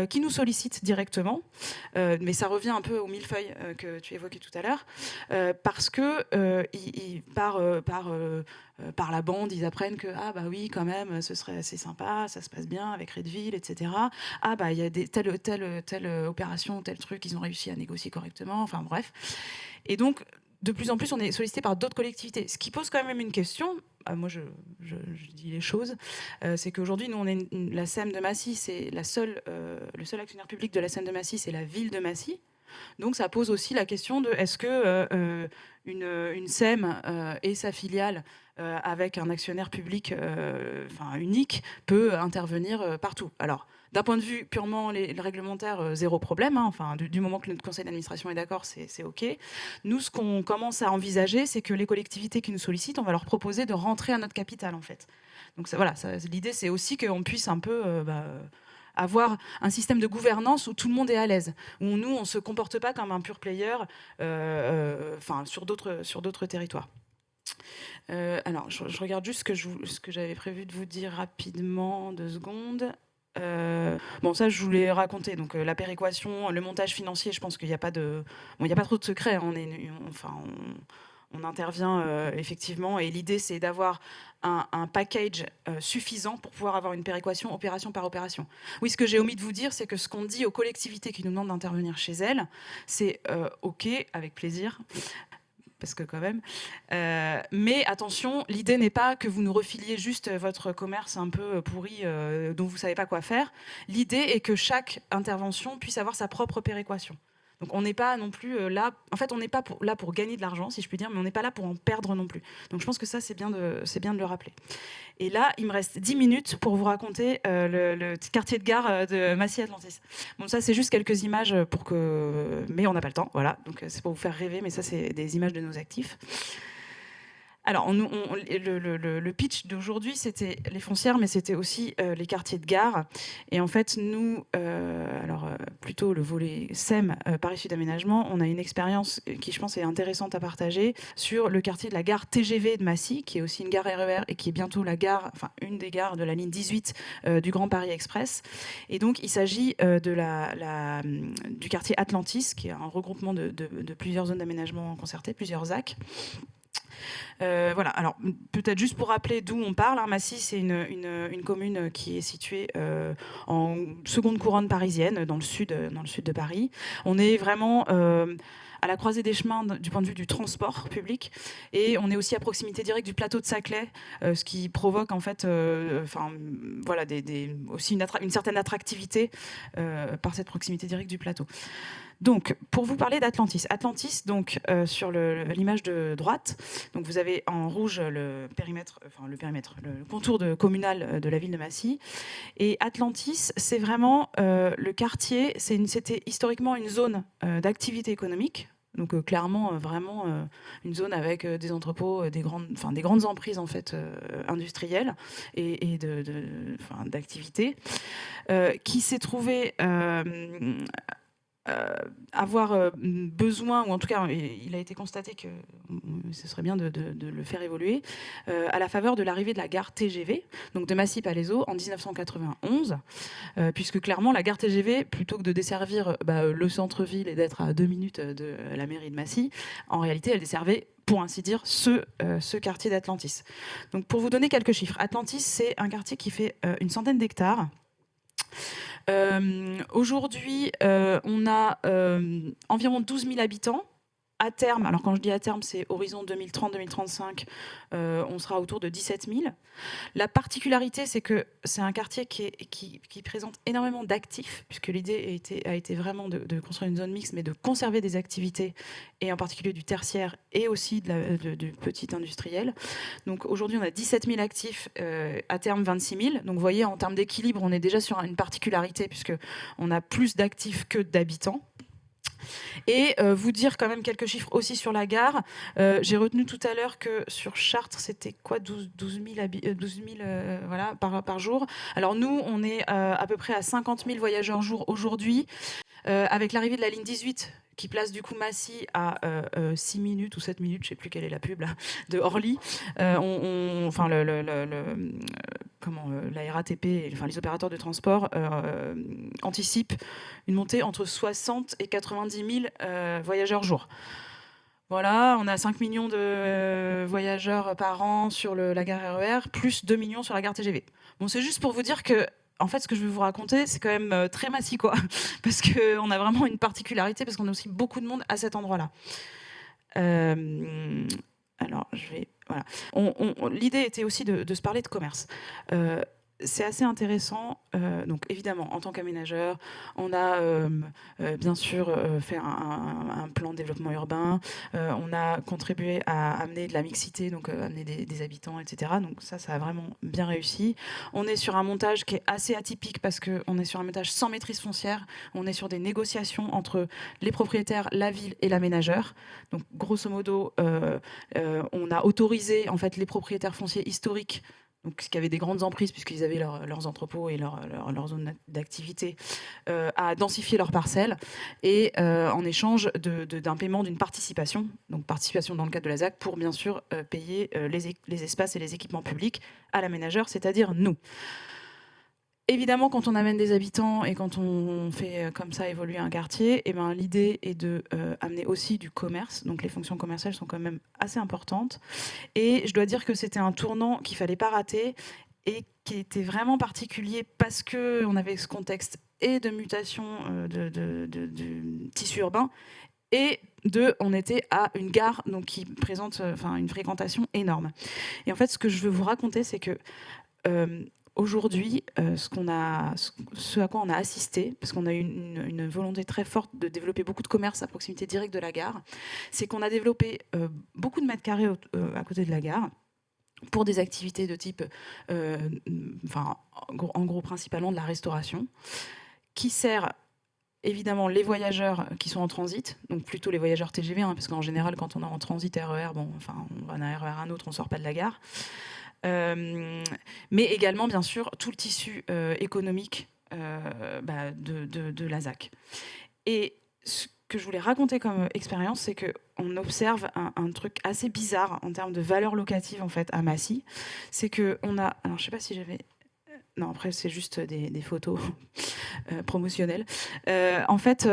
qui nous sollicitent directement. Mais ça revient un peu au millefeuille que tu évoquais tout à l'heure, parce que par la bande, ils apprennent que oui, quand même, ce serait assez sympa, ça se passe bien avec Redville, etc. Il y a telle opération, tel truc, ils ont réussi à négocier correctement. Enfin bref. Et donc, de plus en plus, on est sollicité par d'autres collectivités, ce qui pose quand même une question. Moi, je dis les choses. C'est qu'aujourd'hui, nous, on est la SEM de Massy, c'est le seul actionnaire public de la SEM de Massy, c'est la ville de Massy. Donc, ça pose aussi la question de est-ce que une SEM et sa filiale avec un actionnaire public unique peut intervenir partout. Alors, d'un point de vue purement réglementaire, zéro problème. Du moment que notre conseil d'administration est d'accord, c'est OK. Nous, ce qu'on commence à envisager, c'est que les collectivités qui nous sollicitent, on va leur proposer de rentrer à notre capital, en fait. Donc l'idée, c'est aussi qu'on puisse un peu avoir un système de gouvernance où tout le monde est à l'aise, où nous, on ne se comporte pas comme un pure player sur d'autres territoires. Alors, je regarde juste ce que j'avais prévu de vous dire rapidement, 2 secondes. Ça, je vous l'ai raconté. Donc, la péréquation, le montage financier, je pense qu'il n'y a pas trop de secret. On intervient effectivement, et l'idée, c'est d'avoir un package suffisant pour pouvoir avoir une péréquation opération par opération. Oui, ce que j'ai omis de vous dire, c'est que ce qu'on dit aux collectivités qui nous demandent d'intervenir chez elles, c'est OK, avec plaisir. Parce que quand même. Mais attention, l'idée n'est pas que vous nous refiliez juste votre commerce un peu pourri dont vous ne savez pas quoi faire. L'idée est que chaque intervention puisse avoir sa propre péréquation. Donc on n'est pas non plus là... En fait, on n'est pas là pour gagner de l'argent, si je puis dire, mais on n'est pas là pour en perdre non plus. Donc je pense que ça, c'est bien de le rappeler. Et là, il me reste 10 minutes pour vous raconter le quartier de gare de Massy-Atlantis. Bon, ça, c'est juste quelques images mais on n'a pas le temps, voilà. Donc c'est pour vous faire rêver, mais ça, c'est des images de nos actifs. Alors, le pitch d'aujourd'hui, c'était les foncières, mais c'était aussi les quartiers de gare. Et en fait, nous, plutôt le volet SEM, Paris Sud Aménagement, on a une expérience qui, je pense, est intéressante à partager sur le quartier de la gare TGV de Massy, qui est aussi une gare RER et qui est bientôt une des gares de la ligne 18 du Grand Paris Express. Et donc, il s'agit du quartier Atlantis, qui est un regroupement de plusieurs zones d'aménagement concertées, plusieurs ZAC. Alors peut-être juste pour rappeler d'où on parle, Massy, c'est une commune qui est située en seconde couronne parisienne, dans le sud de Paris. On est vraiment à la croisée des chemins du point de vue du transport public, et on est aussi à proximité directe du plateau de Saclay, ce qui provoque en fait, voilà, aussi une certaine attractivité par cette proximité directe du plateau. Donc, pour vous parler d'Atlantis. Atlantis, donc, sur l'image de droite, donc vous avez en rouge le contour communal de la ville de Massy. Et Atlantis, c'est vraiment le quartier, c'était historiquement une zone d'activité économique. Donc clairement, vraiment une zone avec des entrepôts, des grandes emprises en fait industrielles et d'activités, qui s'est trouvé avoir besoin, ou en tout cas il a été constaté que ce serait bien de le faire évoluer, à la faveur de l'arrivée de la gare TGV, donc de Massy-Palaiseau en 1991, puisque clairement la gare TGV, plutôt que de desservir le centre-ville et d'être à 2 minutes de la mairie de Massy, en réalité elle desservait, pour ainsi dire, ce quartier d'Atlantis. Donc pour vous donner quelques chiffres, Atlantis c'est un quartier qui fait une centaine d'hectares. Aujourd'hui, on a environ 12 000 habitants. À terme, alors quand je dis à terme, c'est horizon 2030-2035, on sera autour de 17 000. La particularité, c'est que c'est un quartier qui présente énormément d'actifs, puisque l'idée a été vraiment de construire une zone mixte, mais de conserver des activités, et en particulier du tertiaire et aussi du petit industriel. Donc aujourd'hui, on a 17 000 actifs, à terme 26 000. Donc vous voyez, en termes d'équilibre, on est déjà sur une particularité, puisqu'on a plus d'actifs que d'habitants. Et vous dire quand même quelques chiffres aussi sur la gare. J'ai retenu tout à l'heure que sur Chartres, c'était quoi, 12 000 voilà, par jour. Alors nous, on est à peu près à 50 000 voyageurs jour aujourd'hui, avec l'arrivée de la ligne 18 qui place du coup Massy à 6 minutes ou 7 minutes, je ne sais plus quelle est la pub là, de Orly. La RATP, enfin les opérateurs de transport anticipent une montée entre 60 et 90 000 voyageurs jour. Voilà, on a 5 millions de voyageurs par an sur la gare RER, plus 2 millions sur la gare TGV. Bon, c'est juste pour vous dire que, en fait, ce que je vais vous raconter, c'est quand même très Massy, quoi. Parce qu'on a vraiment une particularité, parce qu'on a aussi beaucoup de monde à cet endroit-là. Alors, voilà. L'idée était aussi de se parler de commerce. C'est assez intéressant. Donc, évidemment, en tant qu'aménageur, on a bien sûr fait un plan de développement urbain. On a contribué à amener de la mixité, donc amener des habitants, etc. Donc ça a vraiment bien réussi. On est sur un montage qui est assez atypique parce qu'on est sur un montage sans maîtrise foncière. On est sur des négociations entre les propriétaires, la ville et l'aménageur. Donc, grosso modo, on a autorisé en fait les propriétaires fonciers historiques, donc, qui avaient des grandes emprises puisqu'ils avaient leurs entrepôts et leur zone d'activité, à densifier leurs parcelles, et en échange d'un paiement d'une participation, donc participation dans le cadre de la ZAC, pour bien sûr payer les espaces et les équipements publics à l'aménageur, c'est-à-dire nous. Évidemment, quand on amène des habitants et quand on fait comme ça évoluer un quartier, l'idée est de amener aussi du commerce. Donc les fonctions commerciales sont quand même assez importantes. Et je dois dire que c'était un tournant qu'il ne fallait pas rater et qui était vraiment particulier parce qu'on avait ce contexte et de mutation du tissu urbain, et on était à une gare donc, qui présente une fréquentation énorme. Et en fait, ce que je veux vous raconter, c'est que aujourd'hui, ce à quoi on a assisté, parce qu'on a eu une volonté très forte de développer beaucoup de commerce à proximité directe de la gare, c'est qu'on a développé beaucoup de mètres carrés à côté de la gare pour des activités de type, en gros principalement de la restauration, qui sert évidemment les voyageurs qui sont en transit, donc plutôt les voyageurs TGV, parce qu'en général, quand on est en transit RER, on va d'un RER à un autre, on ne sort pas de la gare. Mais également, bien sûr, tout le tissu économique de la ZAC. Et ce que je voulais raconter comme expérience, c'est qu'on observe un truc assez bizarre en termes de valeur locative en fait, à Massy. C'est qu'on a... Alors, je ne sais pas si j'avais... Non, après, c'est juste des photos promotionnelles. En fait...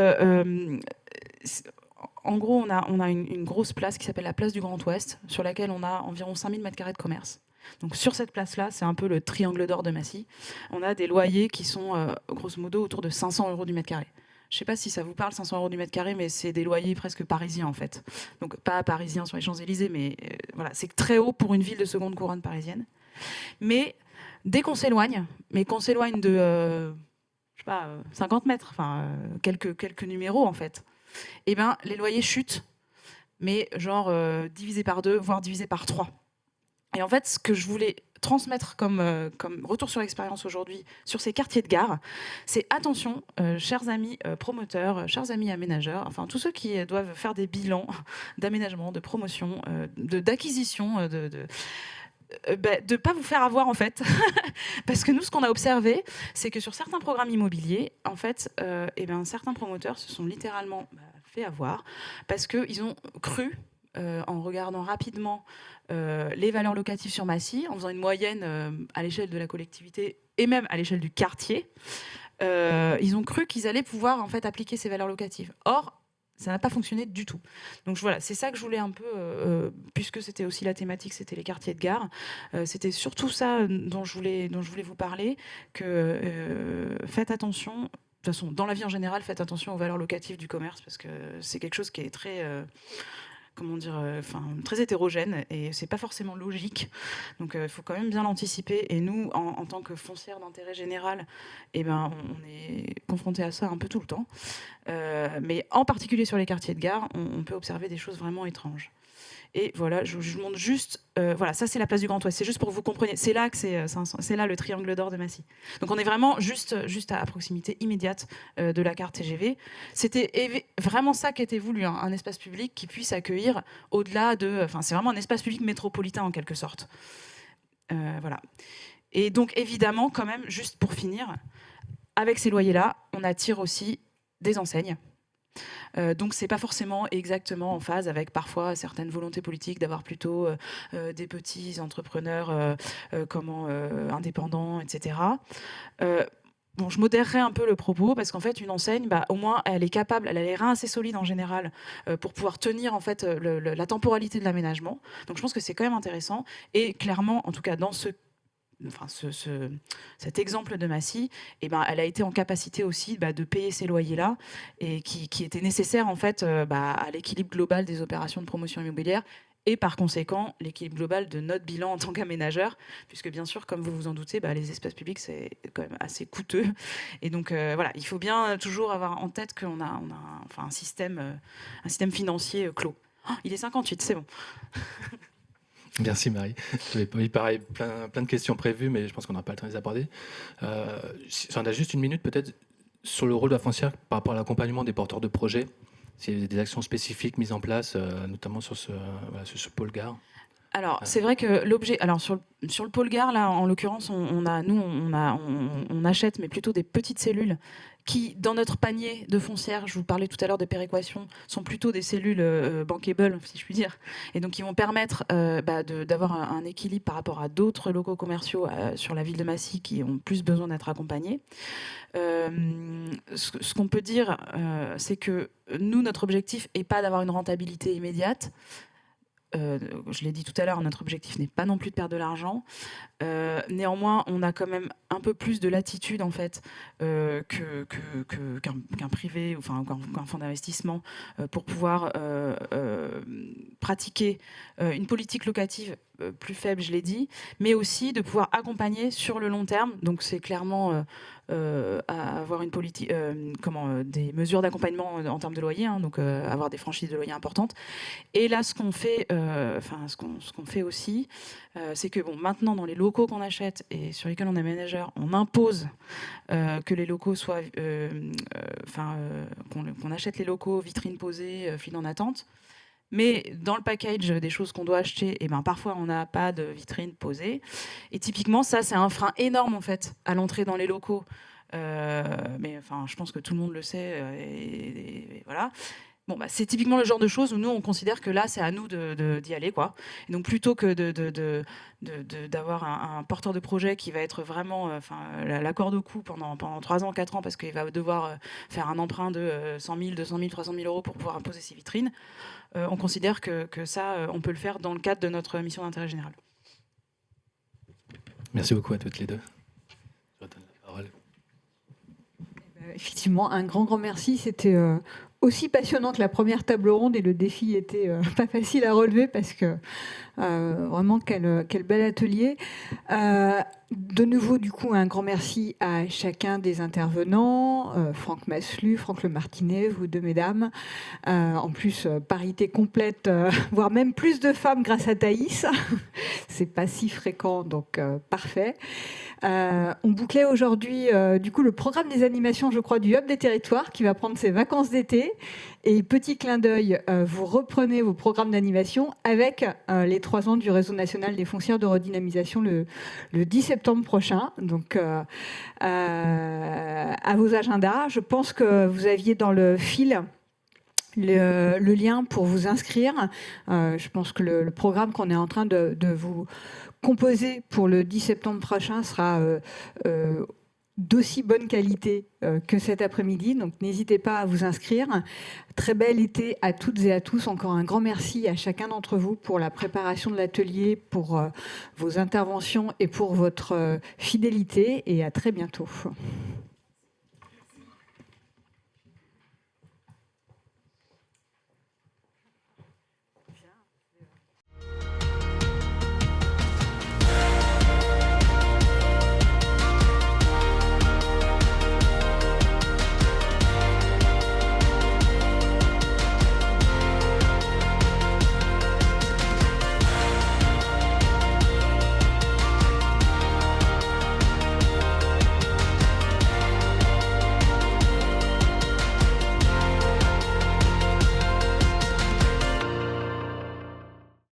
en gros, on a une grosse place qui s'appelle la place du Grand Ouest, sur laquelle on a environ 5000 m² de commerce. Donc sur cette place-là, c'est un peu le triangle d'or de Massy. On a des loyers qui sont grosso modo autour de 500 € du mètre carré. Je ne sais pas si ça vous parle, 500 € du mètre carré, mais c'est des loyers presque parisiens en fait. Donc pas parisiens sur les Champs-Élysées, mais voilà, c'est très haut pour une ville de seconde couronne parisienne. Mais dès qu'on s'éloigne, de, je sais pas, 50 mètres, enfin quelques numéros en fait, et ben les loyers chutent, mais genre divisé par 2, voire divisé par 3. Et en fait, ce que je voulais transmettre comme retour sur l'expérience aujourd'hui sur ces quartiers de gare, c'est attention, chers amis promoteurs, chers amis aménageurs, enfin tous ceux qui doivent faire des bilans d'aménagement, de promotion, d'acquisition, de ne pas vous faire avoir en fait. Parce que nous, ce qu'on a observé, c'est que sur certains programmes immobiliers, en fait, certains promoteurs se sont littéralement fait avoir parce qu'ils ont cru, en regardant rapidement les valeurs locatives sur Massy, en faisant une moyenne à l'échelle de la collectivité et même à l'échelle du quartier, ils ont cru qu'ils allaient pouvoir en fait appliquer ces valeurs locatives. Or, ça n'a pas fonctionné du tout. Donc voilà, c'est ça que je voulais un peu, puisque c'était aussi la thématique, c'était les quartiers de gare. C'était surtout ça dont je voulais vous parler, que faites attention. De toute façon, dans la vie en général, faites attention aux valeurs locatives du commerce, parce que c'est quelque chose qui est très... très hétérogène et c'est pas forcément logique. Donc il faut quand même bien l'anticiper. Et nous, en tant que foncière d'intérêt général, on est confronté à ça un peu tout le temps. Mais en particulier sur les quartiers de gare, on peut observer des choses vraiment étranges. Et voilà, je vous montre juste... voilà, ça c'est la place du Grand Ouest. C'est juste pour que vous compreniez. C'est là le triangle d'or de Massy. Donc on est vraiment juste à proximité immédiate de la carte TGV. C'était vraiment ça qui était voulu, hein, un espace public qui puisse accueillir au-delà de... Enfin, c'est vraiment un espace public métropolitain en quelque sorte. Voilà. Et donc évidemment, quand même, juste pour finir, avec ces loyers-là, on attire aussi des enseignes. Donc c'est pas forcément exactement en phase avec parfois certaines volontés politiques d'avoir plutôt des petits entrepreneurs indépendants, etc. Bon, je modérerai un peu le propos parce qu'en fait, une enseigne, au moins, elle est capable, elle a les reins assez solides en général pour pouvoir tenir en fait la temporalité de l'aménagement. Donc je pense que c'est quand même intéressant. Et clairement, en tout cas dans cet exemple de Massy, elle a été en capacité aussi de payer ces loyers-là et qui étaient nécessaires en fait à l'équilibre global des opérations de promotion immobilière et par conséquent l'équilibre global de notre bilan en tant qu'aménageur, puisque bien sûr, comme vous vous en doutez, les espaces publics c'est quand même assez coûteux et donc voilà, il faut bien toujours avoir en tête qu'on a un système financier clos. Oh, il est 58, c'est bon. Merci Marie. Il paraît plein de questions prévues, mais je pense qu'on n'aura pas le temps de les aborder. Si on a juste une minute peut-être sur le rôle de la foncière par rapport à l'accompagnement des porteurs de projets, s'il y a des actions spécifiques mises en place, notamment sur ce pôle gare. Alors, c'est vrai que l'objet... Alors, sur le pôle gare, là, en l'occurrence, on achète, mais plutôt des petites cellules qui, dans notre panier de foncière, je vous parlais tout à l'heure de péréquation, sont plutôt des cellules bankable, si je puis dire, et donc qui vont permettre d'avoir un équilibre par rapport à d'autres locaux commerciaux sur la ville de Massy qui ont plus besoin d'être accompagnés. Ce qu'on peut dire, c'est que nous, notre objectif n'est pas d'avoir une rentabilité immédiate. Je l'ai dit tout à l'heure, notre objectif n'est pas non plus de perdre de l'argent. Néanmoins, on a quand même un peu plus de latitude en fait qu'un privé, enfin qu'un fonds d'investissement pour pouvoir pratiquer une politique locative plus faible, je l'ai dit, mais aussi de pouvoir accompagner sur le long terme. Donc c'est clairement avoir une politique, des mesures d'accompagnement en termes de loyer, hein, donc avoir des franchises de loyer importantes. Et là, ce qu'on fait aussi, c'est que maintenant dans les locaux qu'on achète et sur lesquels on est manager, on impose que les locaux soient, qu'on achète les locaux vitrines posées, file en attente. Mais dans le package des choses qu'on doit acheter, parfois on n'a pas de vitrine posée. Et typiquement, ça, c'est un frein énorme en fait à l'entrée dans les locaux. Mais je pense que tout le monde le sait. Et voilà. Bon, c'est typiquement le genre de choses où nous, on considère que là, c'est à nous d'y aller, quoi. Et donc, plutôt que d'avoir un porteur de projet qui va être vraiment la corde au cou pendant 3 ans, 4 ans, parce qu'il va devoir faire un emprunt de 100 000, 200 000, 300 000 euros pour pouvoir imposer ses vitrines, on considère que ça, on peut le faire dans le cadre de notre mission d'intérêt général. Merci beaucoup à toutes les deux. Je redonne la parole. Effectivement, un grand merci. C'était aussi passionnant que la première table ronde et le défi était pas facile à relever parce que vraiment quel bel atelier. De nouveau, du coup, un grand merci à chacun des intervenants, Franck Maslu, Franck Le Martinet, vous deux mesdames. En plus, parité complète, voire même plus de femmes grâce à Thaïs. C'est pas si fréquent, donc parfait. On bouclait aujourd'hui du coup le programme des animations, je crois, du Hub des Territoires qui va prendre ses vacances d'été. Et petit clin d'œil, vous reprenez vos programmes d'animation avec les 3 ans du Réseau national des foncières de redynamisation le 10 septembre prochain. Donc, à vos agendas. Je pense que vous aviez dans le fil le lien pour vous inscrire. Je pense que le programme qu'on est en train de vous composer pour le 10 septembre prochain sera d'aussi bonne qualité que cet après-midi. Donc n'hésitez pas à vous inscrire. Très bel été à toutes et à tous. Encore un grand merci à chacun d'entre vous pour la préparation de l'atelier, pour vos interventions et pour votre fidélité. Et à très bientôt.